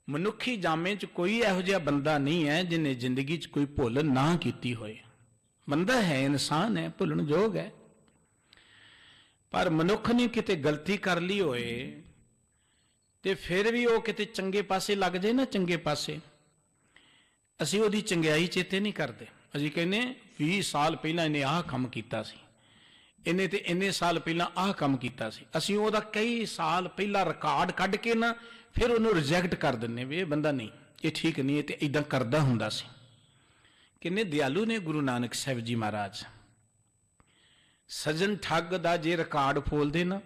ਮਨੁੱਖੀ ਜਾਮੇ 'ਚ ਕੋਈ ਇਹੋ ਜਿਹਾ ਬੰਦਾ ਨਹੀਂ ਹੈ ਜਿਹਨੇ ਜ਼ਿੰਦਗੀ 'ਚ ਕੋਈ ਭੁੱਲ ਨਾ ਕੀਤੀ ਹੋਏ। ਬੰਦਾ ਹੈ, ਇਨਸਾਨ ਹੈ, ਭੁੱਲਣ ਯੋਗ ਹੈ। ਪਰ ਮਨੁੱਖ ਨੇ ਕਿਤੇ ਗਲਤੀ ਕਰ ਲਈ ਹੋਏ ਤੇ ਫਿਰ ਵੀ ਉਹ ਕਿਤੇ ਚੰਗੇ ਪਾਸੇ ਲੱਗ ਜਾਏ ਨਾ, ਚੰਗੇ ਪਾਸੇ, ਅਸੀਂ ਉਹਦੀ ਚੰਗਿਆਈ ਚੇਤੇ ਨਹੀਂ ਕਰਦੇ। ਅਸੀਂ ਕਹਿੰਦੇ 20 ਸਾਲ ਪਹਿਲਾਂ ਇਹਨੇ ਆਹ ਕੰਮ ਕੀਤਾ ਸੀ, ਇਹਨੇ ਤੇ ਇੰਨੇ ਸਾਲ ਪਹਿਲਾਂ ਆਹ ਕੰਮ ਕੀਤਾ ਸੀ। ਅਸੀਂ ਉਹਦਾ ਕਈ ਸਾਲ ਪਹਿਲਾਂ ਰਿਕਾਰਡ ਕੱਢ ਕੇ ਨਾ ਫਿਰ ਉਹਨੂੰ ਰਿਜੈਕਟ ਕਰ ਦਿੰਦੇ ਵੀ ਇਹ ਬੰਦਾ ਨਹੀਂ, ਇਹ ਠੀਕ ਨਹੀਂ, ਇਹ ਤੇ ਇਦਾਂ ਕਰਦਾ ਹੁੰਦਾ ਸੀ। ਕਿੰਨੇ ਦਿਆਲੂ ਨੇ ਗੁਰੂ ਨਾਨਕ ਸਾਹਿਬ ਜੀ ਮਹਾਰਾਜ। ਸੱਜਣ ਠੱਗ ਦਾ ਜੇ ਰਿਕਾਰਡ ਫੋਲਦੇ ਨਾ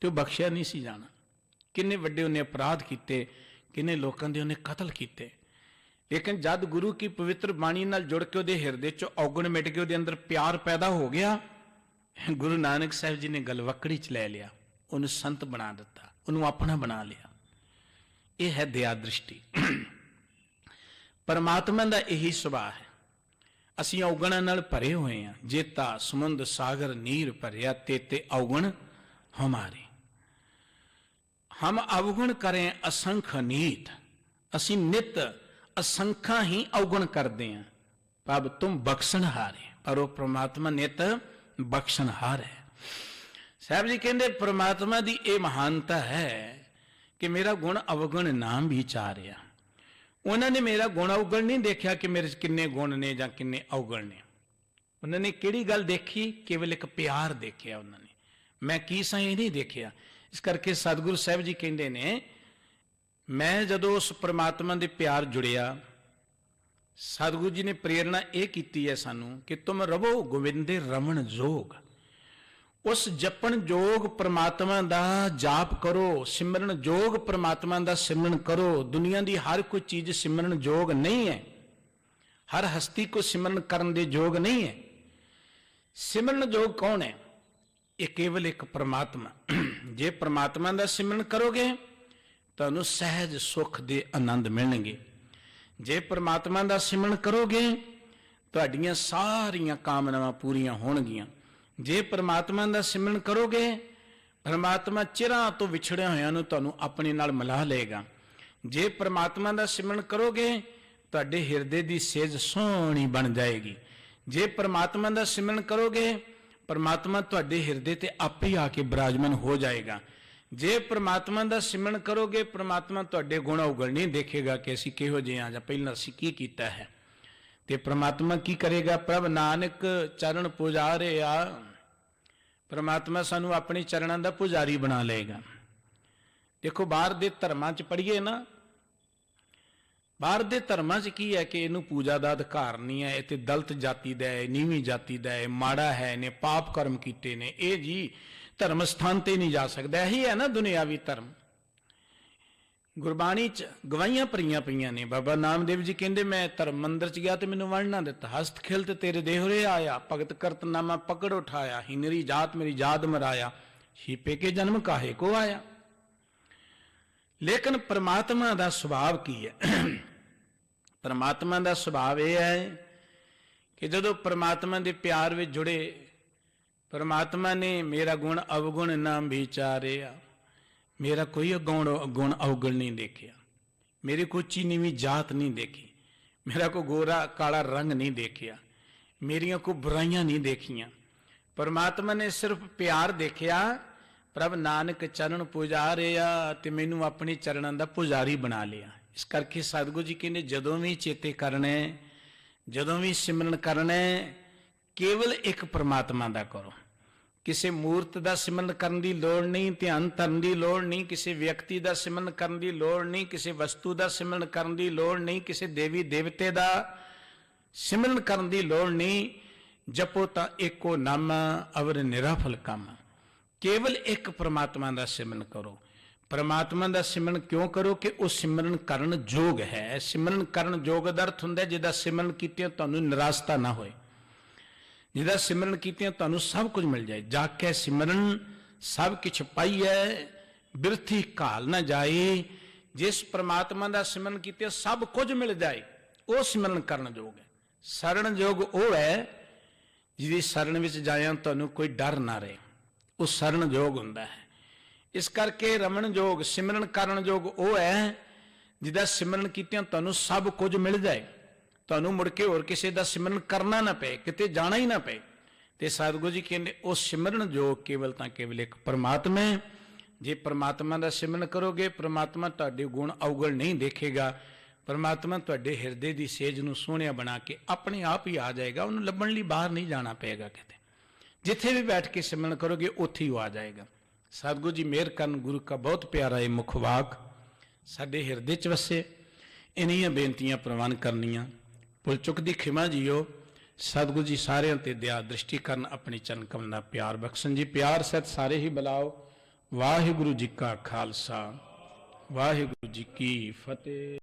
ਤੇ ਉਹ ਬਖਸ਼ਿਆ ਨਹੀਂ ਸੀ ਜਾਣਾ। ਕਿੰਨੇ ਵੱਡੇ ਉਹਨੇ ਅਪਰਾਧ ਕੀਤੇ, ਕਿੰਨੇ ਲੋਕਾਂ ਦੇ ਉਹਨੇ ਕਤਲ ਕੀਤੇ। ਲੇਕਿਨ ਜਦ ਗੁਰੂ ਕੀ ਪਵਿੱਤਰ ਬਾਣੀ ਨਾਲ ਜੁੜ ਕੇ ਉਹਦੇ ਹਿਰਦੇ 'ਚੋਂ ਔਗਣ ਮਿਟ ਕੇ ਉਹਦੇ ਅੰਦਰ ਪਿਆਰ ਪੈਦਾ ਹੋ ਗਿਆ, ਗੁਰੂ ਨਾਨਕ ਸਾਹਿਬ ਜੀ ਨੇ ਗਲਵੱਕੜੀ 'ਚ ਲੈ ਲਿਆ, ਉਹਨੂੰ ਸੰਤ ਬਣਾ ਦਿੱਤਾ, ਉਹਨੂੰ ਆਪਣਾ ਬਣਾ ਲਿਆ। ਇਹ ਹੈ ਦਇਆ ਦ੍ਰਿਸ਼ਟੀ। ਪਰਮਾਤਮਾ ਦਾ ਇਹੀ ਸੁਭਾਅ ਹੈ। ਅਸੀਂ ਔਗਣਾਂ ਨਾਲ ਭਰੇ ਹੋਏ ਹਾਂ। ਜੇਤਾ ਸਮੁੰਦ ਸਾਗਰ ਨੀਰ ਭਰਿਆ, ਤੇਤੇ ਔਗਣ ਹਮਾਰੇ। ਹਮ ਅਵਗੁਣ ਕਰੇ ਅਸੰਖ ਨੀਤ। ਅਸੀਂ ਨਿਤ ਅਸੰਖਾਂ ਹੀ ਔਗਣ ਕਰਦੇ ਹਾਂ। ਪ੍ਰਭ ਤੁਮ ਬਖਸ਼ਣਹਾਰੇ। ਪਰ ਉਹ ਪ੍ਰਮਾਤਮਾ ਨਿਤ ਬਖਸ਼ਣਹਾਰ ਹੈ। ਸਾਹਿਬ ਜੀ ਕਹਿੰਦੇ ਪ੍ਰਮਾਤਮਾ ਦੀ ਇਹ ਮਹਾਨਤਾ ਹੈ ਕਿ ਮੇਰਾ ਗੁਣ ਅਵਗੁਣ ਨਾ ਵਿਚਾਰਿਆ। ਉਹਨਾਂ ਨੇ ਮੇਰਾ ਗੁਣ ਔਗਣ ਨਹੀਂ ਦੇਖਿਆ ਕਿ ਮੇਰੇ 'ਚ ਕਿੰਨੇ ਗੁਣ ਨੇ ਜਾਂ ਕਿੰਨੇ ਔਗਣ ਨੇ। ਉਹਨਾਂ ਨੇ ਕਿਹੜੀ ਗੱਲ ਦੇਖੀ? ਕੇਵਲ ਇੱਕ ਪਿਆਰ ਦੇਖਿਆ ਉਹਨਾਂ ਨੇ। ਮੈਂ ਕੀ ਸਾਂ ਇਹ ਨਹੀਂ ਦੇਖਿਆ। ਇਸ ਕਰਕੇ ਸਤਿਗੁਰੂ ਸਾਹਿਬ ਜੀ ਕਹਿੰਦੇ ਨੇ, ਮੈਂ ਜਦੋਂ ਉਸ ਪ੍ਰਮਾਤਮਾ ਦੇ ਪਿਆਰ ਜੁੜਿਆ, ਸਤਿਗੁਰੂ ਜੀ ਨੇ ਪ੍ਰੇਰਣਾ ਇਹ ਕੀਤੀ ਹੈ ਸਾਨੂੰ ਕਿ ਤੁਮ ਰਵੋ ਗੋਬਿੰਦੇ ਰਮਣ ਜੋਗ। ਉਸ ਜਪਣ ਯੋਗ ਪ੍ਰਮਾਤਮਾ ਦਾ ਜਾਪ ਕਰੋ, ਸਿਮਰਨ ਯੋਗ ਪ੍ਰਮਾਤਮਾ ਦਾ ਸਿਮਰਨ ਕਰੋ। ਦੁਨੀਆ ਦੀ ਹਰ ਕੋਈ ਚੀਜ਼ ਸਿਮਰਨ ਯੋਗ ਨਹੀਂ ਹੈ। ਹਰ ਹਸਤੀ ਕੋ ਸਿਮਰਨ ਕਰਨ ਦੇ ਯੋਗ ਨਹੀਂ ਹੈ। ਸਿਮਰਨ ਯੋਗ ਕੌਣ ਹੈ? ਇਹ ਕੇਵਲ ਇੱਕ ਪ੍ਰਮਾਤਮਾ। ਜੇ ਪ੍ਰਮਾਤਮਾ ਦਾ ਸਿਮਰਨ ਕਰੋਗੇ ਤੁਹਾਨੂੰ ਸਹਿਜ ਸੁੱਖ ਦੇ ਆਨੰਦ ਮਿਲਣਗੇ। ਜੇ ਪ੍ਰਮਾਤਮਾ ਦਾ ਸਿਮਰਨ ਕਰੋਗੇ ਤੁਹਾਡੀਆਂ ਸਾਰੀਆਂ ਕਾਮਨਾਵਾਂ ਪੂਰੀਆਂ ਹੋਣਗੀਆਂ। ਜੇ ਪ੍ਰਮਾਤਮਾ ਦਾ ਸਿਮਰਨ ਕਰੋਗੇ, ਪ੍ਰਮਾਤਮਾ ਚਿਰਾਂ ਤੋਂ ਵਿਛੜਿਆ ਹੋਇਆਂ ਨੂੰ ਤੁਹਾਨੂੰ ਆਪਣੇ ਨਾਲ ਮਿਲਾ ਲਏਗਾ। ਜੇ ਪ੍ਰਮਾਤਮਾ ਦਾ ਸਿਮਰਨ ਕਰੋਗੇ ਤੁਹਾਡੇ ਹਿਰਦੇ ਦੀ ਸੇਜ ਸੋਹਣੀ ਬਣ ਜਾਏਗੀ। ਜੇ ਪ੍ਰਮਾਤਮਾ ਦਾ ਸਿਮਰਨ ਕਰੋਗੇ ਪ੍ਰਮਾਤਮਾ ਤੁਹਾਡੇ ਹਿਰਦੇ ਤੇ ਆਪੇ ਆ ਕੇ ਬਿਰਾਜਮਾਨ ਹੋ ਜਾਏਗਾ। ਜੇ ਪ੍ਰਮਾਤਮਾ ਦਾ ਸਿਮਰਨ ਕਰੋਗੇ ਪ੍ਰਮਾਤਮਾ ਤੁਹਾਡੇ ਗੁਣ ਔਗਣ ਨਹੀਂ ਦੇਖੇਗਾ ਕਿ ਅਸੀਂ ਕਿਹੋ ਜਿਹੇ ਹਾਂ ਜਾਂ ਪਹਿਲਾਂ ਅਸੀਂ ਕੀ ਕੀਤਾ ਹੈ। ਤੇ ਪ੍ਰਮਾਤਮਾ ਕੀ ਕਰੇਗਾ? ਪ੍ਰਭ ਨਾਨਕ ਚਰਨ ਪੁਜਾਰਿਆ। ਪ੍ਰਮਾਤਮਾ ਸਾਨੂੰ ਆਪਣੇ ਚਰਨਾਂ ਦਾ ਪੁਜਾਰੀ ਬਣਾ ਲਏਗਾ। ਦੇਖੋ ਬਾਹਰ ਦੇ ਧਰਮਾਂ 'ਚ ਪੜ੍ਹੀਏ ਨਾ ਬਾਹਰ ਦੇ ਧਰਮਾਂ 'ਚ ਕੀ ਹੈ ਕਿ ਇਹਨੂੰ ਪੂਜਾ ਦਾ ਅਧਿਕਾਰ ਨਹੀਂ ਹੈ, ਇਹ ਤੇ ਦਲਿਤ ਜਾਤੀ ਦਾ ਹੈ, ਨੀਵੀਂ ਜਾਤੀ ਦਾ ਹੈ, ਮਾੜਾ ਹੈ, ਇਹਨੇ ਪਾਪ ਕਰਮ ਕੀਤੇ ਨੇ, ਇਹ ਜੀ ਧਰਮ ਸਥਾਨ ਤੇ ਨਹੀਂ ਜਾ ਸਕਦਾ। ਇਹੀ ਹੈ ਨਾ ਦੁਨਿਆਵੀ ਧਰਮ। ਗੁਰਬਾਣੀ 'ਚ ਗਵਾਹੀਆਂ ਭਰੀਆਂ ਪਈਆਂ ਨੇ। ਬਾਬਾ ਨਾਮਦੇਵ ਜੀ ਕਹਿੰਦੇ ਮੈਂ ਧਰਮ ਮੰਦਰ 'ਚ ਗਿਆ ਤੇ ਮੈਨੂੰ ਵੰਡ ਨਾ ਦਿੱਤਾ, ਹਸਤ ਖਿਲਤ ਤੇਰੇ ਦੇਹੁਰੇ ਆਇਆ, ਭਗਤ ਕਰਤ ਨਾਮਾ ਪਕੜ ਉਠਾਇਆ, ਹੀਨਰੀ ਜਾਤ ਮੇਰੀ ਜਾਤ ਮਰਾਇਆ, ਛੀਪੇ ਕੇ ਜਨਮ ਕਾਹੇ ਕੋ ਆਇਆ। ਲੇਕਿਨ ਪਰਮਾਤਮਾ ਦਾ ਸੁਭਾਅ ਕੀ ਹੈ? ਪਰਮਾਤਮਾ ਦਾ ਸੁਭਾਅ ਇਹ ਹੈ ਕਿ ਜਦੋਂ ਪਰਮਾਤਮਾ ਦੇ ਪਿਆਰ ਵਿੱਚ ਜੁੜੇ, ਪਰਮਾਤਮਾ ਨੇ ਮੇਰਾ ਗੁਣ ਅਵਗੁਣ ਨਾ ਵਿਚਾਰਿਆ, ਮੇਰਾ ਕੋਈ ਗੁਣ ਅਵਗੁਣ ਨਹੀਂ ਦੇਖਿਆ, ਮੇਰੀ ਕੋਈ ਉੱਚੀ ਨੀਵੀਂ ਜਾਤ ਨਹੀਂ ਦੇਖੀ, ਮੇਰਾ ਕੋਈ ਗੋਰਾ ਕਾਲਾ ਰੰਗ ਨਹੀਂ ਦੇਖਿਆ, ਮੇਰੀਆਂ ਕੋਈ ਬੁਰਾਈਆਂ ਨਹੀਂ ਦੇਖੀਆਂ। ਪਰਮਾਤਮਾ ਨੇ ਸਿਰਫ ਪਿਆਰ ਦੇਖਿਆ। ਪ੍ਰਭ ਨਾਨਕ ਚਰਨ ਪੁਜਾਰਿਆ, ਤੇ ਮੈਨੂੰ ਆਪਣੇ ਚਰਨਾਂ ਦਾ ਪੁਜਾਰੀ ਬਣਾ ਲਿਆ। ਇਸ ਕਰਕੇ ਸਤਿਗੁਰੂ ਜੀ ਕਹਿੰਦੇ ਜਦੋਂ ਵੀ ਚੇਤੇ ਕਰਨਾ, ਜਦੋਂ ਵੀ ਸਿਮਰਨ ਕਰਨਾ, ਕੇਵਲ ਇੱਕ ਪਰਮਾਤਮਾ ਦਾ ਕਰੋ। ਕਿਸੇ ਮੂਰਤ ਦਾ ਸਿਮਰਨ ਕਰਨ ਦੀ ਲੋੜ ਨਹੀਂ, ਧਿਆਨ ਧਰਨ ਦੀ ਲੋੜ ਨਹੀਂ, ਕਿਸੇ ਵਿਅਕਤੀ ਦਾ ਸਿਮਰਨ ਕਰਨ ਦੀ ਲੋੜ ਨਹੀਂ, ਕਿਸੇ ਵਸਤੂ ਦਾ ਸਿਮਰਨ ਕਰਨ ਦੀ ਲੋੜ ਨਹੀਂ, ਕਿਸੇ ਦੇਵੀ ਦੇਵਤੇ ਦਾ ਸਿਮਰਨ ਕਰਨ ਦੀ ਲੋੜ ਨਹੀਂ। ਜਪੋ ਤਾਂ ਏਕੋ ਨਾਮ ਅਵਰ ਨਿਰਾਫਲ ਕੰਮ। ਕੇਵਲ ਇੱਕ ਪਰਮਾਤਮਾ ਦਾ ਸਿਮਰਨ ਕਰੋ। ਪਰਮਾਤਮਾ ਦਾ ਸਿਮਰਨ ਕਿਉਂ ਕਰੋ? ਕਿ ਉਹ ਸਿਮਰਨ ਕਰਨ ਯੋਗ ਹੈ। ਸਿਮਰਨ ਕਰਨ ਯੋਗ ਦਾ ਅਰਥ ਹੁੰਦਾ ਜਿਹਦਾ ਸਿਮਰਨ ਕੀਤਿਆਂ ਤੁਹਾਨੂੰ ਨਿਰਾਸ਼ਤਾ ਨਾ ਹੋਏ, ਜਿਹਦਾ ਸਿਮਰਨ ਕੀਤਿਆਂ ਤੁਹਾਨੂੰ ਸਭ ਕੁਝ ਮਿਲ ਜਾਏ। ਜਾ ਕੇ ਸਿਮਰਨ ਸਭ ਕੁਛ ਪਾਈਐ, ਬਿਰਥੀ ਘਾਲ ਨਾ ਜਾਏ। ਜਿਸ ਪਰਮਾਤਮਾ ਦਾ ਸਿਮਰਨ ਕੀਤਿਆਂ ਸਭ ਕੁਝ ਮਿਲ ਜਾਏ, ਉਹ ਸਿਮਰਨ ਕਰਨ ਯੋਗ ਹੈ। ਸਰਣ ਯੋਗ ਉਹ ਹੈ ਜਿਹਦੀ ਸਰਣ ਵਿੱਚ ਜਾਇਆ ਤੁਹਾਨੂੰ ਕੋਈ ਡਰ ਨਾ ਰਹੇ, ਉਹ ਸਰਣ ਯੋਗ ਹੁੰਦਾ ਹੈ। ਇਸ ਕਰਕੇ ਰਮਣ ਯੋਗ, ਸਿਮਰਨ ਕਰਨ ਯੋਗ ਉਹ ਹੈ ਜਿਹਦਾ ਸਿਮਰਨ ਕੀਤਿਆਂ ਤੁਹਾਨੂੰ ਸਭ ਕੁਝ ਮਿਲ ਜਾਏ, ਤੁਹਾਨੂੰ ਮੁੜ ਕੇ ਹੋਰ ਕਿਸੇ ਦਾ ਸਿਮਰਨ ਕਰਨਾ ਨਾ ਪਏ, ਕਿਤੇ ਜਾਣਾ ਹੀ ਨਾ ਪਏ। ਤੇ ਸਤਿਗੁਰੂ ਜੀ ਕਹਿੰਦੇ ਉਹ ਸਿਮਰਨ ਯੋਗ ਕੇਵਲ ਤਾਂ ਕੇਵਲ ਇੱਕ ਪਰਮਾਤਮਾ ਹੈ। ਜੇ ਪਰਮਾਤਮਾ ਦਾ ਸਿਮਰਨ ਕਰੋਗੇ, ਪਰਮਾਤਮਾ ਤੁਹਾਡੇ ਗੁਣ ਅਵਗੁਣ ਨਹੀਂ ਦੇਖੇਗਾ। ਪਰਮਾਤਮਾ ਤੁਹਾਡੇ ਹਿਰਦੇ ਦੀ ਸੇਜ ਨੂੰ ਸੋਹਣਿਆ ਬਣਾ ਕੇ ਆਪਣੇ ਆਪ ਹੀ ਆ ਜਾਏਗਾ। ਉਹਨੂੰ ਲੱਭਣ ਲਈ ਬਾਹਰ ਨਹੀਂ ਜਾਣਾ ਪਏਗਾ ਕਿਤੇ। ਜਿੱਥੇ ਵੀ ਬੈਠ ਕੇ ਸਿਮਰਨ ਕਰੋਗੇ ਉੱਥੇ ਹੀ ਉਹ ਆ ਜਾਏਗਾ। ਸਤਿਗੁਰੂ ਜੀ ਮਿਹਰ ਕਰਨ। ਗੁਰੂ ਕਾ ਬਹੁਤ ਪਿਆਰਾ ਇਹ ਮੁਖ ਵਾਕ ਸਾਡੇ ਹਿਰਦੇ 'ਚ ਵਸੇ। ਇਨੀਆਂ ਬੇਨਤੀਆਂ ਪ੍ਰਵਾਨ ਕਰਨੀਆਂ। ਭੁੱਲ ਚੁੱਕ ਦੀ ਖਿਮਾ ਜੀਓ। ਸਤਿਗੁਰੂ ਜੀ ਸਾਰਿਆਂ ਤੇ ਦਇਆ ਦ੍ਰਿਸ਼ਟੀ ਕਰਨ, ਆਪਣੀ ਚਰਨ ਕਮਲ ਦਾ ਪਿਆਰ ਬਖਸ਼ਣ ਜੀ। ਪਿਆਰ ਸਹਿਤ ਸਾਰੇ ਹੀ ਬੁਲਾਓ। ਵਾਹਿਗੁਰੂ ਜੀ ਕਾ ਖਾਲਸਾ, ਵਾਹਿਗੁਰੂ ਜੀ ਕੀ ਫਤਿਹ।